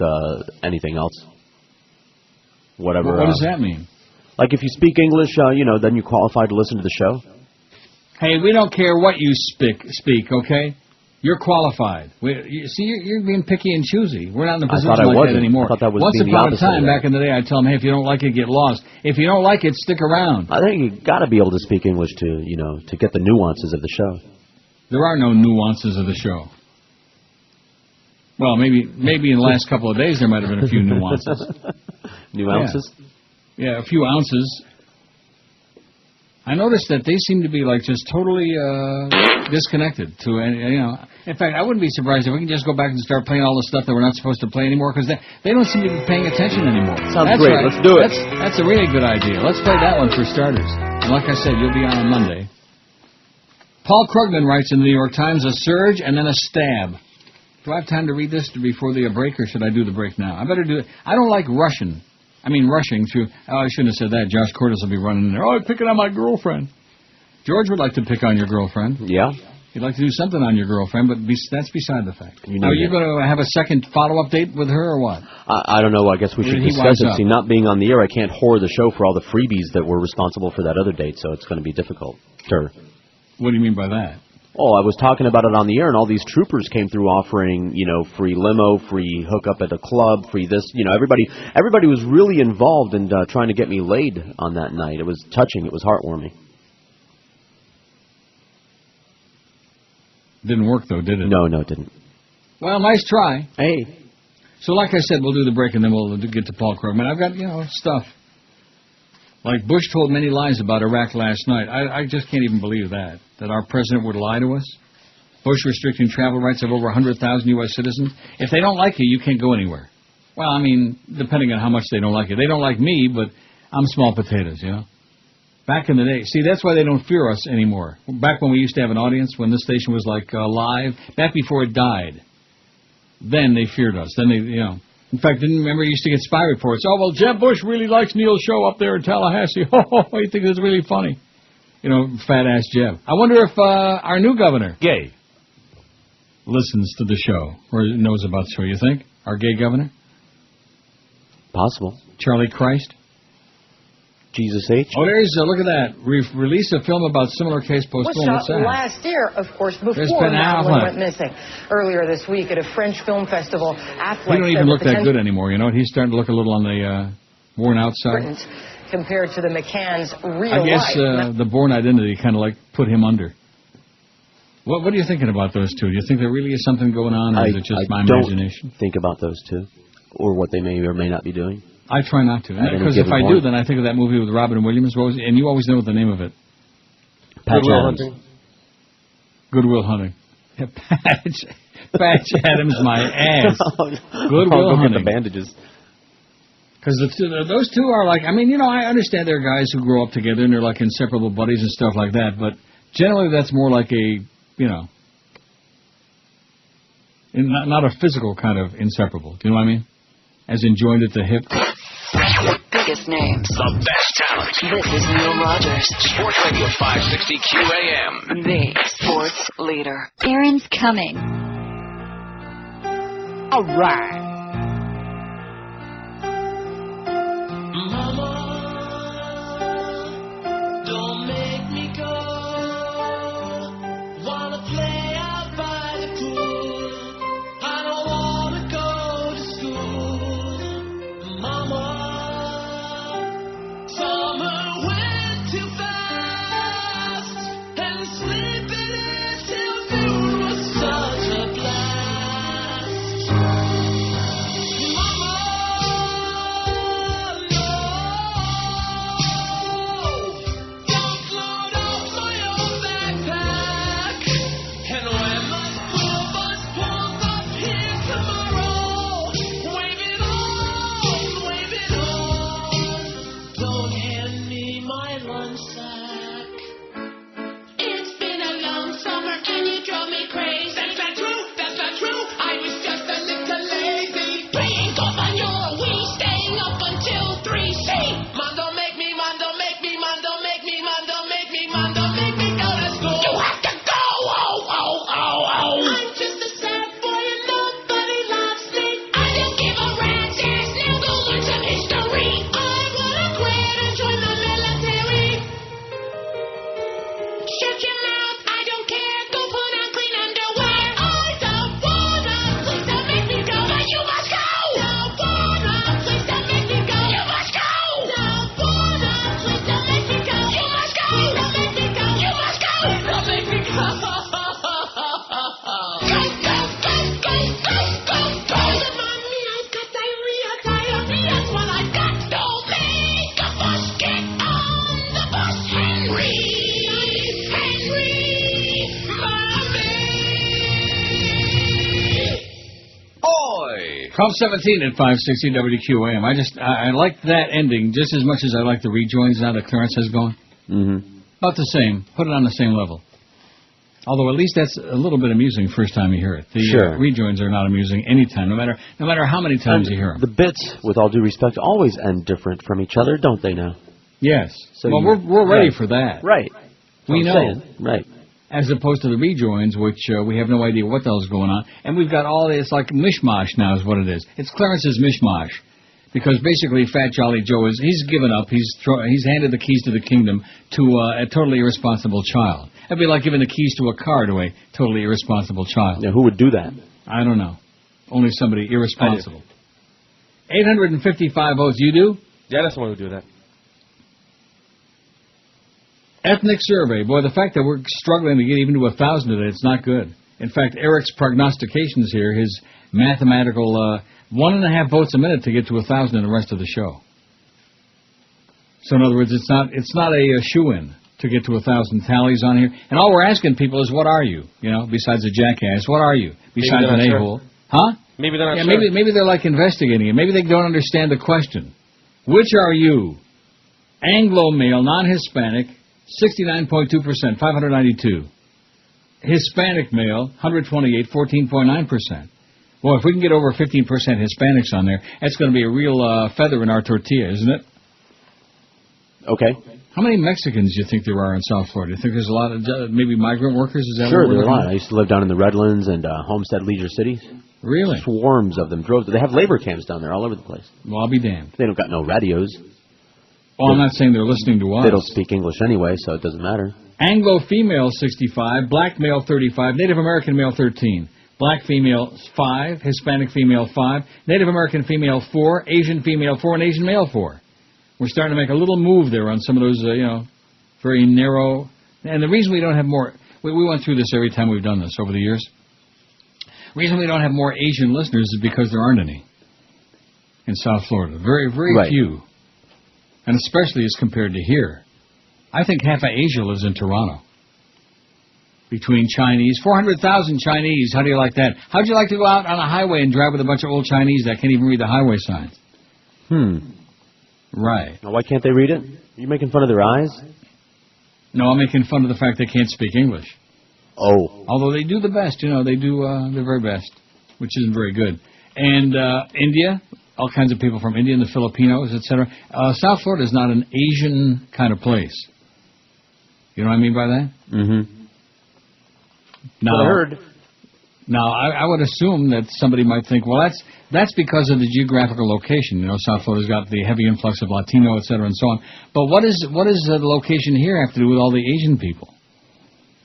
Speaker 9: anything else. Whatever.
Speaker 2: Well, what does that mean?
Speaker 9: Like if you speak English, then you qualify to listen to the show.
Speaker 2: Hey, we don't care what you speak, okay? You're qualified. You're being picky and choosy. We're not in the position like that anymore.
Speaker 9: I thought that was
Speaker 2: Once
Speaker 9: being
Speaker 2: upon
Speaker 9: the
Speaker 2: a time,
Speaker 9: opposite.
Speaker 2: back in the day, I'd tell them, hey, if you don't like it, get lost. If you don't like it, stick around.
Speaker 9: I think you got to be able to speak English to get the nuances of the show.
Speaker 2: There are no nuances of the show. Well, maybe in the last couple of days there might have been a few nuances.
Speaker 9: Nuances?
Speaker 2: Yeah, a few ounces. I noticed that they seem to be like just totally disconnected to In fact, I wouldn't be surprised if we can just go back and start playing all the stuff that we're not supposed to play anymore because they don't seem to be paying attention anymore.
Speaker 9: Sounds
Speaker 2: That's
Speaker 9: great.
Speaker 2: right.
Speaker 9: Let's do it.
Speaker 2: That's a really good idea. Let's play that one for starters. And like I said, you'll be on Monday. Paul Krugman writes in the New York Times, a surge and then a stab. Do I have time to read this before the break, or should I do the break now? I better do it. I don't like rushing through. Oh, I shouldn't have said that. Josh Cordes will be running in there. Oh, I'm picking on my girlfriend. George would like to pick on your girlfriend.
Speaker 9: Yeah.
Speaker 2: He'd like to do something on your girlfriend, but that's beside the fact.
Speaker 9: You know
Speaker 2: Are you going to have a second follow-up date with her, or what?
Speaker 9: I don't know. I guess we should discuss it. See, not being on the air, I can't whore the show for all the freebies that were responsible for that other date, so it's going to be difficult. Sure.
Speaker 2: What do you mean by that?
Speaker 9: Oh, I was talking about it on the air, and all these troopers came through offering, free limo, free hookup at a club, free this. Everybody was really involved in trying to get me laid on that night. It was touching. It was heartwarming.
Speaker 2: Didn't work, though, did it?
Speaker 9: No, it didn't.
Speaker 2: Well, nice try.
Speaker 9: Hey.
Speaker 2: So, like I said, we'll do the break, and then we'll get to Paul Krugman. I've got, stuff. Like Bush told many lies about Iraq last night. I just can't even believe that our president would lie to us. Bush restricting travel rights of over 100,000 U.S. citizens. If they don't like you, you can't go anywhere. Well, I mean, depending on how much they don't like you. They don't like me, but I'm small potatoes, Back in the day. See, that's why they don't fear us anymore. Back when we used to have an audience, when this station was like live, back before it died, then they feared us. Then they, In fact, didn't remember you used to get spy reports. Oh, well, Jeb Bush really likes Neil's show up there in Tallahassee. Oh, he thinks it's really funny. Fat-ass Jeb. I wonder if our new governor, gay, listens to the show or knows about the show, you think? Our gay governor?
Speaker 9: Possible.
Speaker 2: Charlie Christ?
Speaker 9: Jesus H.
Speaker 2: Oh, look at that. Released a film about similar case postponed.
Speaker 1: Was shot last year, of course, before Madeline went missing. Earlier this week at a French film festival, Affleck
Speaker 2: He don't even look that good anymore, He's starting to look a little on the worn out side.
Speaker 1: Compared to the McCann's real
Speaker 2: I guess
Speaker 1: life.
Speaker 2: the Bourne Identity kind of like put him under. What are you thinking about those two? Do you think there really is something going on, or is it just my imagination?
Speaker 9: Think about those two, or what they may or may not be doing.
Speaker 2: I try not to, because if I do, then I think of that movie with Robin Williams, and you always know the name of it.
Speaker 9: Goodwill Hunting.
Speaker 2: Goodwill Hunting. Patch Adams, my ass. Goodwill
Speaker 9: I'll go
Speaker 2: Hunting.
Speaker 9: get the bandages.
Speaker 2: Because those two are like, I understand there are guys who grow up together and they're like inseparable buddies and stuff like that, but generally that's more like a, not a physical kind of inseparable. Do you know what I mean? As in joined at the hip.
Speaker 11: The biggest names.
Speaker 3: The best talent.
Speaker 11: This is Neil Rogers.
Speaker 3: Sports Radio 560 QAM.
Speaker 11: The sports leader.
Speaker 19: Aaron's coming.
Speaker 13: All right. Don't make me go. Wanna play out by the pool. I don't wanna go to school. Mama, summer went too fast, and sleeping until noon was such a blast.
Speaker 2: Call 17 at 560 WQAM. I like that ending just as much as I like the rejoins now that Clarence has gone.
Speaker 9: Mm-hmm.
Speaker 2: About the same. Put it on the same level. Although at least that's a little bit amusing first time you hear it. The rejoins are not amusing anytime, no matter how many times you hear them.
Speaker 9: The bits, with all due respect, always end different from each other, don't they now?
Speaker 2: Yes.
Speaker 9: So
Speaker 2: well, we're ready for that.
Speaker 9: Right.
Speaker 2: We know.
Speaker 9: Saying. Right.
Speaker 2: As opposed to the rejoins, which we have no idea what the hell's going on. And we've got all this, like mishmash now is what it is. It's Clarence's mishmash. Because basically Fat Jolly Joe he's given up. He's handed the keys to the kingdom to a totally irresponsible child. That'd be like giving the keys to a car to a totally irresponsible child.
Speaker 9: Yeah, who would do that?
Speaker 2: I don't know. Only somebody irresponsible. 855 votes. You do?
Speaker 4: Yeah, that's the one who would do that.
Speaker 2: Ethnic survey. Boy, the fact that we're struggling to get even to 1,000 today, it's not good. In fact, Eric's prognostications here, his mathematical 1.5 votes a minute to get to 1,000 in the rest of the show. So in other words, it's not a shoe-in to get to 1,000 tallies on here. And all we're asking people is, what are you? You know, besides a jackass, what are you? Besides an a-hole. Sure. Huh?
Speaker 4: Maybe they're not sure.
Speaker 2: Maybe they're like investigating it. Maybe they don't understand the question. Which are you? Anglo male, non-Hispanic, 69.2%, 592. Hispanic male, 128, 14.9%. Well, if we can get over 15% Hispanics on there, that's going to be a real feather in our tortilla, isn't it?
Speaker 9: Okay.
Speaker 2: How many Mexicans do you think there are in South Florida? Do you think there's a lot of maybe migrant workers? Is that
Speaker 9: sure, there are a lot. I used to live down in the Redlands and Homestead, Leisure City.
Speaker 2: Really?
Speaker 9: Swarms of them. They have labor camps down there all over the place.
Speaker 2: Well, I'll be damned.
Speaker 9: They don't got no radios.
Speaker 2: Well, I'm not saying they're listening to us.
Speaker 9: They don't speak English anyway, so it doesn't matter.
Speaker 2: Anglo female 65, black male 35, Native American male 13, black female 5, Hispanic female 5, Native American female 4, Asian female 4, and Asian male 4. We're starting to make a little move there on some of those, very narrow. And the reason we don't have more, we went through this every time we've done this over the years. The reason we don't have more Asian listeners is because there aren't any in South Florida. Very, very few. And especially as compared to here. I think half of Asia lives in Toronto. Between Chinese, 400,000 Chinese. How do you like that? How'd you like to go out on a highway and drive with a bunch of old Chinese that can't even read the highway signs? Right.
Speaker 9: Now, why can't they read it? Are you making fun of their eyes?
Speaker 2: No, I'm making fun of the fact they can't speak English.
Speaker 9: Oh.
Speaker 2: Although they do the best, they do their very best, which isn't very good. And India, all kinds of people from India and the Filipinos, etc. South Florida is not an Asian kind of place. You know what I mean by that?
Speaker 9: Mm-hmm.
Speaker 2: Now,
Speaker 9: I heard.
Speaker 2: Now, I would assume that somebody might think, well, that's because of the geographical location. South Florida's got the heavy influx of Latino, et cetera, and so on. But what is the location here have to do with all the Asian people?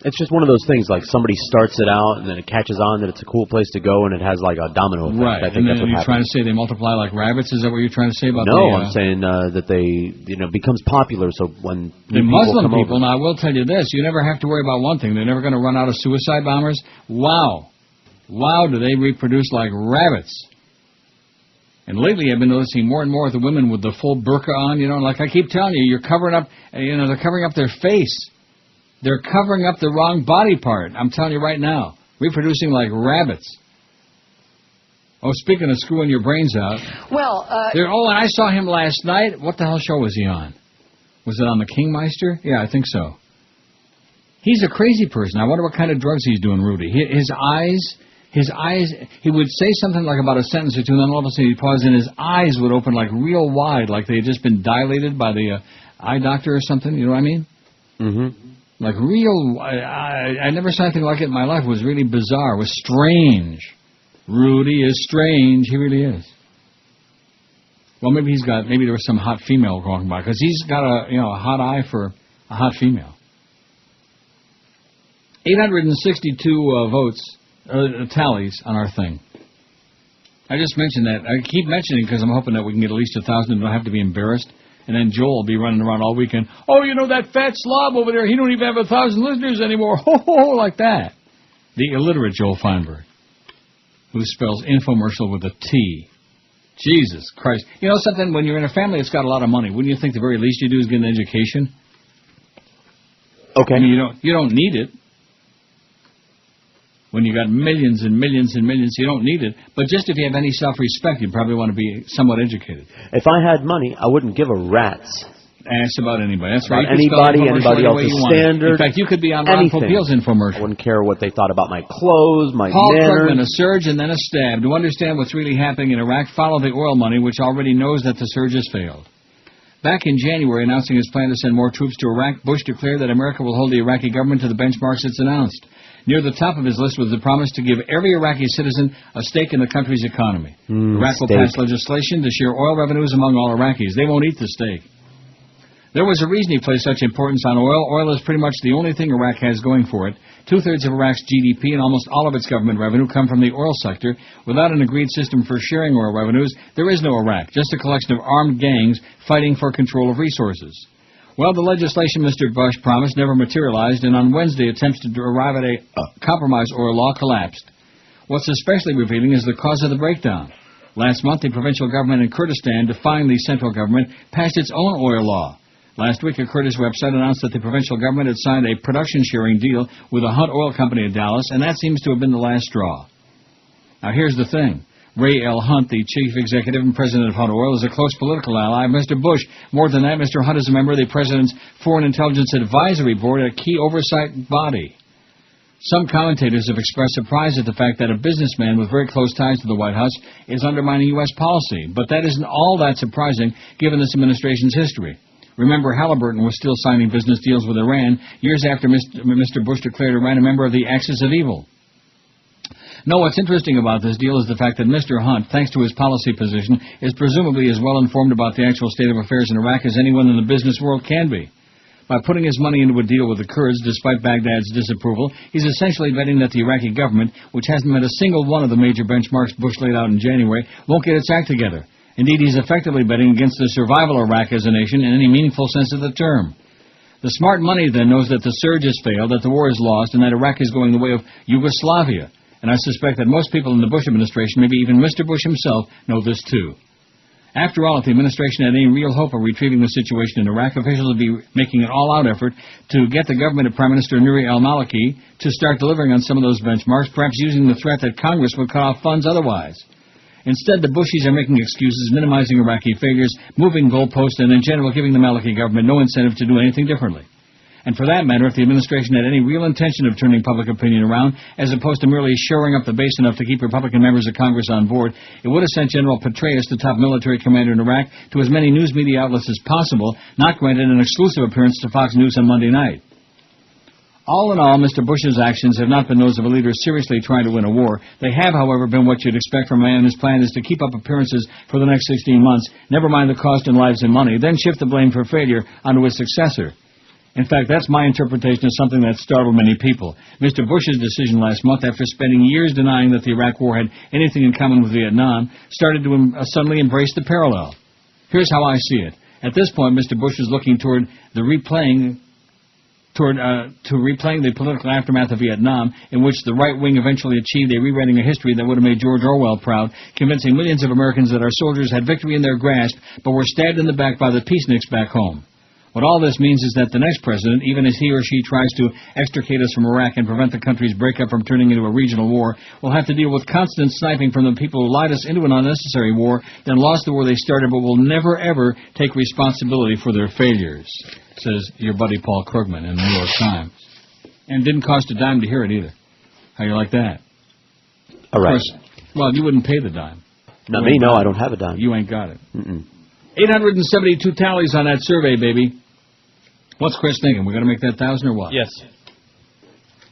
Speaker 9: It's just one of those things, like somebody starts it out, and then it catches on that it's a cool place to go, and it has like a domino effect.
Speaker 2: Right,
Speaker 9: I think
Speaker 2: and then
Speaker 9: that's what
Speaker 2: you're
Speaker 9: happens.
Speaker 2: trying to say they multiply like rabbits? Is that what you're trying to say about
Speaker 9: I'm saying that they, becomes popular, so when
Speaker 2: the Muslim people,
Speaker 9: over,
Speaker 2: now I will tell you this, you never have to worry about one thing. They're never going to run out of suicide bombers. Wow, do they reproduce like rabbits. And lately I've been noticing more and more of the women with the full burqa on, like I keep telling you, you're covering up, they're covering up their face. They're covering up the wrong body part. I'm telling you right now. Reproducing like rabbits. Oh, speaking of screwing your brains out.
Speaker 1: Well,
Speaker 2: and I saw him last night. What the hell show was he on? Was it on the Kingmeister? Yeah, I think so. He's a crazy person. I wonder what kind of drugs he's doing, Rudy. His eyes, he would say something like about a sentence or two, and then all of a sudden he'd pause, and his eyes would open like real wide, like they had just been dilated by the eye doctor or something. You know what I mean?
Speaker 9: Mm-hmm.
Speaker 2: Like real, I never saw anything like it in my life. It was really bizarre. It was strange. Rudy is strange. He really is. Well, maybe there was some hot female walking by, because he's got a hot eye for a hot female. 862 votes, tallies on our thing. I just mentioned that. I keep mentioning because I'm hoping that we can get at least 1,000 and don't have to be embarrassed. And then Joel will be running around all weekend. Oh, that fat slob over there, he don't even have 1,000 listeners anymore. Ho, ho, ho, like that. The illiterate Joel Feinberg, who spells infomercial with a T. Jesus Christ. You know something? When you're in a family that's got a lot of money, wouldn't you think the very least you do is get an education?
Speaker 9: Okay.
Speaker 2: I mean, you don't need it. When you got millions and millions and millions, you don't need it. But just if you have any self-respect, you probably want to be somewhat educated.
Speaker 9: If I had money, I wouldn't give a rat's.
Speaker 2: Ask about anybody. That's right.
Speaker 9: Anybody else's standard.
Speaker 2: In fact, you could be on Ron Popeil's infomercial.
Speaker 9: I wouldn't care what they thought about my clothes, my
Speaker 2: Paul
Speaker 9: manners.
Speaker 2: Krugman, a surge and then a stab. To understand what's really happening in Iraq, follow the oil money, which already knows that the surge has failed. Back in January, announcing his plan to send more troops to Iraq, Bush declared that America will hold the Iraqi government to the benchmarks it's announced. Near the top of his list was the promise to give every Iraqi citizen a stake in the country's economy. Iraq will pass legislation to share oil revenues among all Iraqis. They won't eat the steak. There was a reason he placed such importance on oil. Oil is pretty much the only thing Iraq has going for it. 2/3 of Iraq's GDP and almost all of its government revenue come from the oil sector. Without an agreed system for sharing oil revenues, there is no Iraq, just a collection of armed gangs fighting for control of resources. Well, the legislation Mr. Bush promised never materialized, and on Wednesday attempts to arrive at a compromise oil law collapsed. What's especially revealing is the cause of the breakdown. Last month, the provincial government in Kurdistan, defying the central government, passed its own oil law. Last week, a Kurdish website announced that the provincial government had signed a production-sharing deal with a Hunt Oil Company in Dallas, and that seems to have been the last straw. Now, here's the thing. Ray L. Hunt, the chief executive and president of Hunt Oil, is a close political ally of Mr. Bush. More than that, Mr. Hunt is a member of the president's Foreign Intelligence Advisory Board, a key oversight body. Some commentators have expressed surprise at the fact that a businessman with very close ties to the White House is undermining U.S. policy, but that isn't all that surprising given this administration's history. Remember, Halliburton was still signing business deals with Iran years after Mr. Bush declared Iran a member of the Axis of Evil. No, what's interesting about this deal is the fact that Mr. Hunt, thanks to his policy position, is presumably as well informed about the actual state of affairs in Iraq as anyone in the business world can be. By putting his money into a deal with the Kurds, despite Baghdad's disapproval, he's essentially betting that the Iraqi government, which hasn't met a single one of the major benchmarks Bush laid out in January, won't get its act together. Indeed, he's effectively betting against the survival of Iraq as a nation in any meaningful sense of the term. The smart money then knows that the surge has failed, that the war is lost, and that Iraq is going the way of Yugoslavia. And I suspect that most people in the Bush administration, maybe even Mr. Bush himself, know this too. After all, if the administration had any real hope of retrieving the situation in Iraq, officials would be making an all-out effort to get the government of Prime Minister Nouri al-Maliki to start delivering on some of those benchmarks, perhaps using the threat that Congress would cut off funds otherwise. Instead, the Bushies are making excuses, minimizing Iraqi failures, moving goalposts, and in general giving the Maliki government no incentive to do anything differently. And for that matter, if the administration had any real intention of turning public opinion around, as opposed to merely shoring up the base enough to keep Republican members of Congress on board, it would have sent General Petraeus, the top military commander in Iraq, to as many news media outlets as possible, not granted an exclusive appearance to Fox News on Monday night. All in all, Mr. Bush's actions have not been those of a leader seriously trying to win a war. They have, however, been what you'd expect from a man whose plan is to keep up appearances for the next 16 months, never mind the cost in lives and money, then shift the blame for failure onto his successor. In fact, that's my interpretation of something that startled many people. Mr. Bush's decision last month, after spending years denying that the Iraq War had anything in common with Vietnam, started to suddenly embrace the parallel. Here's how I see it. At this point, Mr. Bush is looking toward the replaying the political aftermath of Vietnam, in which the right wing eventually achieved a rewriting of history that would have made George Orwell proud, convincing millions of Americans that our soldiers had victory in their grasp, but were stabbed in the back by the peaceniks back home. What all this means is that the next president, even as he or she tries to extricate us from Iraq and prevent the country's breakup from turning into a regional war, will have to deal with constant sniping from the people who lied us into an unnecessary war, then lost the war they started, but will never, ever take responsibility for their failures, says your buddy Paul Krugman in the New York Times. And it didn't cost a dime to hear it either. How you like that?
Speaker 9: All right.
Speaker 2: Of course, well, you wouldn't pay the dime.
Speaker 9: Not me, no, I don't have a dime.
Speaker 2: You ain't got it.
Speaker 9: 872
Speaker 2: tallies on that survey, baby. What's Chris thinking? We're going to make that 1,000 or what?
Speaker 4: Yes.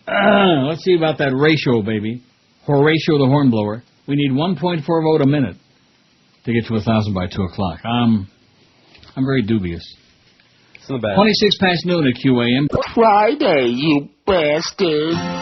Speaker 2: Let's see about that ratio, baby. Horatio the Hornblower. We need 1.4 vote a minute to get to 1,000 by 2 o'clock. I'm very dubious.
Speaker 4: It's not bad.
Speaker 2: 26 past noon at QAM.
Speaker 8: Friday, you bastard. I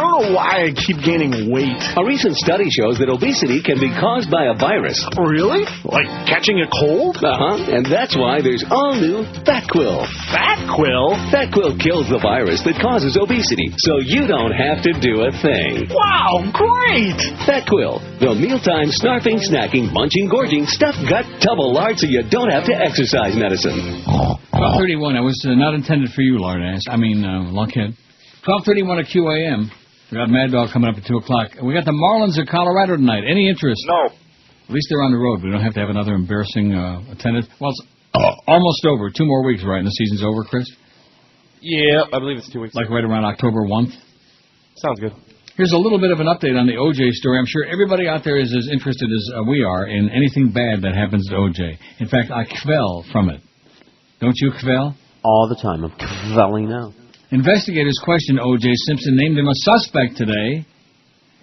Speaker 8: don't know why I keep gaining weight.
Speaker 3: A recent study shows that obesity can be caused by a virus.
Speaker 8: Really? Like catching a cold?
Speaker 3: And that's why there's all-new FatQuil.
Speaker 8: FatQuil?
Speaker 3: FatQuil kills the virus that causes obesity, so you don't have to do a thing.
Speaker 8: Wow, great!
Speaker 3: FatQuil, the mealtime snarfing, snacking, munching, gorging, stuffed gut, double lard so you don't have to exercise medicine.
Speaker 2: 12:31. I was not intended for you, Lardass. Lunkhead. 12:31 at QAM. We got Mad Dog coming up at 2 o'clock. We got the Marlins of Colorado tonight. Any interest?
Speaker 12: No.
Speaker 2: At least they're on the road. We don't have to have another embarrassing attendance. Well, it's almost over. 2 more weeks, right? And the season's over, Chris?
Speaker 4: Yeah, I believe it's 2 weeks.
Speaker 2: Like right around October 1th?
Speaker 4: Sounds good.
Speaker 2: Here's a little bit of an update on the O.J. story. I'm sure everybody out there is as interested as we are in anything bad that happens to O.J. In fact, I quell from it. Don't you quell?
Speaker 9: All the time. I'm quelling now.
Speaker 2: Investigators questioned O.J. Simpson, named him a suspect today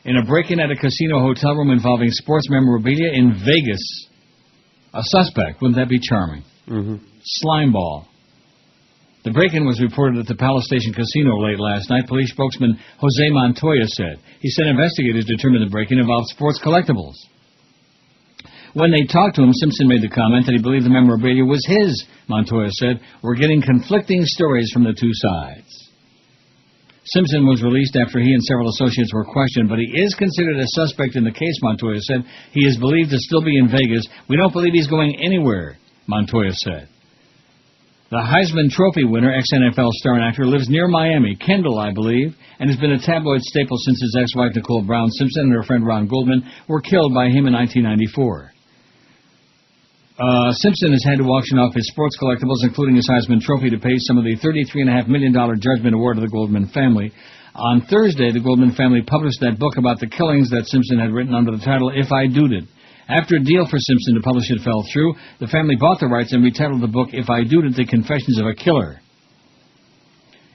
Speaker 2: in a break-in at a casino hotel room involving sports memorabilia in Vegas. A suspect. Wouldn't that be charming?
Speaker 9: Mm-hmm.
Speaker 2: Slimeball. The break-in was reported at the Palace Station Casino late last night, police spokesman Jose Montoya said. He said investigators determined the break-in involved sports collectibles. When they talked to him, Simpson made the comment that he believed the memorabilia was his. Montoya said, "We're getting conflicting stories from the two sides." Simpson was released after he and several associates were questioned, but he is considered a suspect in the case, Montoya said. He is believed to still be in Vegas. We don't believe he's going anywhere, Montoya said. The Heisman Trophy winner, ex-NFL star and actor, lives near Miami, Kendall, I believe, and has been a tabloid staple since his ex-wife Nicole Brown Simpson and her friend Ron Goldman were killed by him in 1994. Simpson has had to auction off his sports collectibles, including his Heisman Trophy, to pay some of the $33.5 million judgment award to the Goldman family. On Thursday, the Goldman family published that book about the killings that Simpson had written under the title If I Dooted. After a deal for Simpson to publish it fell through, the family bought the rights and retitled the book If I Dooted, The Confessions of a Killer.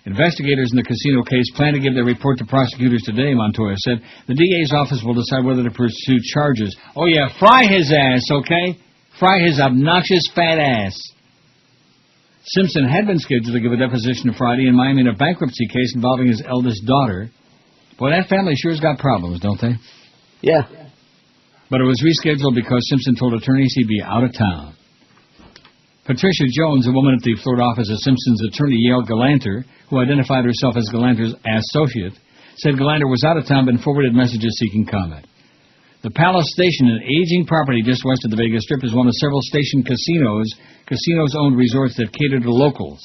Speaker 2: Investigators in the casino case plan to give their report to prosecutors today, Montoya said. The DA's office will decide whether to pursue charges. Oh, yeah, fry his ass, okay? Fry his obnoxious fat ass. Simpson had been scheduled to give a deposition Friday in Miami in a bankruptcy case involving his eldest daughter. Boy, that family sure's got problems, don't they?
Speaker 9: Yeah.
Speaker 2: But it was rescheduled because Simpson told attorneys he'd be out of town. Patricia Jones, a woman at the Florida office of Simpson's attorney Yale Galanter, who identified herself as Galanter's associate, said Galanter was out of town but forwarded messages seeking comment. The Palace Station, an aging property just west of the Vegas Strip, is one of several station casinos-owned resorts that cater to locals.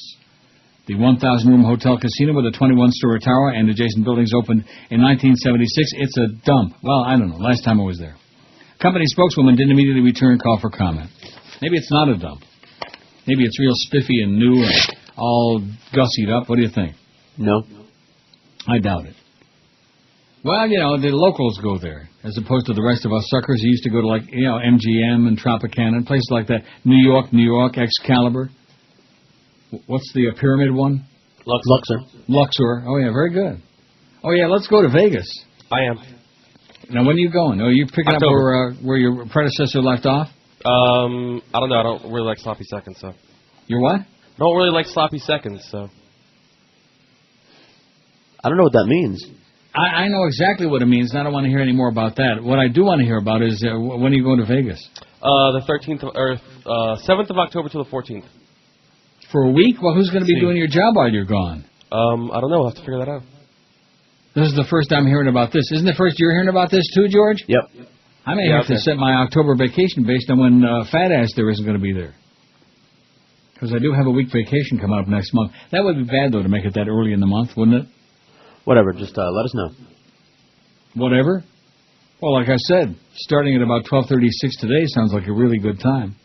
Speaker 2: The 1,000-room hotel casino with a 21-story tower and adjacent buildings opened in 1976. It's a dump. Well, I don't know. Last time I was there. Company spokeswoman didn't immediately return call for comment. Maybe it's not a dump. Maybe it's real spiffy and new and all gussied up. What do you think?
Speaker 9: No.
Speaker 2: I doubt it. Well, you know, the locals go there, as opposed to the rest of us suckers who used to go to, like, you know, MGM and Tropicana and places like that. New York, Excalibur. What's the pyramid one?
Speaker 9: Luxor.
Speaker 2: Oh, yeah, very good. Oh, yeah, let's go to Vegas.
Speaker 4: I am.
Speaker 2: Now, when are you going? Are you picking
Speaker 4: October.
Speaker 2: up where your predecessor left off?
Speaker 4: I don't know. I don't really like sloppy seconds, so.
Speaker 2: You're what?
Speaker 4: I don't really like sloppy seconds, so.
Speaker 9: I don't know what that means.
Speaker 2: I know exactly what it means, and I don't want to hear any more about that. What I do want to hear about is when are you going to Vegas?
Speaker 4: The 7th of October to the 14th.
Speaker 2: For a week? Well, who's going to be doing your job while you're gone?
Speaker 4: I don't know. I'll have to figure that out.
Speaker 2: This is the first I'm hearing about this. Isn't the first you're hearing about this too, George?
Speaker 9: Yep.
Speaker 2: I may have to set my October vacation based on when Fat Ass there isn't going to be there. Because I do have a week vacation coming up next month. That would be bad, though, to make it that early in the month, wouldn't it?
Speaker 9: Whatever, just let us know.
Speaker 2: Whatever? Well, like I said, starting at about 12:36 today sounds like a really good time.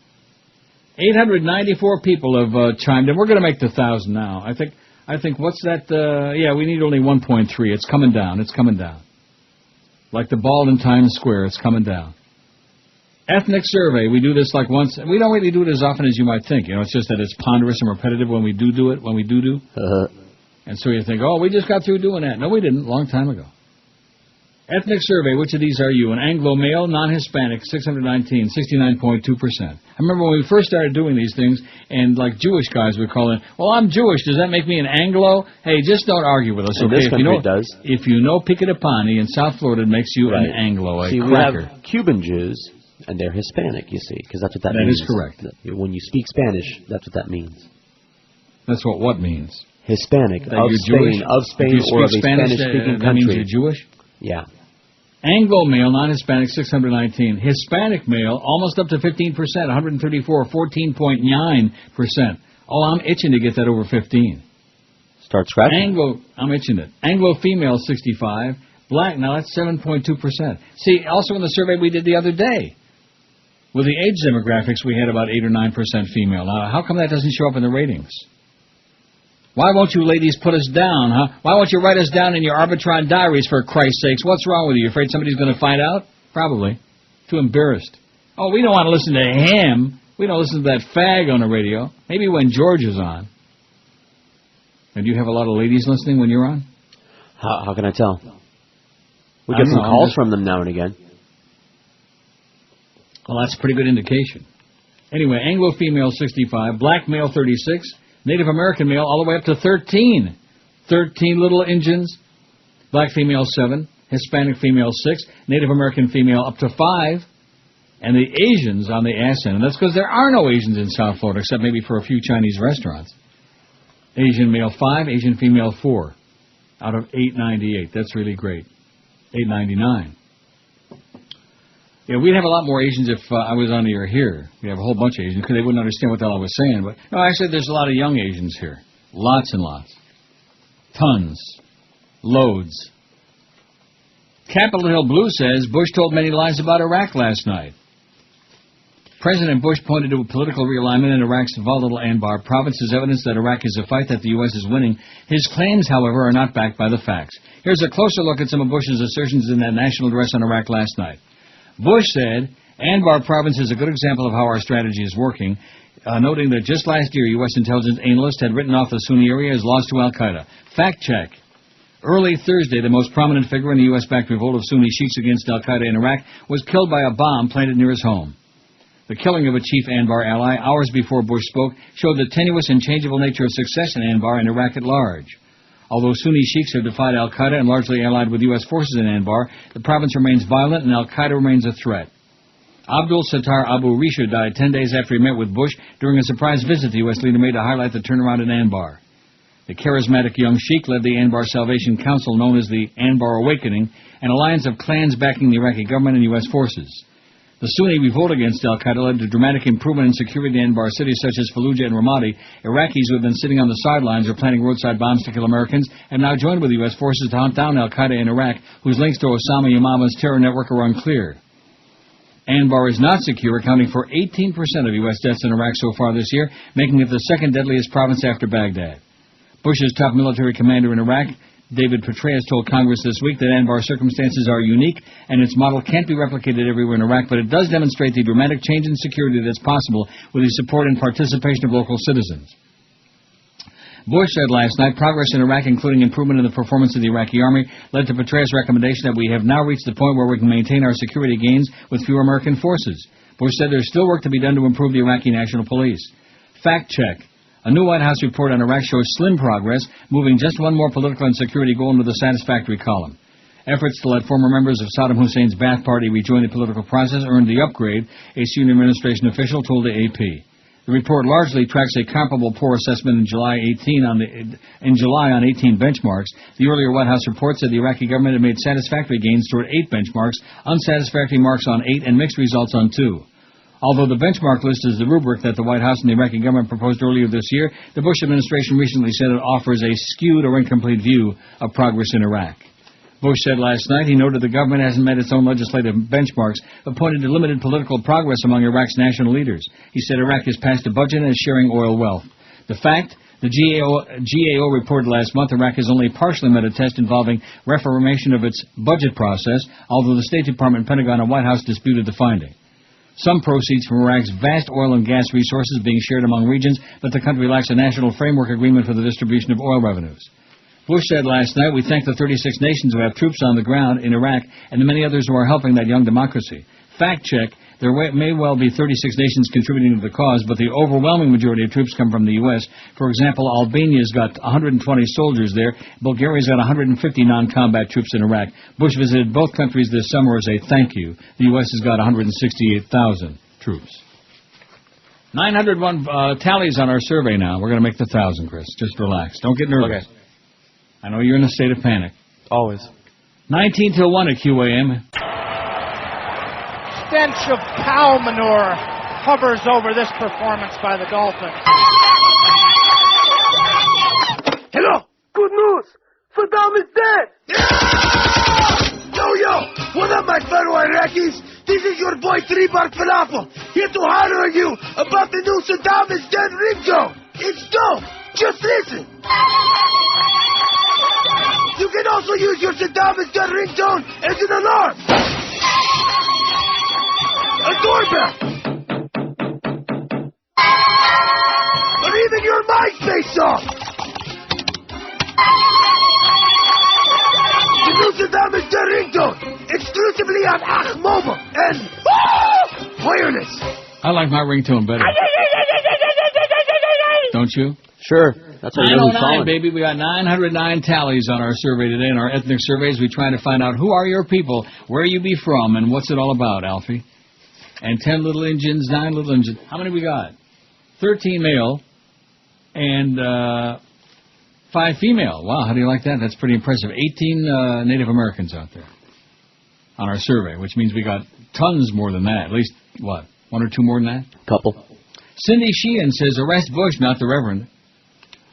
Speaker 2: 894 people have chimed in. We're going to make the 1,000 now. I think what's that? Yeah, we need only 1.3. It's coming down. It's coming down. Like the ball in Times Square, it's coming down. Ethnic survey. We do this like once. We don't really do it as often as you might think. You know, it's just that it's ponderous and repetitive when we do it. When we do. And so you think, oh, we just got through doing that. No, we didn't. Long time ago. Ethnic survey. Which of these are you? An Anglo male, non-Hispanic, 619, 69.2%. I remember when we first started doing these things, and like Jewish guys would call in, well, I'm Jewish. Does that make me an Anglo? Hey, just don't argue with us, okay?
Speaker 9: This country it does.
Speaker 2: If you know Pickatapani in South Florida, it makes you an Anglo, a
Speaker 9: see,
Speaker 2: cracker.
Speaker 9: We have Cuban Jews, and they're Hispanic, you see, because that's what that
Speaker 2: That
Speaker 9: means.
Speaker 2: is correct.
Speaker 9: When you speak Spanish, that's what that means.
Speaker 2: That's what means?
Speaker 9: Hispanic,
Speaker 2: that
Speaker 9: of Spain, or of a Spanish-speaking country.
Speaker 2: That means you're Jewish?
Speaker 9: Yeah.
Speaker 2: Anglo male, non-Hispanic, 619. Hispanic male, almost up to 15%, 134, 14.9%. Oh, I'm itching to get that over 15.
Speaker 9: Start scratching.
Speaker 2: I'll mention it. Anglo female 65. Black, now that's 7.2%. See, also in the survey we did the other day, with the age demographics, we had about 8 or 9% female. Now, how come that doesn't show up in the ratings? Why won't you ladies put us down, huh? Why won't you write us down in your Arbitron diaries, for Christ's sakes? What's wrong with you? You afraid somebody's going to find out? Probably. Too embarrassed. Oh, we don't want to listen to him. We don't listen to that fag on the radio. Maybe when George is on. And do you have a lot of ladies listening when you're on?
Speaker 9: How can I tell? We get some calls from them now and again.
Speaker 2: Well, that's a pretty good indication. Anyway, Anglo female 65, black male 36, Native American male all the way up to 13. 13 little Indians, black female 7, Hispanic female 6, Native American female up to 5, and the Asians on the ass end. And that's because there are no Asians in South Florida, except maybe for a few Chinese restaurants. Asian male 5, Asian female 4, out of 898. That's really great. 899. Yeah, we'd have a lot more Asians if I was on the air here. We'd have a whole bunch of Asians because they wouldn't understand what the hell I was saying. But no, actually, there's a lot of young Asians here. Lots and lots. Tons. Loads. Capitol Hill Blue says Bush told many lies about Iraq last night. President Bush pointed to a political realignment in Iraq's volatile Anbar province as evidence that Iraq is a fight that the U.S. is winning. His claims, however, are not backed by the facts. Here's a closer look at some of Bush's assertions in that national address on Iraq last night. Bush said, Anbar province is a good example of how our strategy is working, noting that just last year, U.S. intelligence analysts had written off the Sunni area as lost to al-Qaeda. Fact check. Early Thursday, the most prominent figure in the U.S.-backed revolt of Sunni sheiks against al-Qaeda in Iraq was killed by a bomb planted near his home. The killing of a chief Anbar ally, hours before Bush spoke, showed the tenuous and changeable nature of success in Anbar and Iraq at large. Although Sunni sheiks have defied al-Qaeda and largely allied with U.S. forces in Anbar, the province remains violent and al-Qaeda remains a threat. Abdul Sattar Abu Risha died 10 days after he met with Bush during a surprise visit the U.S. leader made to highlight the turnaround in Anbar. The charismatic young sheik led the Anbar Salvation Council, known as the Anbar Awakening, an alliance of clans backing the Iraqi government and U.S. forces. The Sunni revolt against al-Qaeda led to dramatic improvement in security in Anbar cities such as Fallujah and Ramadi. Iraqis who have been sitting on the sidelines or planting roadside bombs to kill Americans have now joined with the U.S. forces to hunt down al-Qaeda in Iraq, whose links to Osama Yamama's terror network are unclear. Anbar is not secure, accounting for 18% of U.S. deaths in Iraq so far this year, making it the second deadliest province after Baghdad. Bush's top military commander in Iraq, David Petraeus, told Congress this week that Anbar's circumstances are unique and its model can't be replicated everywhere in Iraq, but it does demonstrate the dramatic change in security that's possible with the support and participation of local citizens. Bush said last night progress in Iraq, including improvement in the performance of the Iraqi army, led to Petraeus' recommendation that we have now reached the point where we can maintain our security gains with fewer American forces. Bush said there's still work to be done to improve the Iraqi National Police. Fact check. A new White House report on Iraq shows slim progress, moving just one more political and security goal into the satisfactory column. Efforts to let former members of Saddam Hussein's Ba'ath Party rejoin the political process earned the upgrade, a senior administration official told the AP. The report largely tracks a comparable poor assessment in July on 18 benchmarks. The earlier White House report said the Iraqi government had made satisfactory gains toward 8 benchmarks, unsatisfactory marks on 8, and mixed results on 2. Although the benchmark list is the rubric that the White House and the Iraqi government proposed earlier this year, the Bush administration recently said it offers a skewed or incomplete view of progress in Iraq. Bush said last night he noted the government hasn't met its own legislative benchmarks, but pointed to limited political progress among Iraq's national leaders. He said Iraq has passed a budget and is sharing oil wealth. The fact, the GAO reported last month Iraq has only partially met a test involving reformation of its budget process, although the State Department, Pentagon, and White House disputed the finding. Some proceeds from Iraq's vast oil and gas resources being shared among regions, but the country lacks a national framework agreement for the distribution of oil revenues. Bush said last night, we thank the 36 nations who have troops on the ground in Iraq and the many others who are helping that young democracy. Fact check, there may well be 36 nations contributing to the cause, but the overwhelming majority of troops come from the U.S. For example, Albania's got 120 soldiers there. Bulgaria's got 150 non-combat troops in Iraq. Bush visited both countries this summer as a thank you. The U.S. has got 168,000 troops. 901 tallies on our survey now. We're going to make the 1,000, Chris. Just relax. Don't get nervous. Okay. I know you're in a state of panic.
Speaker 4: Always.
Speaker 2: 19 till 1 at QAM.
Speaker 7: Stench of cow manure hovers over this performance by the Dolphins.
Speaker 15: Hello,
Speaker 14: Saddam is dead! Yo, what up, my fellow Iraqis? This is your boy Tribar Falafel, here to honor you about the new Saddam is dead ringtone. It's dope. Just listen. You can also use your Saddam is dead ringtone as an alarm. A doorbell. Or even your MySpace song. The new Saddam is dead ringtone. Exclusively on Ach Mobile and wireless.
Speaker 2: I like my ringtone better. Don't you?
Speaker 9: Sure. That's how you know who's
Speaker 2: 909,
Speaker 9: calling.
Speaker 2: baby. We got 909 tallies on our survey today. In our ethnic surveys, we try to find out who are your people, where you be from, and what's it all about, Alfie. And 10 little engines, 9 little engines. How many we got? 13 male and 5 female. Wow, how do you like that? That's pretty impressive. 18 Native Americans out there on our survey, which means we got tons more than that. At least, what, 1 or 2 more than that?
Speaker 9: Couple.
Speaker 2: Cindy Sheehan says, arrest Bush, not the Reverend.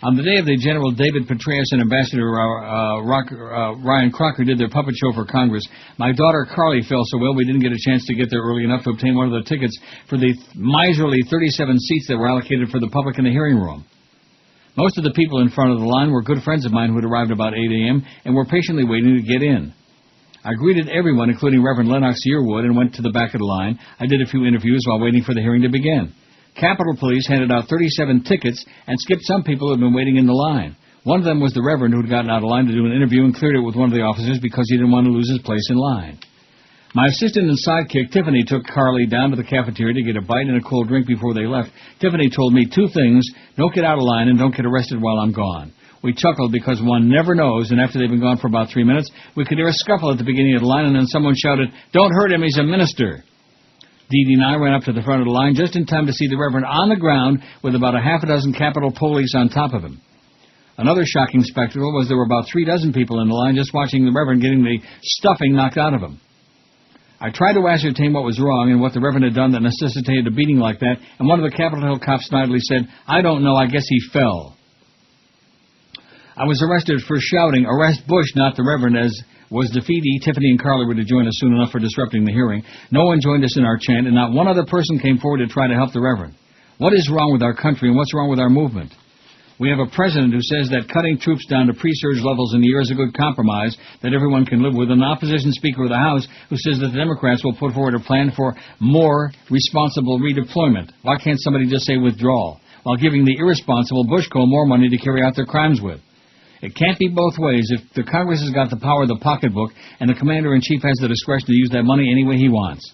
Speaker 2: On the day of the General David Petraeus and Ambassador Ryan Crocker did their puppet show for Congress, my daughter Carly fell so well we didn't get a chance to get there early enough to obtain one of the tickets for the miserly 37 seats that were allocated for the public in the hearing room. Most of the people in front of the line were good friends of mine who had arrived about 8 a.m. and were patiently waiting to get in. I greeted everyone, including Reverend Lennox Yearwood, and went to the back of the line. I did a few interviews while waiting for the hearing to begin. Capitol Police handed out 37 tickets and skipped some people who had been waiting in the line. One of them was the Reverend who had gotten out of line to do an interview and cleared it with one of the officers because he didn't want to lose his place in line. My assistant and sidekick, Tiffany, took Carly down to the cafeteria to get a bite and a cold drink before they left. Tiffany told me 2 things: don't get out of line and don't get arrested while I'm gone. We chuckled because one never knows, and after they'd been gone for about 3 minutes, we could hear a scuffle at the beginning of the line, and then someone shouted, "Don't hurt him, he's a minister." Dee Dee and I ran up to the front of the line just in time to see the Reverend on the ground with about a half a dozen Capitol Police on top of him. Another shocking spectacle was there were about 3 dozen people in the line just watching the Reverend getting the stuffing knocked out of him. I tried to ascertain what was wrong and what the Reverend had done that necessitated a beating like that, and one of the Capitol Hill cops snidely said, "I don't know, I guess he fell." I was arrested for shouting, "Arrest Bush, not the Reverend," as was the Defeaty. Tiffany and Carly were to join us soon enough for disrupting the hearing. No one joined us in our chant, and not one other person came forward to try to help the Reverend. What is wrong with our country, and what's wrong with our movement? We have a president who says that cutting troops down to pre-surge levels in the air is a good compromise that everyone can live with, and an opposition Speaker of the House who says that the Democrats will put forward a plan for more responsible redeployment. Why can't somebody just say withdrawal, while giving the irresponsible Bush Co. more money to carry out their crimes with? It can't be both ways. If the Congress has got the power of the pocketbook and the Commander-in-Chief has the discretion to use that money any way he wants.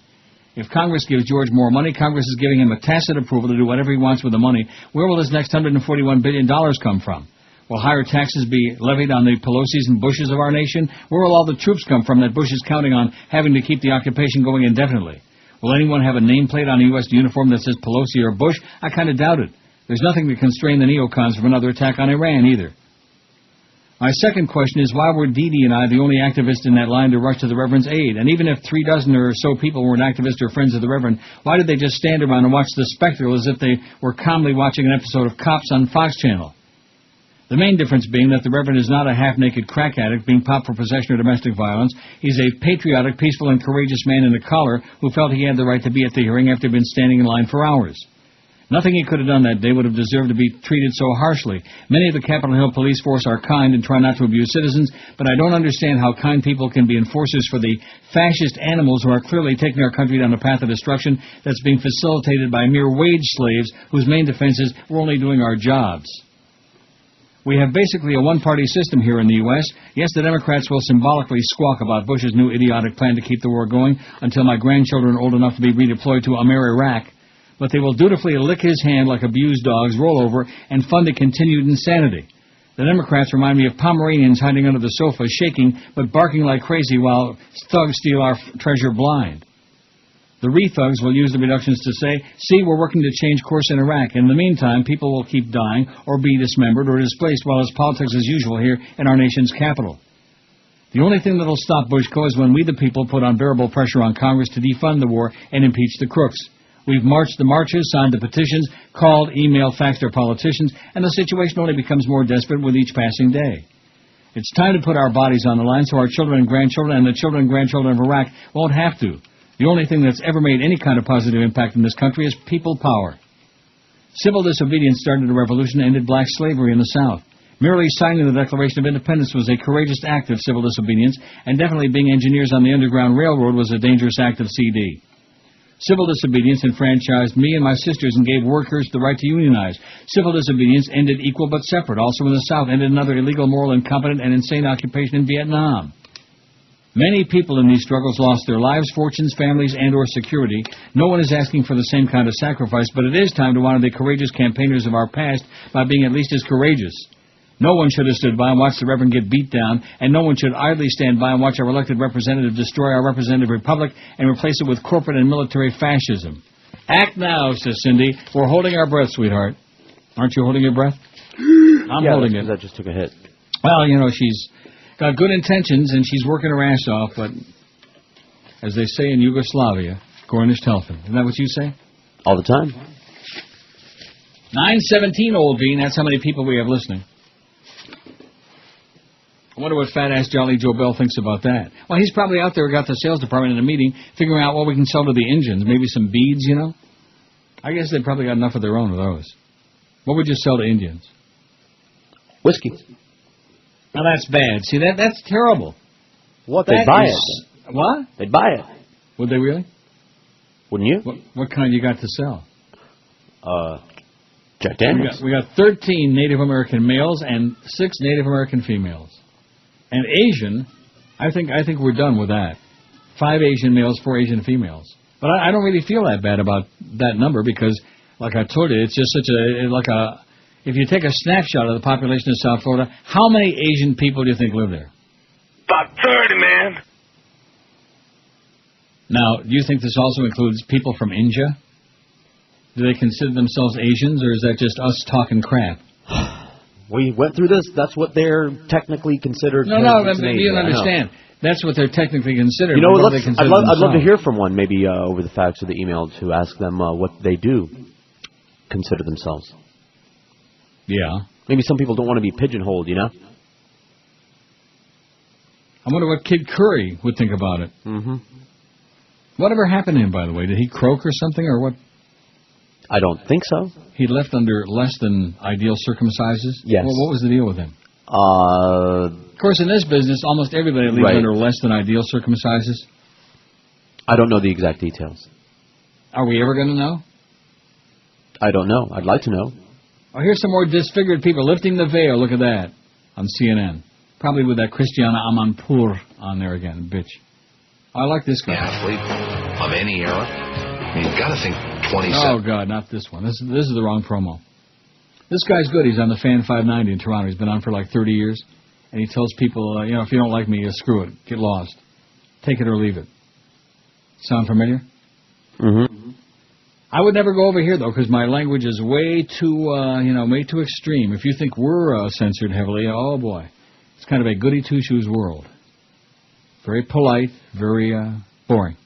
Speaker 2: If Congress gives George more money, Congress is giving him a tacit approval to do whatever he wants with the money. Where will this next $141 billion come from? Will higher taxes be levied on the Pelosi's and Bushes of our nation? Where will all the troops come from that Bush is counting on having to keep the occupation going indefinitely? Will anyone have a nameplate on a U.S. uniform that says Pelosi or Bush? I kind of doubt it. There's nothing to constrain the neocons from another attack on Iran either. My second question is, why were Dee Dee and I the only activists in that line to rush to the Reverend's aid? And even if 3 dozen or so people weren't activists or friends of the Reverend, why did they just stand around and watch the spectacle as if they were calmly watching an episode of Cops on Fox Channel? The main difference being that the Reverend is not a half-naked crack addict being popped for possession or domestic violence. He's a patriotic, peaceful, and courageous man in a collar who felt he had the right to be at the hearing after he'd been standing in line for hours. Nothing he could have done that day would have deserved to be treated so harshly. Many of the Capitol Hill police force are kind and try not to abuse citizens, but I don't understand how kind people can be enforcers for the fascist animals who are clearly taking our country down a path of destruction that's being facilitated by mere wage slaves whose main defense is we're only doing our jobs. We have basically a one-party system here in the U.S. Yes, the Democrats will symbolically squawk about Bush's new idiotic plan to keep the war going until my grandchildren are old enough to be redeployed to Iraq. But they will dutifully lick his hand like abused dogs, roll over, and fund a continued insanity. The Democrats remind me of Pomeranians hiding under the sofa, shaking but barking like crazy while thugs steal our treasure blind. The re-thugs will use the reductions to say, see, we're working to change course in Iraq. In the meantime, people will keep dying or be dismembered or displaced while it's politics as usual here in our nation's capital. The only thing that will stop Bush Co. is when we the people put unbearable pressure on Congress to defund the war and impeach the crooks. We've marched the marches, signed the petitions, called, emailed, faxed our politicians, and the situation only becomes more desperate with each passing day. It's time to put our bodies on the line so our children and grandchildren and the children and grandchildren of Iraq won't have to. The only thing that's ever made any kind of positive impact in this country is people power. Civil disobedience started a revolution and ended black slavery in the South. Merely signing the Declaration of Independence was a courageous act of civil disobedience, and definitely being engineers on the Underground Railroad was a dangerous act of CD. Civil disobedience enfranchised me and my sisters and gave workers the right to unionize. Civil disobedience ended equal but separate. Also in the South, ended another illegal, moral, incompetent, and insane occupation in Vietnam. Many people in these struggles lost their lives, fortunes, families, and or security. No one is asking for the same kind of sacrifice, but it is time to honor the courageous campaigners of our past by being at least as courageous. No one should have stood by and watched the Reverend get beat down, and no one should idly stand by and watch our elected representative destroy our representative republic and replace it with corporate and military fascism. Act now, says Cindy. We're holding our breath, sweetheart. Aren't you holding your breath? I'm holding it.
Speaker 9: I just took a hit.
Speaker 2: Well, you know, she's got good intentions and she's working her ass off, but as they say in Yugoslavia, Gornish Telfin. Isn't that what you say?
Speaker 9: All the time.
Speaker 2: 917, old bean. That's how many people we have listening. I wonder what fat-ass Jolly Joe Bell thinks about that. Well, he's probably out there, got the sales department in a meeting, figuring out what we can sell to the Indians. Maybe some beads, you know? I guess they probably got enough of their own of those. What would you sell to Indians?
Speaker 9: Whiskey.
Speaker 2: Now, that's bad. See, that's terrible.
Speaker 9: What? They'd buy it.
Speaker 2: What?
Speaker 9: They'd buy it.
Speaker 2: Would they really?
Speaker 9: Wouldn't you?
Speaker 2: What kind you got to sell?
Speaker 9: Jack Daniels.
Speaker 2: We got 13 Native American males and 6 Native American females. And Asian, I think we're done with that. 5 Asian males, 4 Asian females. But I don't really feel that bad about that number because, like I told you, it's just such a if you take a snapshot of the population of South Florida, how many Asian people do you think live there?
Speaker 17: About 30, man.
Speaker 2: Now, do you think this also includes people from India? Do they consider themselves Asians, or is that just us talking crap?
Speaker 9: We went through this. That's what they're technically considered.
Speaker 2: No, you don't understand. That's what they're technically considered.
Speaker 9: You know, I'd love to hear from one, maybe over the fax or the email, to ask them what they do consider themselves.
Speaker 2: Yeah.
Speaker 9: Maybe some people don't want to be pigeonholed, you know?
Speaker 2: I wonder what Kid Curry would think about it.
Speaker 9: Mm-hmm.
Speaker 2: Whatever happened to him, by the way? Did he croak or something, or what?
Speaker 9: I don't think so.
Speaker 2: He left under less than ideal circumstances?
Speaker 9: Yes.
Speaker 2: Well, what was the deal with him?
Speaker 9: Of
Speaker 2: course, in this business, almost everybody leaves under less than ideal circumstances.
Speaker 9: I don't know the exact details.
Speaker 2: Are we ever going to know?
Speaker 9: I don't know. I'd like to know.
Speaker 2: Oh, here's some more disfigured people lifting the veil. Look at that on CNN. Probably with that Christiana Amanpour on there again, bitch. I like this guy.
Speaker 5: Athlete of any era. I mean, you've got to think 27.
Speaker 2: Oh, God, not this one. This is the wrong promo. This guy's good. He's on the Fan 590 in Toronto. He's been on for like 30 years. And he tells people, if you don't like me, screw it. Get lost. Take it or leave it. Sound familiar?
Speaker 9: Mm-hmm.
Speaker 2: I would never go over here, though, because my language is way too, way too extreme. If you think we're censored heavily, oh, boy. It's kind of a goody two-shoes world. Very polite, very boring.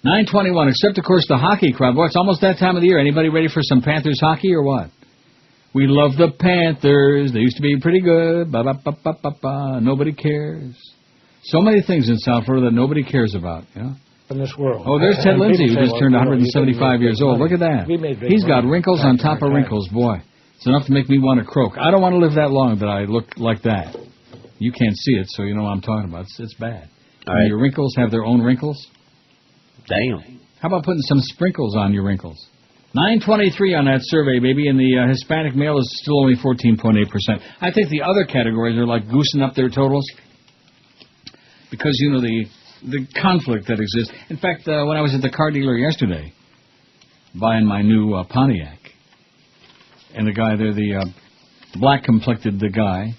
Speaker 2: 9:21, except, of course, the hockey crowd. Boy, it's almost that time of the year. Anybody ready for some Panthers hockey or what? We love the Panthers. They used to be pretty good. Ba-ba-ba-ba-ba-ba. Nobody cares. So many things in South Florida that nobody cares about, you know?
Speaker 22: In this world.
Speaker 2: Oh, there's Ted Lindsay, who just turned 175 years old. Look at that. He's got wrinkles on top of wrinkles, boy. It's enough to make me want to croak. I don't want to live that long that I look like that. You can't see it, so you know what I'm talking about. It's bad.
Speaker 9: All right.
Speaker 2: Your wrinkles have their own wrinkles?
Speaker 9: Damn.
Speaker 2: How about putting some sprinkles on your wrinkles? 923 on that survey, baby, and the Hispanic male is still only 14.8%. I think the other categories are like goosing up their totals because, the conflict that exists. In fact, when I was at the car dealer yesterday buying my new Pontiac, and the guy there, the black-complected guy,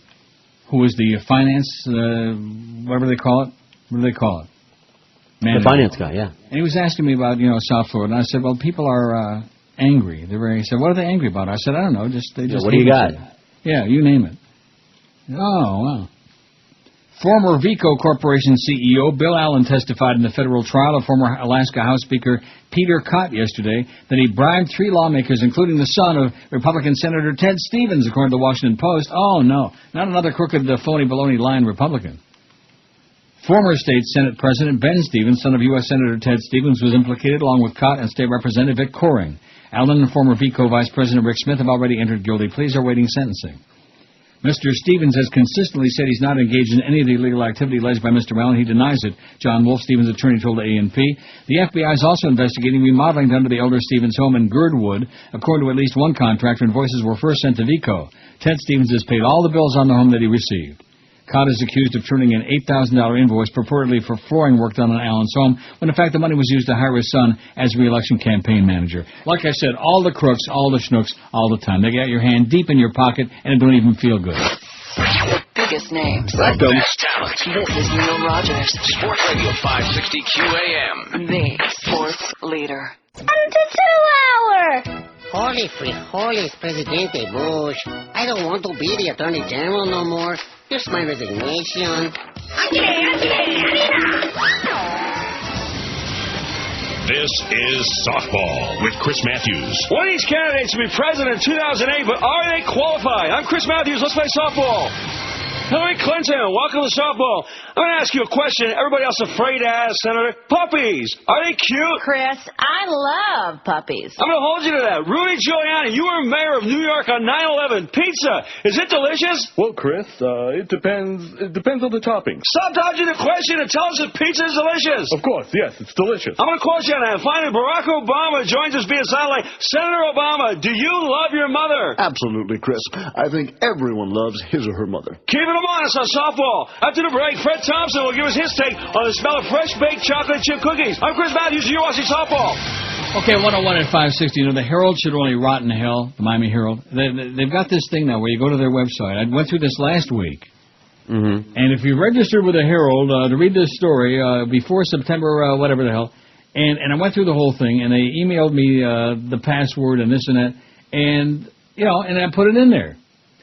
Speaker 2: who was the finance, whatever they call it. What do they call it?
Speaker 9: The finance guy, yeah.
Speaker 2: And he was asking me about, South Florida, and I said, well, people are angry. He said, what are they angry about? I said, I don't know. They just.
Speaker 9: What do you got?
Speaker 2: Yeah, you name it. Oh, wow. Former Veeco Corporation CEO Bill Allen testified in the federal trial of former Alaska House Speaker Peter Cott yesterday that he bribed 3 lawmakers, including the son of Republican Senator Ted Stevens, according to the Washington Post. Oh, no, not another crooked, phony, baloney lying Republican. Former State Senate President Ben Stevens, son of U.S. Senator Ted Stevens, was implicated along with Cott and State Representative Vic Coring. Allen and former Veeco Vice President Rick Smith have already entered guilty pleas or awaiting sentencing. Mr. Stevens has consistently said he's not engaged in any of the illegal activity alleged by Mr. Allen. He denies it, John Wolf, Stevens' attorney, told the ANP. The FBI is also investigating remodeling done to the elder Stevens home in Girdwood. According to at least one contractor, invoices were first sent to Veeco. Ted Stevens has paid all the bills on the home that he received. Cott is accused of turning an $8,000 invoice purportedly for flooring work done on Allen's home, when in fact the money was used to hire his son as re-election campaign manager. Like I said, all the crooks, all the schnooks, all the time. They got your hand deep in your pocket, and it don't even feel good.
Speaker 11: The biggest names.
Speaker 21: The best talent.
Speaker 11: This is Neil Rogers.
Speaker 21: Sports Radio 560 QAM.
Speaker 11: The sports leader.
Speaker 16: Unto 2 hour!
Speaker 22: Holy frijoles, Presidente Bush. I don't want to be the Attorney General no more. Here's my resignation.
Speaker 23: This is Softball with Chris Matthews.
Speaker 24: One of these candidates will be president in 2008, but are they qualified? I'm Chris Matthews. Let's play softball. Hillary Clinton, welcome to softball. I'm going to ask you a question everybody else is afraid to ask, Senator. Puppies, are they cute?
Speaker 25: Chris, I love puppies.
Speaker 24: I'm going to hold you to that. Rudy Giuliani, you were mayor of New York on 9/11. Pizza, is it delicious?
Speaker 26: Well, Chris, it depends. It depends on the toppings.
Speaker 24: Stop dodging the question and tell us if pizza is delicious.
Speaker 26: Of course, yes, it's delicious.
Speaker 24: I'm going to quote you on that. Finally, Barack Obama joins us via satellite. Senator Obama, do you love your mother?
Speaker 8: Absolutely, Chris. I think everyone loves his or her mother.
Speaker 24: Keep it on us on softball. After the break, Fred Thompson will give us his take on the smell of fresh baked chocolate chip cookies. I'm Chris Matthews, and you're watching softball.
Speaker 2: Okay, 101 at 560. You know, the Herald should only rot in hell, the Miami Herald. They've got this thing now where you go to their website. I went through this last week.
Speaker 9: Mm-hmm.
Speaker 2: And if you registered with the Herald to read this story before September, whatever the hell, and I went through the whole thing, and they emailed me the password and this and that, and, you know, and I put it in there.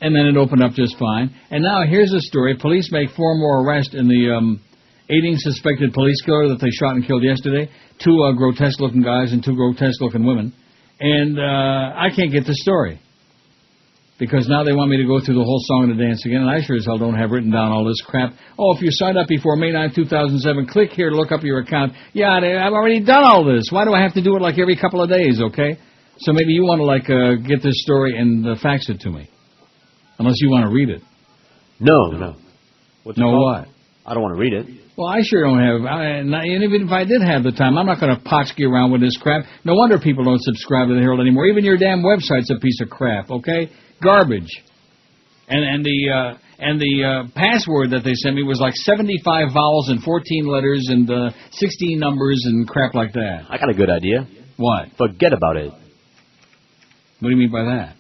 Speaker 2: And then it opened up just fine. And now here's a story. Police make 4 more arrests in the aiding suspected police killer that they shot and killed yesterday. 2 grotesque-looking guys and 2 grotesque-looking women. And I can't get the story. Because now they want me to go through the whole song and the dance again, and I sure as hell don't have written down all this crap. Oh, if you signed up before May 9, 2007, click here to look up your account. Yeah, I've already done all this. Why do I have to do it like every couple of days, okay? So maybe you want to, get this story and fax it to me. Unless you want to read it.
Speaker 9: No.
Speaker 2: No what?
Speaker 9: I don't want to read it.
Speaker 2: Well, I sure don't have. And even if I did have the time, I'm not going to potski around with this crap. No wonder people don't subscribe to the Herald anymore. Even your damn website's a piece of crap, okay? Garbage. And the password that they sent me was like 75 vowels and 14 letters and 16 numbers and crap like that.
Speaker 9: I got a good idea.
Speaker 2: What?
Speaker 9: Forget about it.
Speaker 2: What do you mean by that?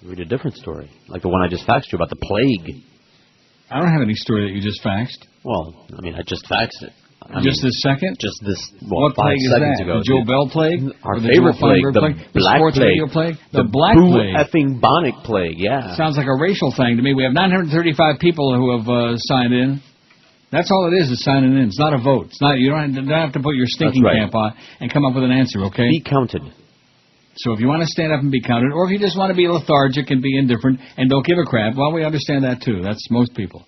Speaker 9: Read a different story, like the one I just faxed you about the plague.
Speaker 2: I don't have any story that you just faxed.
Speaker 9: Well, I mean, I just faxed it.
Speaker 2: Just this second?
Speaker 9: Just this,
Speaker 2: what
Speaker 9: 5
Speaker 2: plague is
Speaker 9: seconds
Speaker 2: that?
Speaker 9: ago.
Speaker 2: The Joe Bell plague?
Speaker 9: Our favorite plague, the black
Speaker 2: sports
Speaker 9: plague.
Speaker 2: Radio plague? The
Speaker 9: black
Speaker 2: plague.
Speaker 9: effing bonic plague, yeah.
Speaker 2: Sounds like a racial thing to me. We have 935 people who have signed in. That's all it is signing in. It's not a vote. It's not. You don't have to put your stinking camp on and come up with an answer, okay?
Speaker 9: Be counted.
Speaker 2: So if you want to stand up and be counted, or if you just want to be lethargic and be indifferent and don't give a crap, well, we understand that too. That's most people.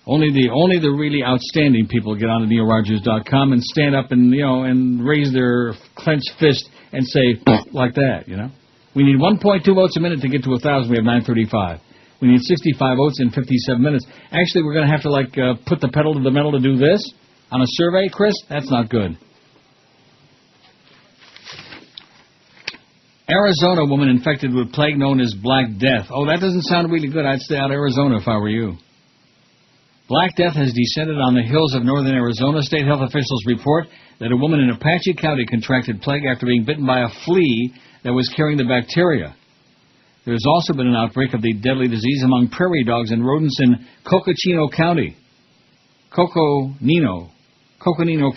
Speaker 2: Only the really outstanding people get on to NeilRogers.com and stand up and and raise their clenched fist and say like that. We need 1.2 votes a minute to get to 1,000. We have 935. We need 65 votes in 57 minutes. Actually, we're going to have to put the pedal to the metal to do this on a survey, Chris. That's not good. Arizona woman infected with plague known as Black Death. Oh, that doesn't sound really good. I'd stay out of Arizona if I were you. Black Death has descended on the hills of northern Arizona. State health officials report that a woman in Apache County contracted plague after being bitten by a flea that was carrying the bacteria. There has also been an outbreak of the deadly disease among prairie dogs and rodents in Coconino County. Coconino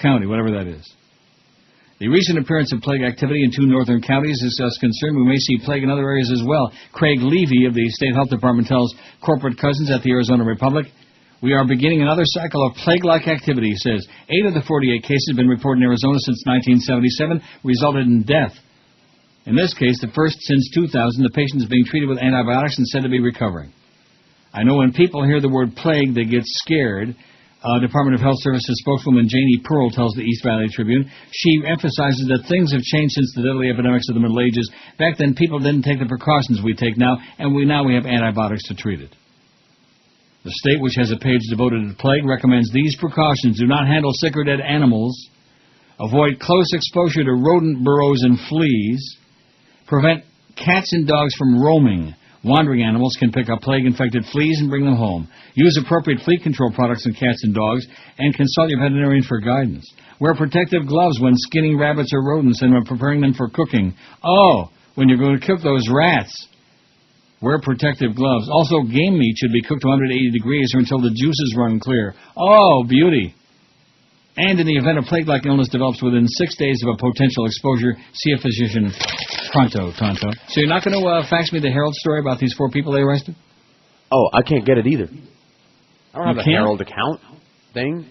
Speaker 2: County, whatever that is. The recent appearance of plague activity in 2 northern counties is us concerned. We may see plague in other areas as well. Craig Levy of the State Health Department tells Corporate Cousins at the Arizona Republic, We are beginning another cycle of plague-like activity, he says. 8 of the 48 cases have been reported in Arizona since 1977, resulted in death. In this case, the first since 2000, the patient is being treated with antibiotics and said to be recovering. I know when people hear the word plague, they get scared. Department of Health Services spokeswoman Janie Pearl tells the East Valley Tribune. She emphasizes that things have changed since the deadly epidemics of the Middle Ages. Back then, people didn't take the precautions we take now, and we have antibiotics to treat it. The state, which has a page devoted to the plague, recommends these precautions. Do not handle sick or dead animals. Avoid close exposure to rodent burrows and fleas. Prevent cats and dogs from roaming. Wandering animals can pick up plague-infected fleas and bring them home. Use appropriate flea control products in cats and dogs, and consult your veterinarian for guidance. Wear protective gloves when skinning rabbits or rodents and when preparing them for cooking. Oh, when you're going to cook those rats, wear protective gloves. Also, game meat should be cooked to 180 degrees or until the juices run clear. Oh, beauty. And in the event a plague-like illness develops within 6 days of a potential exposure, see a physician pronto, tonto. So you're not going to fax me the Herald story about these 4 people they arrested?
Speaker 9: Oh, I can't get it either. I don't have a
Speaker 2: can't?
Speaker 9: Herald account thing.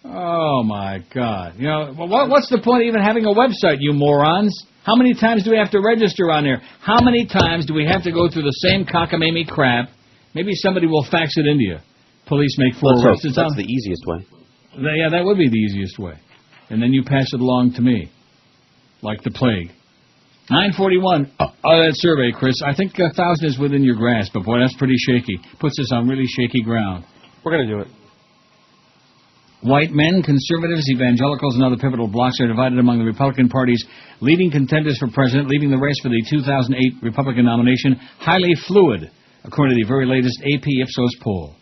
Speaker 2: Oh, my God. You know, what's the point of even having a website, you morons? How many times do we have to register on there? How many times do we have to go through the same cockamamie crap? Maybe somebody will fax it into you. Police make 4 arrests.
Speaker 9: That's the easiest way.
Speaker 2: Yeah, that would be the easiest way. And then you pass it along to me, like the plague. 941. That survey, Chris. I think 1,000 is within your grasp, but boy, that's pretty shaky. Puts us on really shaky ground.
Speaker 4: We're going to do it.
Speaker 2: White men, conservatives, evangelicals, and other pivotal blocs are divided among the Republican Party's leading contenders for president, leaving the race for the 2008 Republican nomination highly fluid, according to the very latest AP Ipsos poll.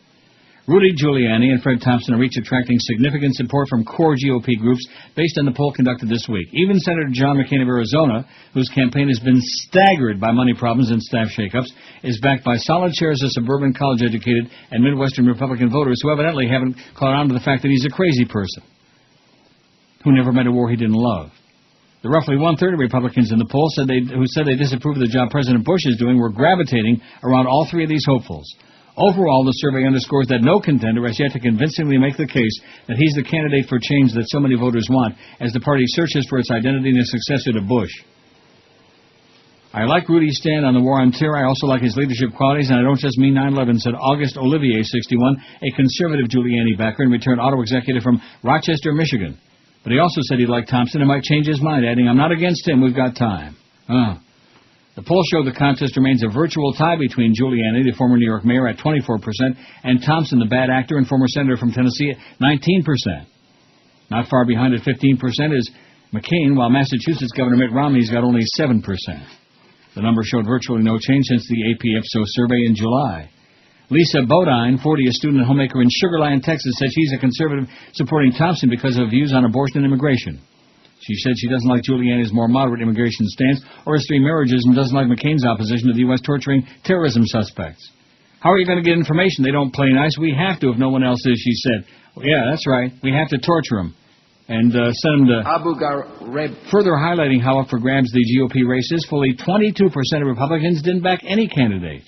Speaker 2: Rudy Giuliani and Fred Thompson are each attracting significant support from core GOP groups based on the poll conducted this week. Even Senator John McCain of Arizona, whose campaign has been staggered by money problems and staff shakeups, is backed by solid shares of suburban college-educated and Midwestern Republican voters who evidently haven't caught on to the fact that he's a crazy person who never met a war he didn't love. The roughly one-third of Republicans in the poll who said they disapproved of the job President Bush is doing were gravitating around all 3 of these hopefuls. Overall, the survey underscores that no contender has yet to convincingly make the case that he's the candidate for change that so many voters want as the party searches for its identity and a successor to Bush. I like Rudy's stand on the war on terror. I also like his leadership qualities, and I don't just mean 9/11, said August Olivier, 61, a conservative Giuliani backer and returned auto executive from Rochester, Michigan. But he also said he liked Thompson and might change his mind, adding, I'm not against him, we've got time. The poll showed the contest remains a virtual tie between Giuliani, the former New York mayor, at 24%, and Thompson, the bad actor and former senator from Tennessee, at 19%. Not far behind at 15% is McCain, while Massachusetts Governor Mitt Romney's got only 7%. The number showed virtually no change since the AP Ipsos survey in July. Lisa Bodine, 40, a student and homemaker in Sugar Land, Texas, said she's a conservative supporting Thompson because of views on abortion and immigration. She said she doesn't like Giuliani's more moderate immigration stance or his 3 marriages and doesn't like McCain's opposition to the U.S. torturing terrorism suspects. How are you going to get information? They don't play nice. We have to if no one else is, she said. Well, yeah, that's right. We have to torture them and send them to Abu Ghraib. Further highlighting how up for grabs the GOP race is, fully 22% of Republicans didn't back any candidate.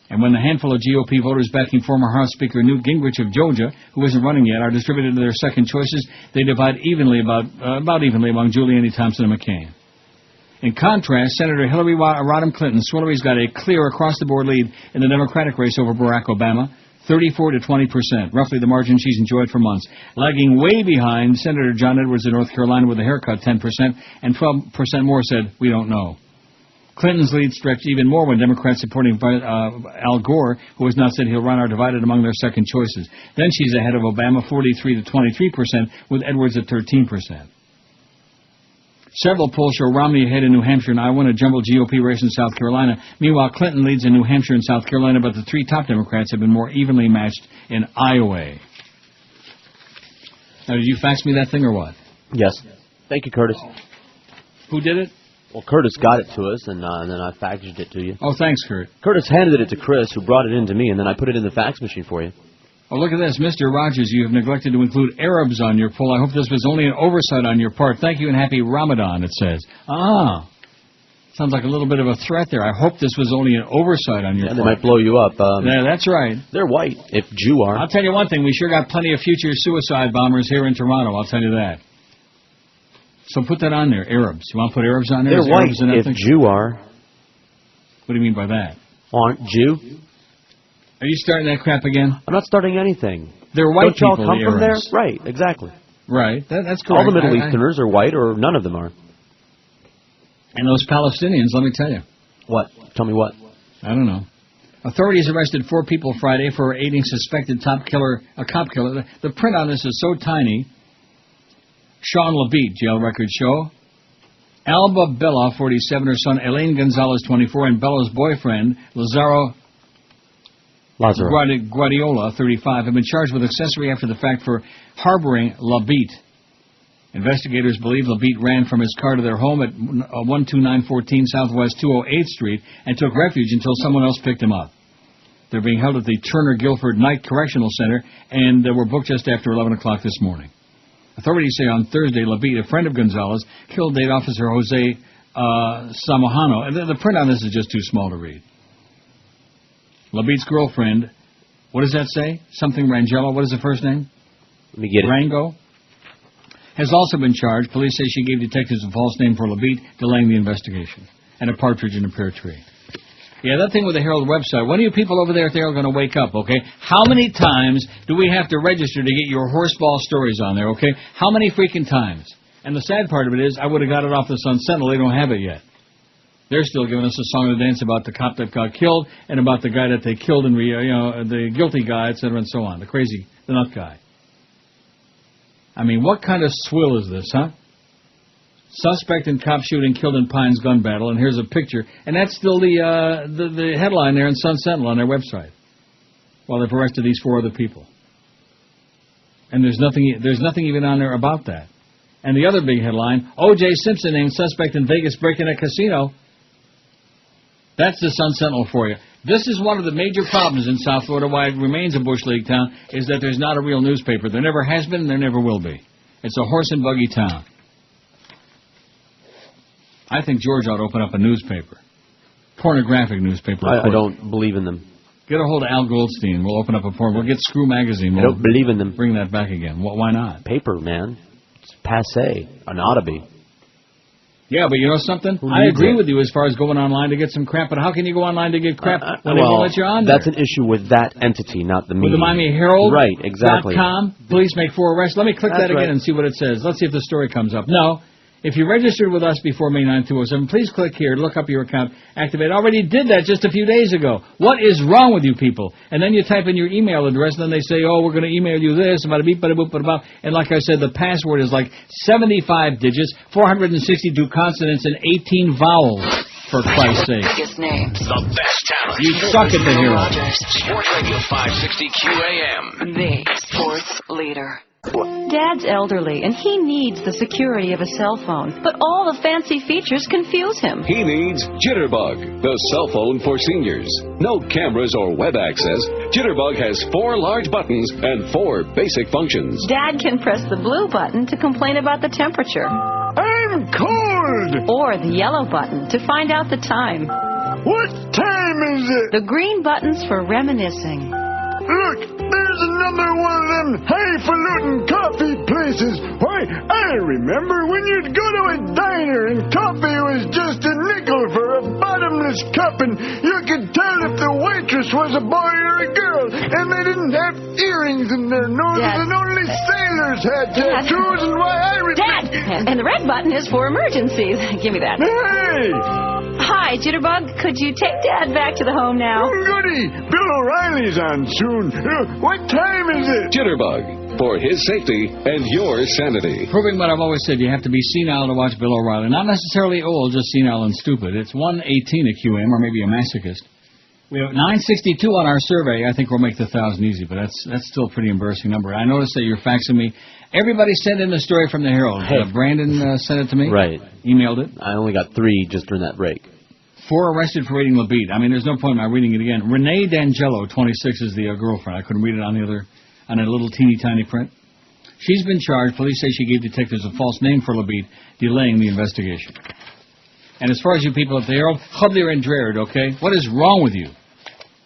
Speaker 2: And when the handful of GOP voters backing former House Speaker Newt Gingrich of Georgia, who isn't running yet, are distributed to their second choices, they divide evenly about evenly among Giuliani, Thompson, and McCain. In contrast, Senator Hillary Rodham Clinton, Swillery's got a clear across-the-board lead in the Democratic race over Barack Obama, 34 to 20%, roughly the margin she's enjoyed for months, lagging way behind Senator John Edwards of North Carolina with a haircut, 10%, and 12% more said, we don't know. Clinton's lead stretched even more when Democrats supporting Al Gore, who has now said he'll run, are divided among their second choices. Then she's ahead of Obama, 43 to 23%, with Edwards at 13%. Several polls show Romney ahead in New Hampshire and Iowa in a jumbled GOP race in South Carolina. Meanwhile, Clinton leads in New Hampshire and South Carolina, but the 3 top Democrats have been more evenly matched in Iowa. Now, did you fax me that thing or what?
Speaker 9: Yes. Thank you, Curtis.
Speaker 2: Who did it?
Speaker 9: Well, Curtis got it to us, and then I faxed it to you.
Speaker 2: Oh, thanks, Kurt.
Speaker 9: Curtis handed it to Chris, who brought it in to me, and then I put it in the fax machine for you.
Speaker 2: Oh, look at this. Mr. Rogers, you have neglected to include Arabs on your poll. I hope this was only an oversight on your part. Thank you and happy Ramadan, it says. Sounds like a little bit of a threat there. I hope this was only an oversight on your part.
Speaker 9: They might blow you up.
Speaker 2: Yeah, that's right.
Speaker 9: They're white, if Jew are.
Speaker 2: I'll tell you one thing. We sure got plenty of future suicide bombers here in Toronto. I'll tell you that. So put that on there, Arabs. You want to put Arabs on there?
Speaker 9: They're white, if Jew are.
Speaker 2: What do you mean by that?
Speaker 9: Aren't Jew?
Speaker 2: Are you starting that crap again?
Speaker 9: I'm not starting anything.
Speaker 2: They're white
Speaker 9: people.
Speaker 2: Don't
Speaker 9: y'all come from there?
Speaker 2: Arabs.
Speaker 9: Right, exactly.
Speaker 2: Right, that's correct.
Speaker 9: All the Middle Easterners are white, or none of them are.
Speaker 2: And those Palestinians, let me tell you.
Speaker 9: What? Tell me what?
Speaker 2: I don't know. Authorities arrested 4 people Friday for aiding suspected cop killer. The print on this is so tiny. Sean LaBeat, jail records show. Alba Bella, 47, her son Elaine Gonzalez, 24, and Bella's boyfriend, Lazaro Guardiola, 35, have been charged with accessory after the fact for harboring LaBeat. Investigators believe LaBeat ran from his car to their home at 12914 Southwest 208th Street and took refuge until someone else picked him up. They're being held at the Turner Guilford Night Correctional Center and were booked just after 11 o'clock this morning. Authorities say on Thursday, LaBeat, a friend of Gonzalez, killed Date Officer Jose Samojano. And the print on this is just too small to read. LaBeat's girlfriend, what does that say? Something Rangelo. What is the first name?
Speaker 9: Let me get it.
Speaker 2: Rango. Has also been charged. Police say she gave detectives a false name for LaBeat, delaying the investigation. And a partridge in a pear tree. Yeah, that thing with the Herald website. When are you people over there at the Herald going to wake up, okay? How many times do we have to register to get your horseball stories on there, okay? How many freaking times? And the sad part of it is, I would have got it off the Sun Sentinel. They don't have it yet. They're still giving us a song and dance about the cop that got killed and about the guy that they killed and the guilty guy, etc. and so on. The nut guy. I mean, what kind of swill is this, huh? Suspect in cop shooting killed in Pines gun battle, and here's a picture. And that's still the headline there in Sun Sentinel on their website. While they've arrested these 4 other people. And there's nothing even on there about that. And the other big headline, O.J. Simpson named suspect in Vegas break-in a casino. That's the Sun Sentinel for you. This is one of the major problems in South Florida, why it remains a Bush League town, is that there's not a real newspaper. There never has been and there never will be. It's a horse and buggy town. I think George ought to open up a newspaper. Pornographic newspaper.
Speaker 9: I don't believe in them.
Speaker 2: Get a hold of Al Goldstein. We'll open up a porn. We'll get Screw Magazine.
Speaker 9: I don't believe in them.
Speaker 2: Bring that back again. Why not?
Speaker 9: Paper, man. It's passé. An ought to be.
Speaker 2: Yeah, but you know something? I agree with you as far as going online to get some crap, but how can you go online to get crap when they won't let you on there?
Speaker 9: That's an issue with that entity, not the media.
Speaker 2: With the Miami Herald?
Speaker 9: Right, exactly.
Speaker 2: .com, police make 4 arrests. Let me click that again and see what it says. Let's see if the story comes up. No. If you registered with us before May 9, 2007, please click here, look up your account, activate. I already did that just a few days ago. What is wrong with you people? And then you type in your email address, and then they say, oh, we're going to email you this, bada beep, bada boop, bada bop. And like I said, the password is like 75 digits, 462 consonants, and 18 vowels, for Christ's sake.
Speaker 11: Biggest names.
Speaker 21: The best talent.
Speaker 2: You suck at the hero.
Speaker 21: Sports Radio 560 QAM.
Speaker 11: The sports leader.
Speaker 6: Dad's elderly, and he needs the security of a cell phone, but all the fancy features confuse him.
Speaker 3: He needs Jitterbug, the cell phone for seniors. No cameras or web access, Jitterbug has 4 large buttons and 4 basic functions.
Speaker 6: Dad can press the blue button to complain about the temperature.
Speaker 14: I'm cold!
Speaker 6: Or the yellow button to find out the time.
Speaker 14: What time is it?
Speaker 6: The green button's for reminiscing.
Speaker 14: Look, there's another one of them highfalutin coffee places. Why, I remember when you'd go to a diner and coffee was just a nickel for a bottomless cup, and you could tell if the waitress was a boy or a girl, and they didn't have earrings in their noses, and only sailors had tattoos, and why I remember...
Speaker 6: Dad! And the red button is for emergencies. Give me that.
Speaker 14: Hey!
Speaker 6: Hi, Jitterbug. Could you take Dad back to the home now?
Speaker 14: Goody! Bill O'Reilly's on soon. What time is it?
Speaker 3: Jitterbug, for his safety and your sanity.
Speaker 2: Proving what I've always said, you have to be senile to watch Bill O'Reilly. Not necessarily old, just senile and stupid. It's 118 at QM, or maybe a masochist. We have 962 on our survey. I think we'll make the 1,000 easy, but that's still a pretty embarrassing number. I noticed that you're faxing me. Everybody sent in the story from the Herald. Brandon sent it to me.
Speaker 9: Right.
Speaker 2: Emailed it.
Speaker 9: I only got 3 just during that break.
Speaker 2: 4 arrested for raiding LaBeat. I mean, there's no point in my reading it again. Renee D'Angelo, 26, is the girlfriend. I couldn't read it on a little teeny tiny print. She's been charged. Police say she gave detectives a false name for LaBeat, delaying the investigation. And as far as you people at the Herald, Hubler and Drared, okay? What is wrong with you?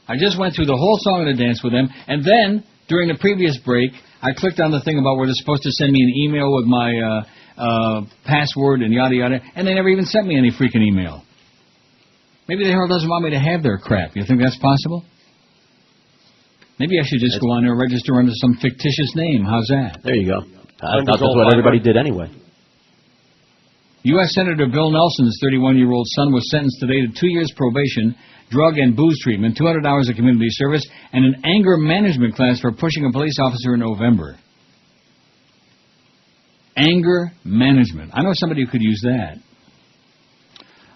Speaker 2: I just went through the whole song and the dance with them, and then, during the previous break, I clicked on the thing about where they're supposed to send me an email with my password and yada yada, and they never even sent me any freaking email. Maybe the Herald doesn't want me to have their crap. You think that's possible? Maybe I should just go on there and register under some fictitious name. How's that?
Speaker 9: There you go. I thought that's what everybody did anyway.
Speaker 2: U.S. Senator Bill Nelson's 31-year-old son was sentenced today to 2 years probation, drug and booze treatment, 200 hours of community service, and an anger management class for pushing a police officer in November. Anger management. I know somebody who could use that.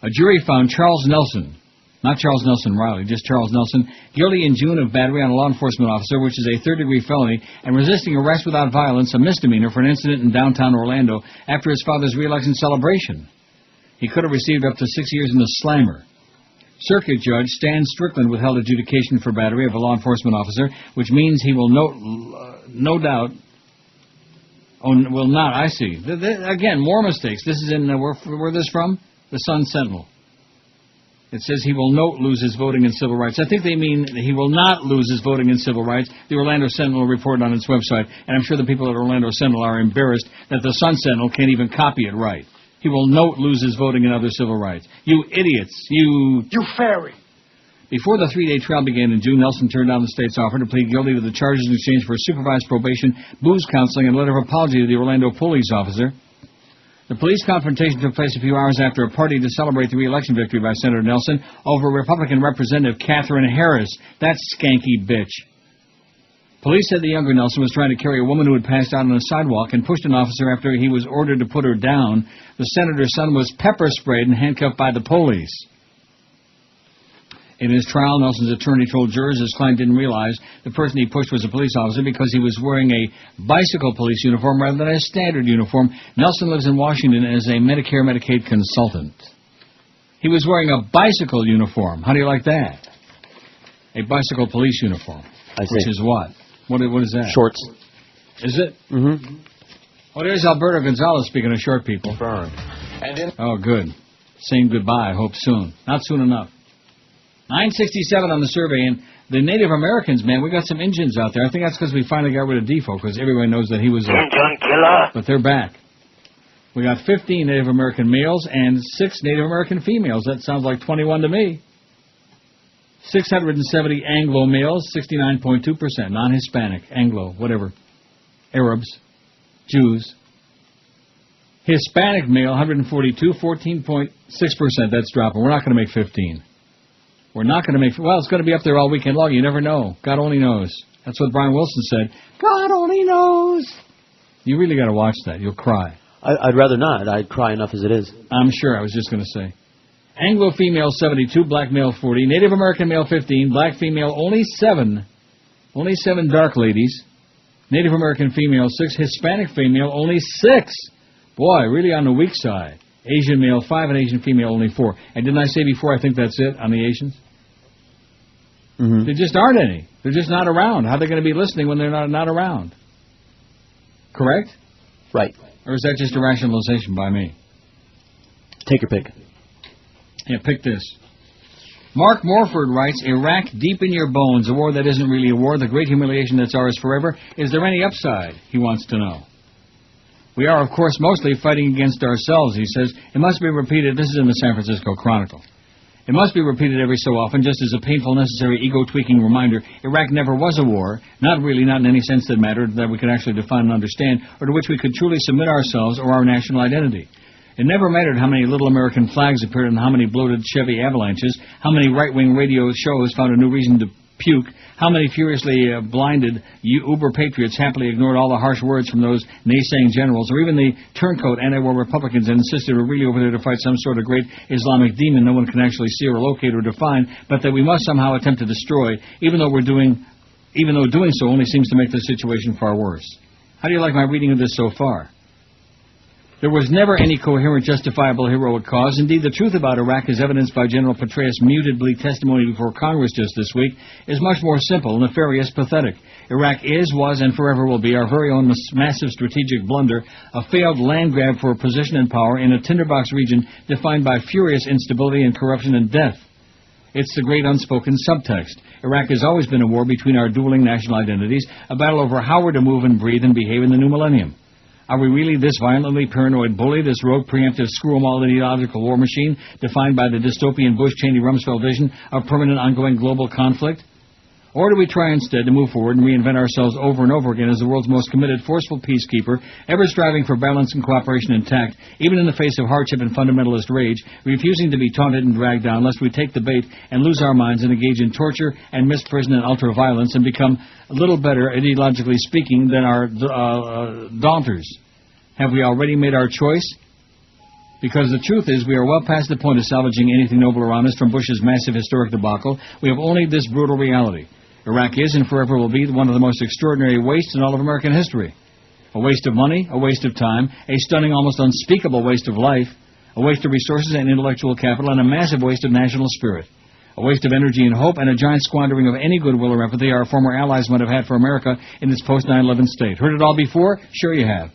Speaker 2: A jury found Charles Nelson, not Charles Nelson Riley, just Charles Nelson, guilty in June of battery on a law enforcement officer, which is a third-degree felony, and resisting arrest without violence, a misdemeanor, for an incident in downtown Orlando after his father's re-election celebration. He could have received up to 6 years in the slammer. Circuit Judge Stan Strickland withheld adjudication for battery of a law enforcement officer, which means he will no doubt... Oh, will not, I see. Again, more mistakes. This is in, where this from? The Sun Sentinel. It says he will not lose his voting and civil rights. I think they mean he will not lose his voting and civil rights. The Orlando Sentinel reported on its website, and I'm sure the people at Orlando Sentinel are embarrassed that the Sun Sentinel can't even copy it right. He will not lose his voting and other civil rights. You idiots. You
Speaker 7: fairy.
Speaker 2: Before the 3-day trial began in June, Nelson turned down the state's offer to plead guilty to the charges in exchange for supervised probation, booze counseling, and a letter of apology to the Orlando police officer. The police confrontation took place a few hours after a party to celebrate the re-election victory by Senator Nelson over Republican Representative Catherine Harris. That skanky bitch. Police said the younger Nelson was trying to carry a woman who had passed out on a sidewalk and pushed an officer after he was ordered to put her down. The senator's son was pepper sprayed and handcuffed by the police. In his trial, Nelson's attorney told jurors his client didn't realize the person he pushed was a police officer because he was wearing a bicycle police uniform rather than a standard uniform. Nelson lives in Washington as a Medicare/Medicaid consultant. He was wearing a bicycle uniform. How do you like that? A bicycle police uniform.
Speaker 9: I see.
Speaker 2: Which is what? What is that?
Speaker 9: Shorts.
Speaker 2: Is it?
Speaker 9: Mm-hmm.
Speaker 2: Oh, there's Alberto Gonzalez, speaking of short people.
Speaker 5: Burned.
Speaker 2: Oh, good. Saying goodbye, I hope soon. Not soon enough. 967 on the survey, and the Native Americans, man, we got some Indians out there. I think that's because we finally got rid of Defoe, because everybody knows that he was a...
Speaker 1: Indian killer.
Speaker 2: But they're back. We got 15 Native American males and 6 Native American females. That sounds like 21 to me. 670 Anglo males, 69.2%. Non-Hispanic, Anglo, whatever. Arabs, Jews. Hispanic male, 142, 14.6%. That's dropping. We're not going to make 15. We're not going to make... Well, it's going to be up there all weekend long. You never know. God only knows. That's what Brian Wilson said. God only knows. You really got to watch that. You'll cry.
Speaker 9: I'd rather not. I'd cry enough as it is.
Speaker 2: I'm sure. I was just going to say. Anglo female 72, black male 40, Native American male 15, black female only 7. Only 7 dark ladies. Native American female 6, Hispanic female only 6. Boy, really on the weak side. Asian male 5 and Asian female only 4. And didn't I say before I think that's it on the Asians?
Speaker 9: Mm-hmm.
Speaker 2: There just aren't any. They're just not around. How are they going to be listening when they're not around? Correct?
Speaker 9: Right.
Speaker 2: Or is that just a rationalization by me?
Speaker 9: Take your pick.
Speaker 2: Yeah, pick this. Mark Morford writes, Iraq deep in your bones, a war that isn't really a war, the great humiliation that's ours forever. Is there any upside? He wants to know. We are, of course, mostly fighting against ourselves, he says. It must be repeated. This is in the San Francisco Chronicle. It must be repeated every so often, just as a painful, necessary, ego-tweaking reminder. Iraq never was a war, not really, not in any sense that mattered, that we could actually define and understand, or to which we could truly submit ourselves or our national identity. It never mattered how many little American flags appeared and how many bloated Chevy Avalanches, how many right-wing radio shows found a new reason to puke, how many furiously blinded uber patriots happily ignored all the harsh words from those naysaying generals, or even the turncoat anti-war Republicans that insisted we're really over there to fight some sort of great Islamic demon no one can actually see or locate or define, but that we must somehow attempt to destroy, even though doing so only seems to make the situation far worse. How do you like my reading of this so far? There was never any coherent, justifiable, heroic cause. Indeed, the truth about Iraq, as evidenced by General Petraeus' muted, bleak testimony before Congress just this week, is much more simple, nefarious, pathetic. Iraq is, was, and forever will be our very own massive strategic blunder, a failed land grab for position and power in a tinderbox region defined by furious instability and corruption and death. It's the great unspoken subtext. Iraq has always been a war between our dueling national identities, a battle over how we're to move and breathe and behave in the new millennium. Are we really this violently paranoid bully, this rogue, preemptive, screw-em-all ideological war machine defined by the dystopian Bush-Cheney-Rumsfeld vision of permanent, ongoing global conflict? Or do we try instead to move forward and reinvent ourselves over and over again as the world's most committed, forceful peacekeeper, ever striving for balance and cooperation and tact, even in the face of hardship and fundamentalist rage, refusing to be taunted and dragged down lest we take the bait and lose our minds and engage in torture and misprision and ultra-violence and become a little better, ideologically speaking, than our daunters? Have we already made our choice? Because the truth is, we are well past the point of salvaging anything noble around us from Bush's massive historic debacle. We have only this brutal reality. Iraq is and forever will be one of the most extraordinary wastes in all of American history. A waste of money, a waste of time, a stunning, almost unspeakable waste of life, a waste of resources and intellectual capital, and a massive waste of national spirit. A waste of energy and hope, and a giant squandering of any goodwill or empathy our former allies might have had for America in its post-9/11 state. Heard it all before? Sure you have.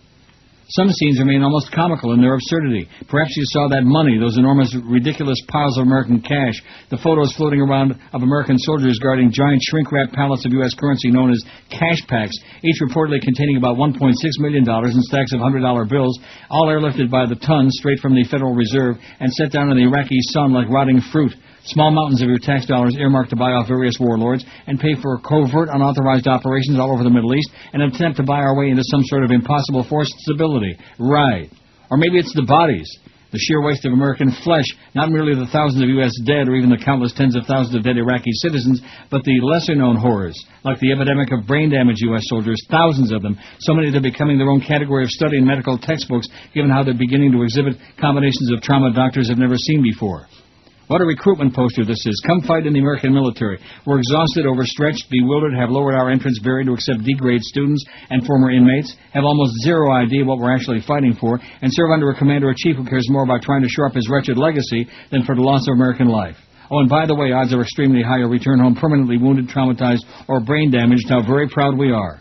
Speaker 2: Some scenes remain almost comical in their absurdity. Perhaps you saw that money, those enormous, ridiculous piles of American cash, the photos floating around of American soldiers guarding giant shrink-wrapped pallets of U.S. currency known as cash packs, each reportedly containing about $1.6 million in stacks of $100 bills, all airlifted by the ton straight from the Federal Reserve and set down in the Iraqi sun like rotting fruit. Small mountains of your tax dollars earmarked to buy off various warlords and pay for covert, unauthorized operations all over the Middle East and attempt to buy our way into some sort of impossible forced stability. Right. Or maybe it's the bodies. The sheer waste of American flesh, not merely the thousands of U.S. dead or even the countless tens of thousands of dead Iraqi citizens, but the lesser-known horrors, like the epidemic of brain-damaged U.S. soldiers, thousands of them, so many they're becoming their own category of study in medical textbooks, given how they're beginning to exhibit combinations of trauma doctors have never seen before. What a recruitment poster this is. Come fight in the American military. We're exhausted, overstretched, bewildered, have lowered our entrance barrier to accept D-grade students and former inmates, have almost zero idea what we're actually fighting for, and serve under a commander-in-chief who cares more about trying to shore up his wretched legacy than for the loss of American life. Oh, and by the way, odds are extremely high you'll return home permanently wounded, traumatized, or brain-damaged. How very proud we are.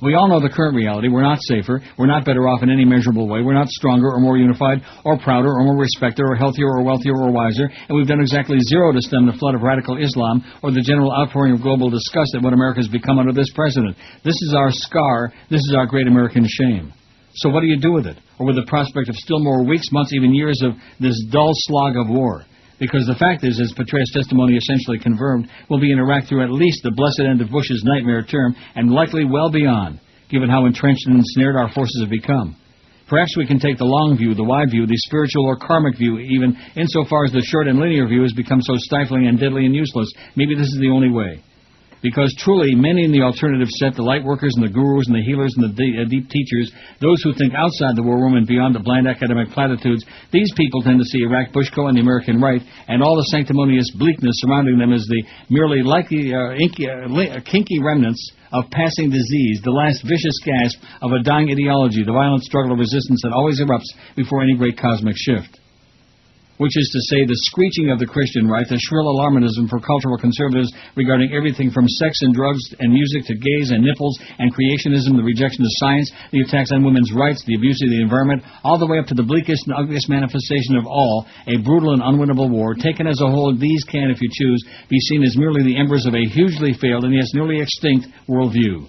Speaker 2: We all know the current reality. We're not safer. We're not better off in any measurable way. We're not stronger or more unified or prouder or more respected or healthier or wealthier or wiser. And we've done exactly zero to stem the flood of radical Islam or the general outpouring of global disgust at what America has become under this president. This is our scar. This is our great American shame. So what do you do with it? Or with the prospect of still more weeks, months, even years of this dull slog of war? Because the fact is, as Petraeus' testimony essentially confirmed, we'll be in Iraq through at least the blessed end of Bush's nightmare term, and likely well beyond, given how entrenched and ensnared our forces have become. Perhaps we can take the long view, the wide view, the spiritual or karmic view, even insofar as the short and linear view has become so stifling and deadly and useless. Maybe this is the only way. Because truly, many in the alternative set, the light workers and the gurus and the healers and the deep teachers, those who think outside the war room and beyond the bland academic platitudes, these people tend to see Iraq, Bushko, and the American right, and all the sanctimonious bleakness surrounding them as the merely likely kinky remnants of passing disease, the last vicious gasp of a dying ideology, the violent struggle of resistance that always erupts before any great cosmic shift. Which is to say, the screeching of the Christian right, the shrill alarmism for cultural conservatives regarding everything from sex and drugs and music to gays and nipples and creationism, the rejection of science, the attacks on women's rights, the abuse of the environment, all the way up to the bleakest and ugliest manifestation of all, a brutal and unwinnable war. Taken as a whole, these can, if you choose, be seen as merely the embers of a hugely failed and yes, nearly extinct worldview.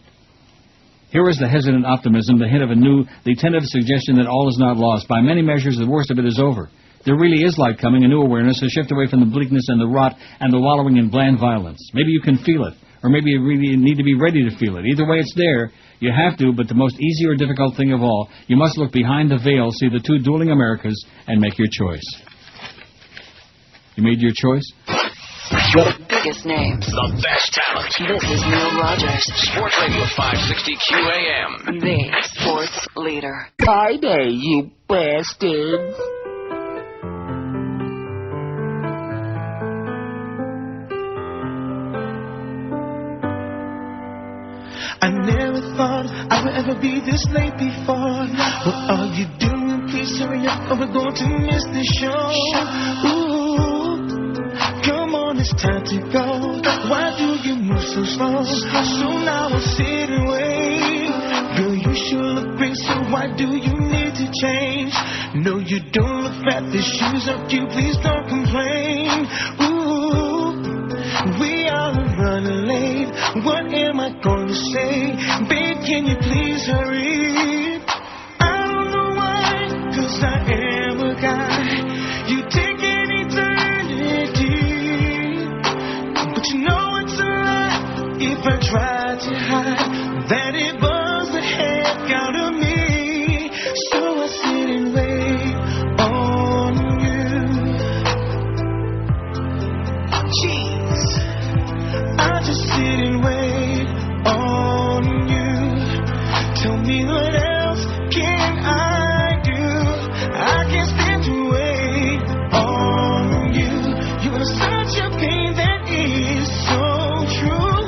Speaker 2: Here is the hesitant optimism, the hint of the tentative suggestion that all is not lost. By many measures, the worst of it is over. There really is light coming, a new awareness, a shift away from the bleakness and the rot and the wallowing in bland violence. Maybe you can feel it, or maybe you really need to be ready to feel it. Either way, it's there. You have to, but the most easy or difficult thing of all, you must look behind the veil, see the two dueling Americas, and make your choice. You made your choice?
Speaker 11: The biggest names.
Speaker 21: The best talent.
Speaker 11: This is Neil Rogers.
Speaker 21: Sports Radio 560 QAM.
Speaker 11: The sports leader.
Speaker 14: Hi there, you bastards.
Speaker 1: I never thought I would ever be this late before. What are you doing? Please hurry up or we're going to miss the show. Ooh, come on, it's time to go. Why do you move so slow? So now I sit and wait. Girl, you sure look great, so why do you need to change? No, you don't look fat, the shoes are cute, please don't complain. Ooh, we are running late. What am I going to say? Babe, can you please hurry? I don't know why, 'cause I am a guy. You take an eternity, but you know it's a lie if I try to hide that it bugs the heck out of me. So I sit and wait on you. Jeez, I just sit and wait on you. Tell me what else can I do? I can't stand to wait on you. You are such a pain that is so true.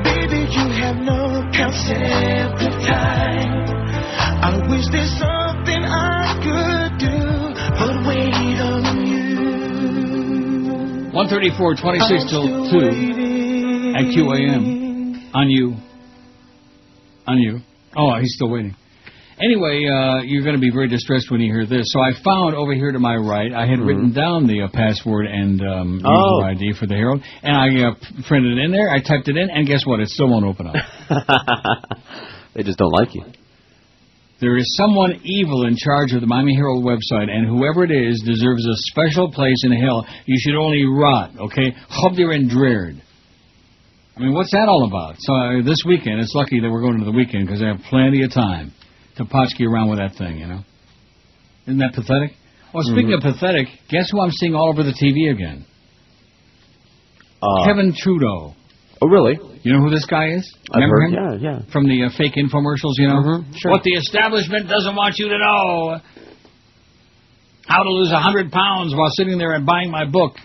Speaker 1: Baby, you have no concept of time. I wish there's something I could do, but wait on you.
Speaker 2: 134, 26 till 2 at QAM. On you. On you. Oh, he's still waiting. Anyway, you're going to be very distressed when you hear this. So I found over here to my right, I had written down the password and user ID for the Herald, and I printed it in there, I typed it in, and guess what? It still won't open up.
Speaker 9: They just don't like you.
Speaker 2: There is someone evil in charge of the Miami Herald website, and whoever it is deserves a special place in hell. You should only rot, okay? Chobdir and Dreard. I mean, what's that all about? So this weekend, it's lucky that we're going to the weekend because I have plenty of time to potchkey around with that thing, you know? Isn't that pathetic? Oh, speaking of pathetic, guess who I'm seeing all over the TV again? Kevin Trudeau.
Speaker 9: Oh, really?
Speaker 2: You know who this guy is?
Speaker 9: I've
Speaker 2: Remember
Speaker 9: heard,
Speaker 2: him?
Speaker 9: Yeah.
Speaker 2: From the fake infomercials, you know?
Speaker 9: Sure.
Speaker 2: What the establishment doesn't want you to know. How to lose 100 pounds while sitting there and buying my book.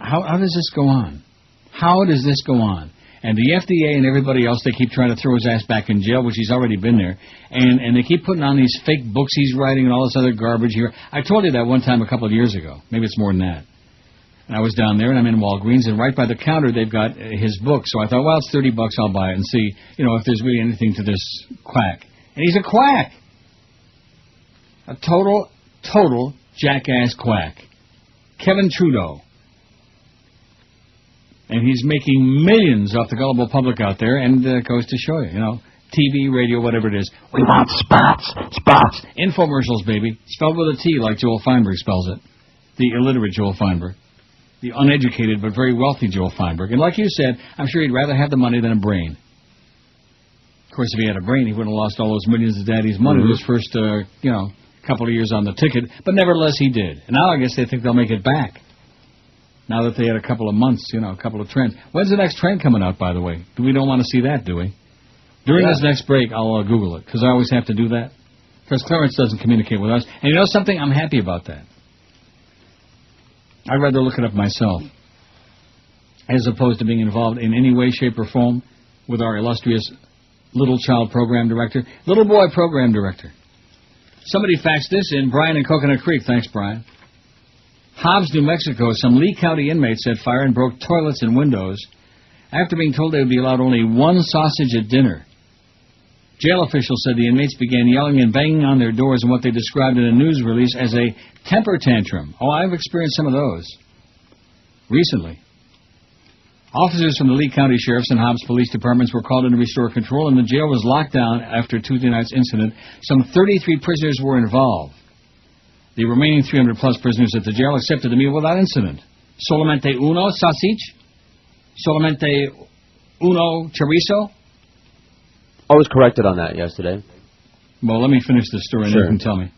Speaker 2: How does this go on? How does this go on? And the FDA and everybody else, they keep trying to throw his ass back in jail, which he's already been there. And they keep putting on these fake books he's writing and all this other garbage here. I told you that one time a couple of years ago. Maybe it's more than that. And I was down there, and I'm in Walgreens, and right by the counter they've got his book. So I thought, well, it's $30, I'll buy it and see, you know, if there's really anything to this quack. And he's a quack. A total jackass quack. Kevin Trudeau. And he's making millions off the gullible public out there, and goes to show you, you know, TV, radio, whatever it is. We want spots. Infomercials, baby. Spelled with a T, like Joel Feinberg spells it. The illiterate Joel Feinberg. The uneducated but very wealthy Joel Feinberg. And like you said, I'm sure he'd rather have the money than a brain. Of course, if he had a brain, he wouldn't have lost all those millions of daddy's money his first, couple of years on the ticket. But nevertheless, he did. And now I guess they think they'll make it back. Now that they had a couple of months, a couple of trends. When's the next trend coming out, by the way? We don't want to see that, do we? During this next break, I'll Google it, because I always have to do that. Because Clarence doesn't communicate with us. And you know something? I'm happy about that. I'd rather look it up myself, as opposed to being involved in any way, shape, or form with our illustrious little child program director. Little boy program director. Somebody faxed this in, Brian in Coconut Creek. Thanks, Brian. Hobbs, New Mexico, some Lee County inmates set fire and broke toilets and windows after being told they would be allowed only one sausage at dinner. Jail officials said the inmates began yelling and banging on their doors in what they described in a news release as a temper tantrum. Oh, I've experienced some of those recently. Officers from the Lee County Sheriff's and Hobbs Police Departments were called in to restore control, and the jail was locked down after Tuesday night's incident. Some 33 prisoners were involved. The remaining 300-plus prisoners at the jail accepted the meal without incident. Solamente uno sausage? Solamente uno chorizo?
Speaker 9: I was corrected on that yesterday.
Speaker 2: Well, let me finish the story and you can tell me.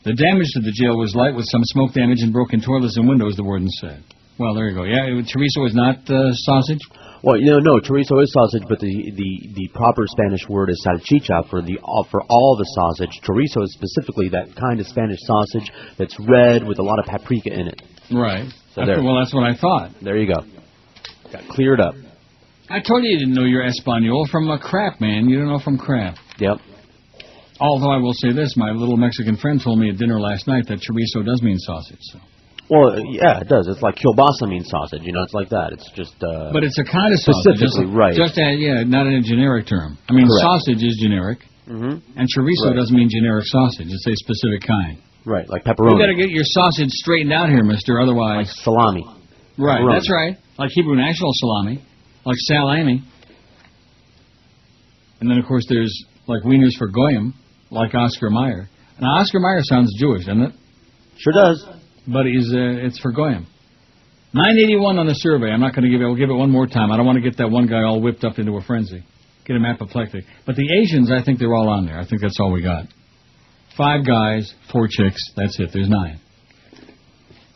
Speaker 2: The damage to the jail was light with some smoke damage and broken toilets and windows, the warden said. Well, there you go. Yeah, chorizo is not sausage?
Speaker 9: Well, no, chorizo is sausage, but the proper Spanish word is salchicha for all the sausage. Chorizo is specifically that kind of Spanish sausage that's red with a lot of paprika in it.
Speaker 2: Right.
Speaker 9: So there.
Speaker 2: Well, that's what I thought.
Speaker 9: There you go. Got cleared up.
Speaker 2: I told you didn't know your Espanol from crap, man. You don't know from crap.
Speaker 9: Yep.
Speaker 2: Although I will say this, my little Mexican friend told me at dinner last night that chorizo does mean sausage. So.
Speaker 9: Well, yeah, it does. It's like kielbasa means sausage. You know, it's like that. It's just.
Speaker 2: But it's a kind of sausage.
Speaker 9: Specifically, right.
Speaker 2: Just not in a generic term. I mean,
Speaker 9: Correct.
Speaker 2: sausage is generic, and chorizo
Speaker 9: Right.
Speaker 2: doesn't mean generic sausage. It's a specific kind.
Speaker 9: Right, like pepperoni.
Speaker 2: You got to get your sausage straightened out here, mister. Otherwise,
Speaker 9: like salami.
Speaker 2: Right,
Speaker 9: Pepperoni.
Speaker 2: that's right. Like Hebrew National salami, like salami. And then, of course, there's like wieners for goyim, like Oscar Mayer. Now, Oscar Mayer sounds Jewish, doesn't it?
Speaker 9: Sure does.
Speaker 2: But it's for goyim. 981 on the survey. I'm not going to give it. We'll give it one more time. I don't want to get that one guy all whipped up into a frenzy. Get him apoplectic. But the Asians, I think they're all on there. I think that's all we got. 5 guys, 4 chicks. That's it. There's 9.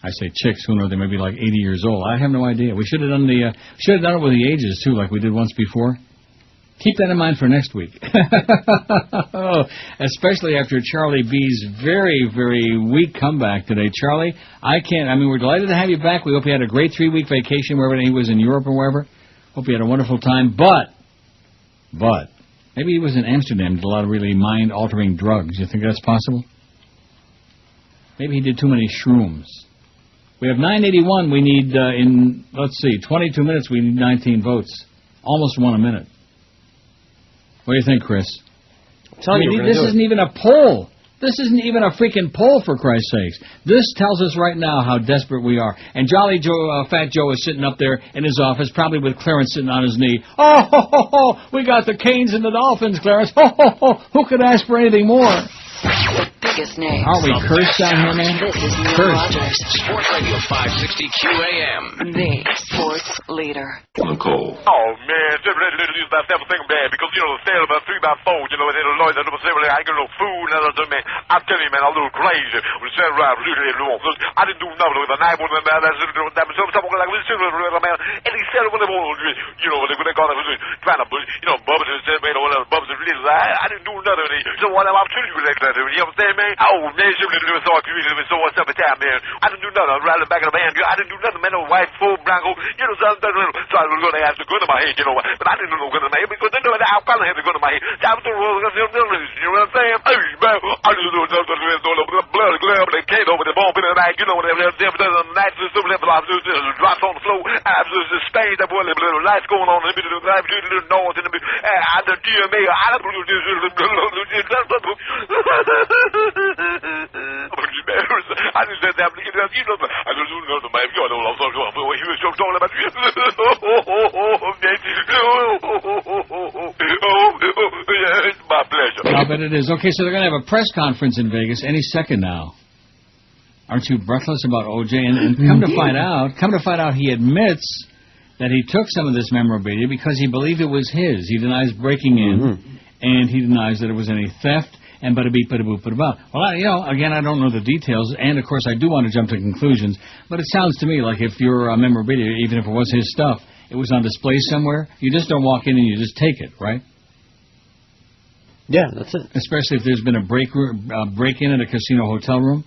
Speaker 2: I say chicks. Who knows? They may be like 80 years old. I have no idea. We should have done it with the ages too, like we did once before. Keep that in mind for next week. Oh, especially after Charlie B's very, very weak comeback today. Charlie, we're delighted to have you back. We hope you had a great 3-week vacation wherever he was in Europe or wherever. Hope you had a wonderful time. But, maybe he was in Amsterdam, did a lot of really mind-altering drugs. You think that's possible? Maybe he did too many shrooms. We have 981. We need, 22 minutes, we need 19 votes. Almost 1 a minute. What do you think, Chris? This isn't even a poll. This isn't even a freaking poll, for Christ's sakes. This tells us right now how desperate we are. And Jolly Joe, Fat Joe is sitting up there in his office, probably with Clarence sitting on his knee. Oh, ho, ho, ho, we got the Canes and the Dolphins, Clarence. Ho, ho, ho, who could ask for anything more?
Speaker 11: Biggest names.
Speaker 2: Aren't we cursed down here, man?
Speaker 11: This is Neil
Speaker 2: Cursed.
Speaker 11: Rogers.
Speaker 21: Sports Radio 560 QAM.
Speaker 11: The sports leader.
Speaker 21: Nicole.
Speaker 17: Oh, man, just ready to use that everything bad because, the sale about 3x4, and it'll noise, and I ain't got no food, and man, I tell you, man, I'm a little crazy. We said, right, I didn't do nothing with the night, and he said, when they got it, trying to, Bubba said, man, Bubba said, I didn't do nothing. So what I'm telling you like that, you understand, man? Oh, man, so what's up with that, man? I didn't do nothing. I was riding back in the van. I didn't do nothing, man. No white, full, Bronco, so I was going to have the gun in my head, but I didn't do no gun in my head because they know that I finally had the gun in my head. So I was doing, you know what I'm saying? Hey, man, I just do the blood, they came over the bomb in the night, when they were there, the night, drops on the floor, I was just Spain, that boy, little lights going on, the little noise, and the DMA, I just said that, I just do nothing, man. You know, I'm talking about he was talking about it's my pleasure.
Speaker 2: I'll bet it is. Okay, so they're going to have a press conference in Vegas any second now. Aren't you breathless about O.J.? And come to find out, he admits that he took some of this memorabilia because he believed it was his. He denies breaking in, and he denies that it was any theft. And bada-beep-bada-boop-bada-boop. Well, again, I don't know the details, and, of course, I do want to jump to conclusions, but it sounds to me like if your memorabilia, even if it was his stuff, it was on display somewhere, you just don't walk in and you just take it, right?
Speaker 9: Yeah, that's it.
Speaker 2: Especially if there's been a break-in at a casino hotel room.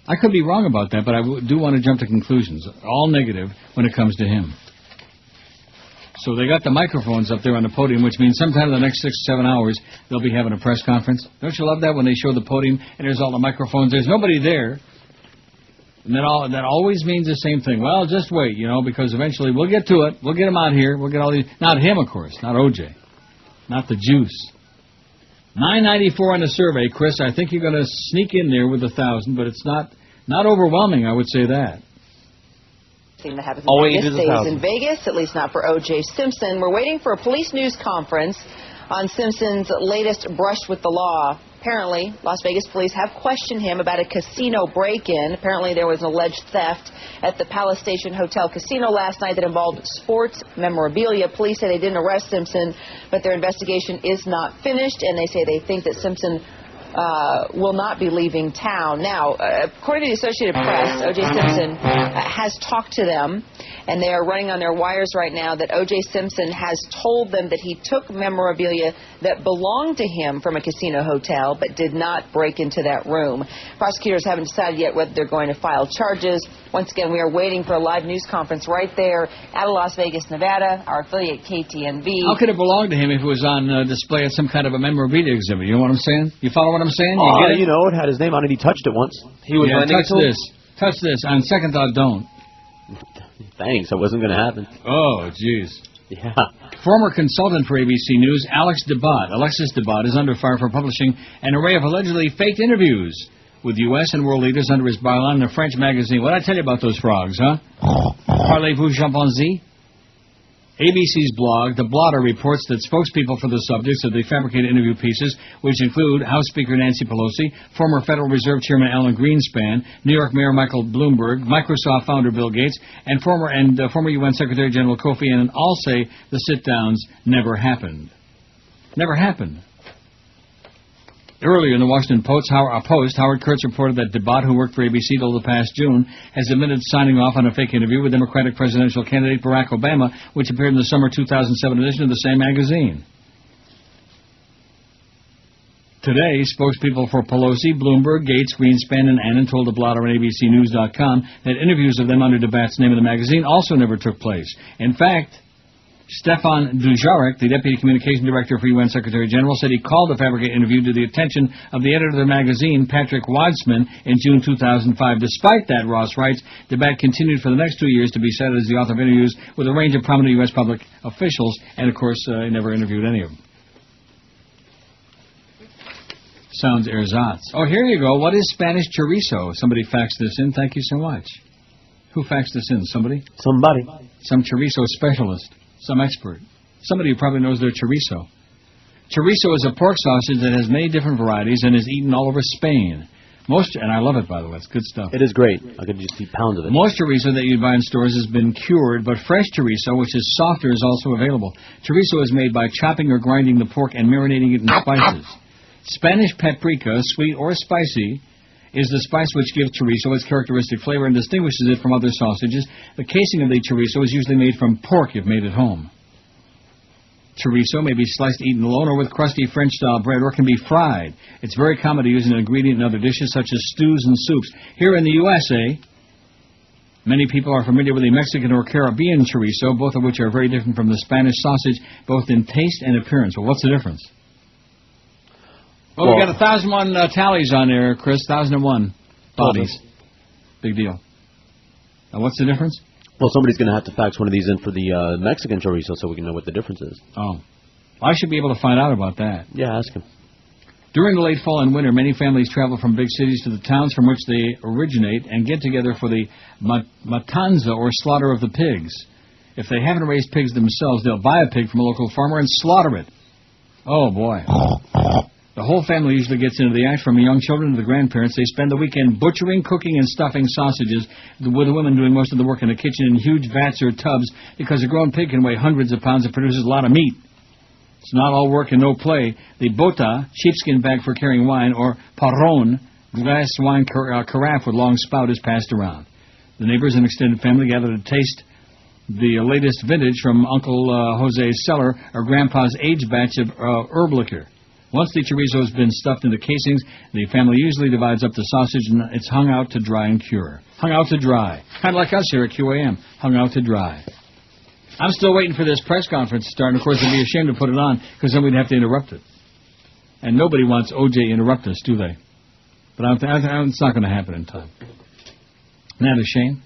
Speaker 2: I could be wrong about that, but I do want to jump to conclusions. All negative when it comes to him. So they got the microphones up there on the podium, which means sometime in the next 6 or 7 hours, they'll be having a press conference. Don't you love that when they show the podium and there's all the microphones? There's nobody there. And that always means the same thing. Well, just wait, because eventually we'll get to it. We'll get him out here. We'll get all these. Not him, of course. Not O.J. Not the juice. 994 on the survey, Chris. I think you're going to sneak in there with 1,000, but it's not overwhelming, I would say that.
Speaker 10: That happens in Vegas stays in Vegas, at least not for O.J. Simpson. We're waiting for a police news conference on Simpson's latest brush with the law. Apparently, Las Vegas police have questioned him about a casino break-in. Apparently, there was an alleged theft at the Palace Station Hotel Casino last night that involved sports memorabilia. Police say they didn't arrest Simpson, but their investigation is not finished, and they say they think that Simpson will not be leaving town. Now, according to the Associated Press, O.J. Simpson has talked to them, and they are running on their wires right now that O.J. Simpson has told them that he took memorabilia that belonged to him from a casino hotel, but did not break into that room. Prosecutors haven't decided yet whether they're going to file charges. Once again, we are waiting for a live news conference right there out of Las Vegas, Nevada, our affiliate KTNV.
Speaker 2: How could it belong to him if it was on display at some kind of a memorabilia exhibit? You know what I'm saying? You follow what I'm saying? You get it?
Speaker 9: You know, it had his name on it. He touched it once.
Speaker 2: He was touch this. On second thought, don't.
Speaker 9: Thanks. That wasn't going to happen.
Speaker 2: Oh, jeez.
Speaker 9: Yeah.
Speaker 2: Former consultant for ABC News, Alexis DeBott, is under fire for publishing an array of allegedly faked interviews with U.S. and world leaders under his byline in a French magazine. What did I tell you about those frogs, huh? Parlez-vous chimpanzee? ABC's blog, The Blotter, reports that spokespeople for the subjects of the fabricated interview pieces, which include House Speaker Nancy Pelosi, former Federal Reserve Chairman Alan Greenspan, New York Mayor Michael Bloomberg, Microsoft founder Bill Gates, and former UN Secretary General Kofi Annan, all say the sit-downs never happened. Never happened. Earlier in the Washington Post, Howard Kurtz reported that DeBott, who worked for ABC till the past June, has admitted signing off on a fake interview with Democratic presidential candidate Barack Obama, which appeared in the summer 2007 edition of the same magazine. Today, spokespeople for Pelosi, Bloomberg, Gates, Greenspan, and Annan told the blotter on ABCNews.com that interviews of them under DeBatt's name in the magazine also never took place. In fact, Stefan Dujarric, the Deputy Communication Director for UN Secretary General, said he called the fabricated interview to the attention of the editor of the magazine, Patrick Wadsman, in June 2005. Despite that, Ross writes, DeBatt continued for the next 2 years to be cited as the author of interviews with a range of prominent U.S. public officials, and of course, he never interviewed any of them. Sounds ersatz. Oh, here you go. What is Spanish chorizo? Somebody faxed this in. Thank you so much. Who faxed this in? Somebody?
Speaker 9: Somebody.
Speaker 2: Some chorizo specialist. Some expert. Somebody who probably knows their chorizo. Chorizo is a pork sausage that has many different varieties and is eaten all over Spain. And I love it, by the way. It's good stuff.
Speaker 9: It is great. I could just eat pounds of it.
Speaker 2: Most chorizo that you buy in stores has been cured, but fresh chorizo, which is softer, is also available. Chorizo is made by chopping or grinding the pork and marinating it in spices. Spanish paprika, sweet or spicy, is the spice which gives chorizo its characteristic flavor and distinguishes it from other sausages. The casing of the chorizo is usually made from pork if made at home. Chorizo may be sliced, eaten alone, or with crusty French-style bread, or can be fried. It's very common to use an ingredient in other dishes, such as stews and soups. Here in the USA, many people are familiar with the Mexican or Caribbean chorizo, both of which are very different from the Spanish sausage, both in taste and appearance. Well, what's the difference? Well, we got 1,001 tallies on there, Chris. 1,001 bodies. Big deal. Now, what's the difference?
Speaker 9: Well, somebody's going to have to fax one of these in for the Mexican chorizo so we can know what the difference is.
Speaker 2: Oh. I should be able to find out about that.
Speaker 9: Yeah, ask him.
Speaker 2: During the late fall and winter, many families travel from big cities to the towns from which they originate and get together for the matanza, or slaughter of the pigs. If they haven't raised pigs themselves, they'll buy a pig from a local farmer and slaughter it. Oh, boy. The whole family usually gets into the act, from the young children to the grandparents. They spend the weekend butchering, cooking, and stuffing sausages, with the women doing most of the work in the kitchen in huge vats or tubs, because a grown pig can weigh hundreds of pounds and produces a lot of meat. It's not all work and no play. The bota, sheepskin bag for carrying wine, or parron, glass wine carafe with long spout, is passed around. The neighbors and extended family gather to taste the latest vintage from Uncle Jose's cellar, or Grandpa's aged batch of herb liquor. Once the chorizo has been stuffed into casings, the family usually divides up the sausage and it's hung out to dry and cure. Hung out to dry. Kind of like us here at QAM. Hung out to dry. I'm still waiting for this press conference to start, and of course I'd be ashamed to put it on, because then we'd have to interrupt it. And nobody wants OJ interrupt us, do they? But it's not going to happen in time. Isn't that a shame?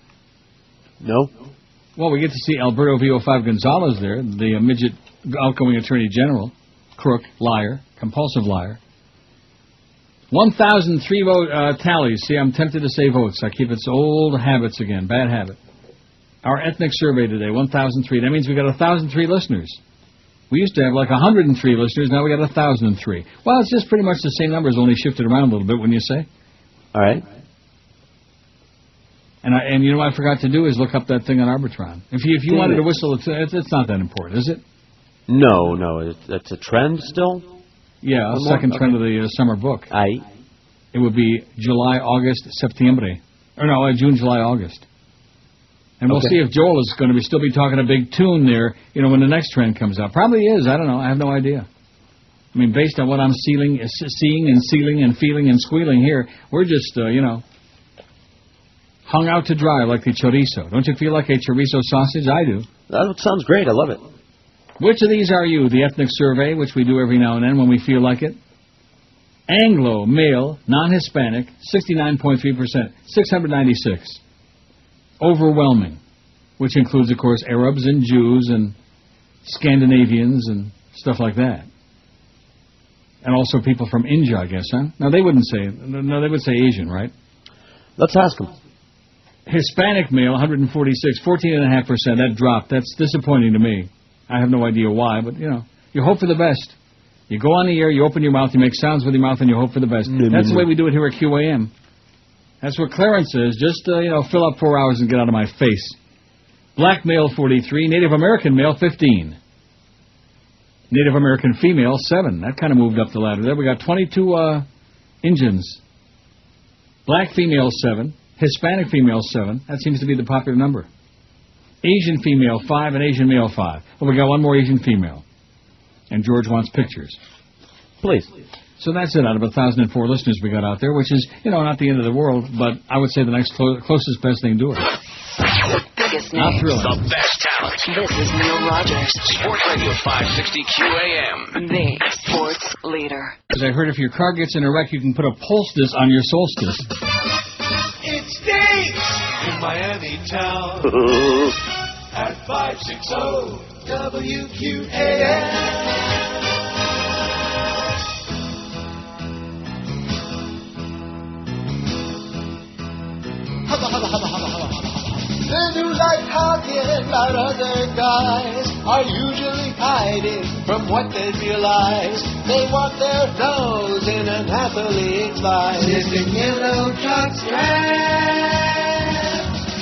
Speaker 9: No.
Speaker 2: Well, we get to see Alberto VO5 Gonzalez there, the midget outgoing Attorney General. Crook, liar, compulsive liar. 1,003 vote tallies. See, I'm tempted to say votes. I keep its old habits again. Bad habit. Our ethnic survey today, 1,003. That means we got 1,003 listeners. We used to have like 103 listeners. Now we got 1,003. Well, it's just pretty much the same numbers, only shifted around a little bit, wouldn't you say?
Speaker 9: All right.
Speaker 2: And you know what I forgot to do is look up that thing on Arbitron. If you wanted to whistle, it's not that important, is it?
Speaker 9: No, it's a trend still.
Speaker 2: Yeah,
Speaker 9: One
Speaker 2: second
Speaker 9: more?
Speaker 2: trend of the summer book.
Speaker 9: Aye.
Speaker 2: It would be July, August, Septiembre. Or no, June, July, August. And we'll
Speaker 9: Okay.
Speaker 2: see if Joel is going to still be talking a big tune there, when the next trend comes out. Probably is. I don't know. I have no idea. I mean, based on what I'm seeing and sealing and feeling and squealing here, we're just, hung out to dry like the chorizo. Don't you feel like a chorizo sausage? I do.
Speaker 9: That sounds great. I love it.
Speaker 2: Which of these are you? The ethnic survey, which we do every now and then when we feel like it. Anglo, male, non-Hispanic, 69.3%, 696. Overwhelming, which includes, of course, Arabs and Jews and Scandinavians and stuff like that. And also people from India, I guess, huh? No, they wouldn't say. No, they would say Asian, right?
Speaker 9: Let's ask them.
Speaker 2: Hispanic male, 146, 14.5%. That dropped. That's disappointing to me. I have no idea why, but, you hope for the best. You go on the air, you open your mouth, you make sounds with your mouth, and you hope for the best. That's the way we do it here at QAM. That's what Clarence says. Just, fill up 4 hours and get out of my face. Black male, 43. Native American male, 15. Native American female, 7. That kind of moved up the ladder there. We got 22 Indians. Black female, 7. Hispanic female, 7. That seems to be the popular number. Asian female, 5, and Asian male, 5. Well, we got one more Asian female. And George wants pictures.
Speaker 9: Please.
Speaker 2: So that's it out of 1,004 listeners we got out there, which is, not the end of the world, but I would say the next closest best thing to it.
Speaker 11: The biggest
Speaker 2: Not
Speaker 11: names.
Speaker 2: thrilling.
Speaker 21: The best talent.
Speaker 11: This is Neil Rogers.
Speaker 21: Sports Radio 560 QAM.
Speaker 11: The sports leader.
Speaker 2: Because I heard if your car gets in a wreck, you can put a poultice on your solstice.
Speaker 1: It stinks in Miami town at 560 WQAM. Men who like talking about other guys are usually hiding from what they realize. They want their nose in an athlete's life. Missing yellow jock straps.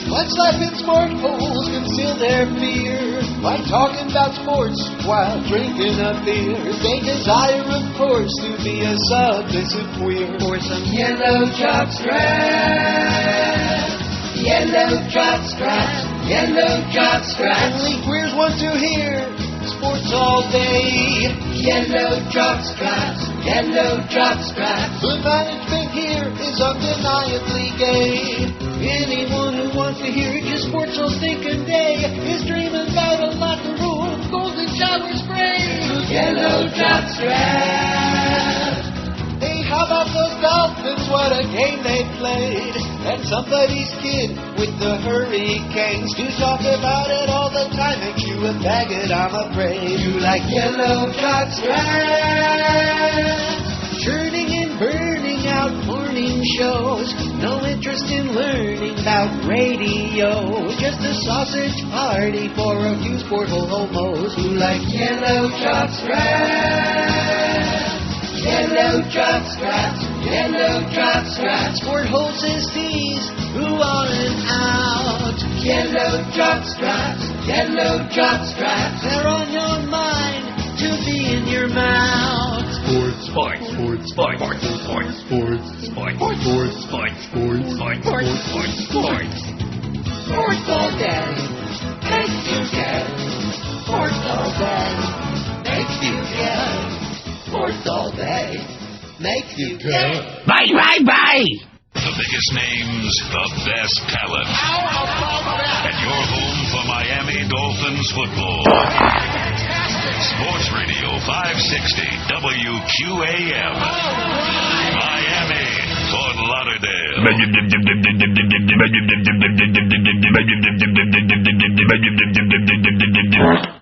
Speaker 1: Much like in sport holes conceal their fear by talking about sports while drinking a beer. They desire, of course, to be a submissive queer. For some yellow jock straps. Yellow jock straps, yellow jock straps. Only queers want to hear sports all day. Yellow jock straps, yellow jock straps. The management here is undeniably gay. Anyone who wants to hear just sports all stinking day is dreaming about a locker room, golden shower spray. Yellow jock straps. Hey, how about those Dolphins? What a game they played. And somebody's kid with the Hurricanes. You talk about it all the time, makes you a faggot, I'm afraid. You like yellow jock straps. Churning and burning out morning shows. No interest in learning about radio. Just a sausage party for a few sporthole homos who like yellow jock straps. Yellow jock straps, yellow jock straps. Sport holes STs who are and out. Yellow jock straps, yellow jock straps. They're on your mind to be in your mouth.
Speaker 23: Sports, sports, sports, sports, sports, sports, sports, sports, sports, sports, sports, sports, sports.
Speaker 1: Sports all day makes you gay. Sports all day makes you gay. Sports all day makes you gay.
Speaker 23: Bye, bye, bye! The biggest names, the best talent. And your home for Miami Dolphins football. Sports Radio 560 WQAM. Miami, Fort Lauderdale.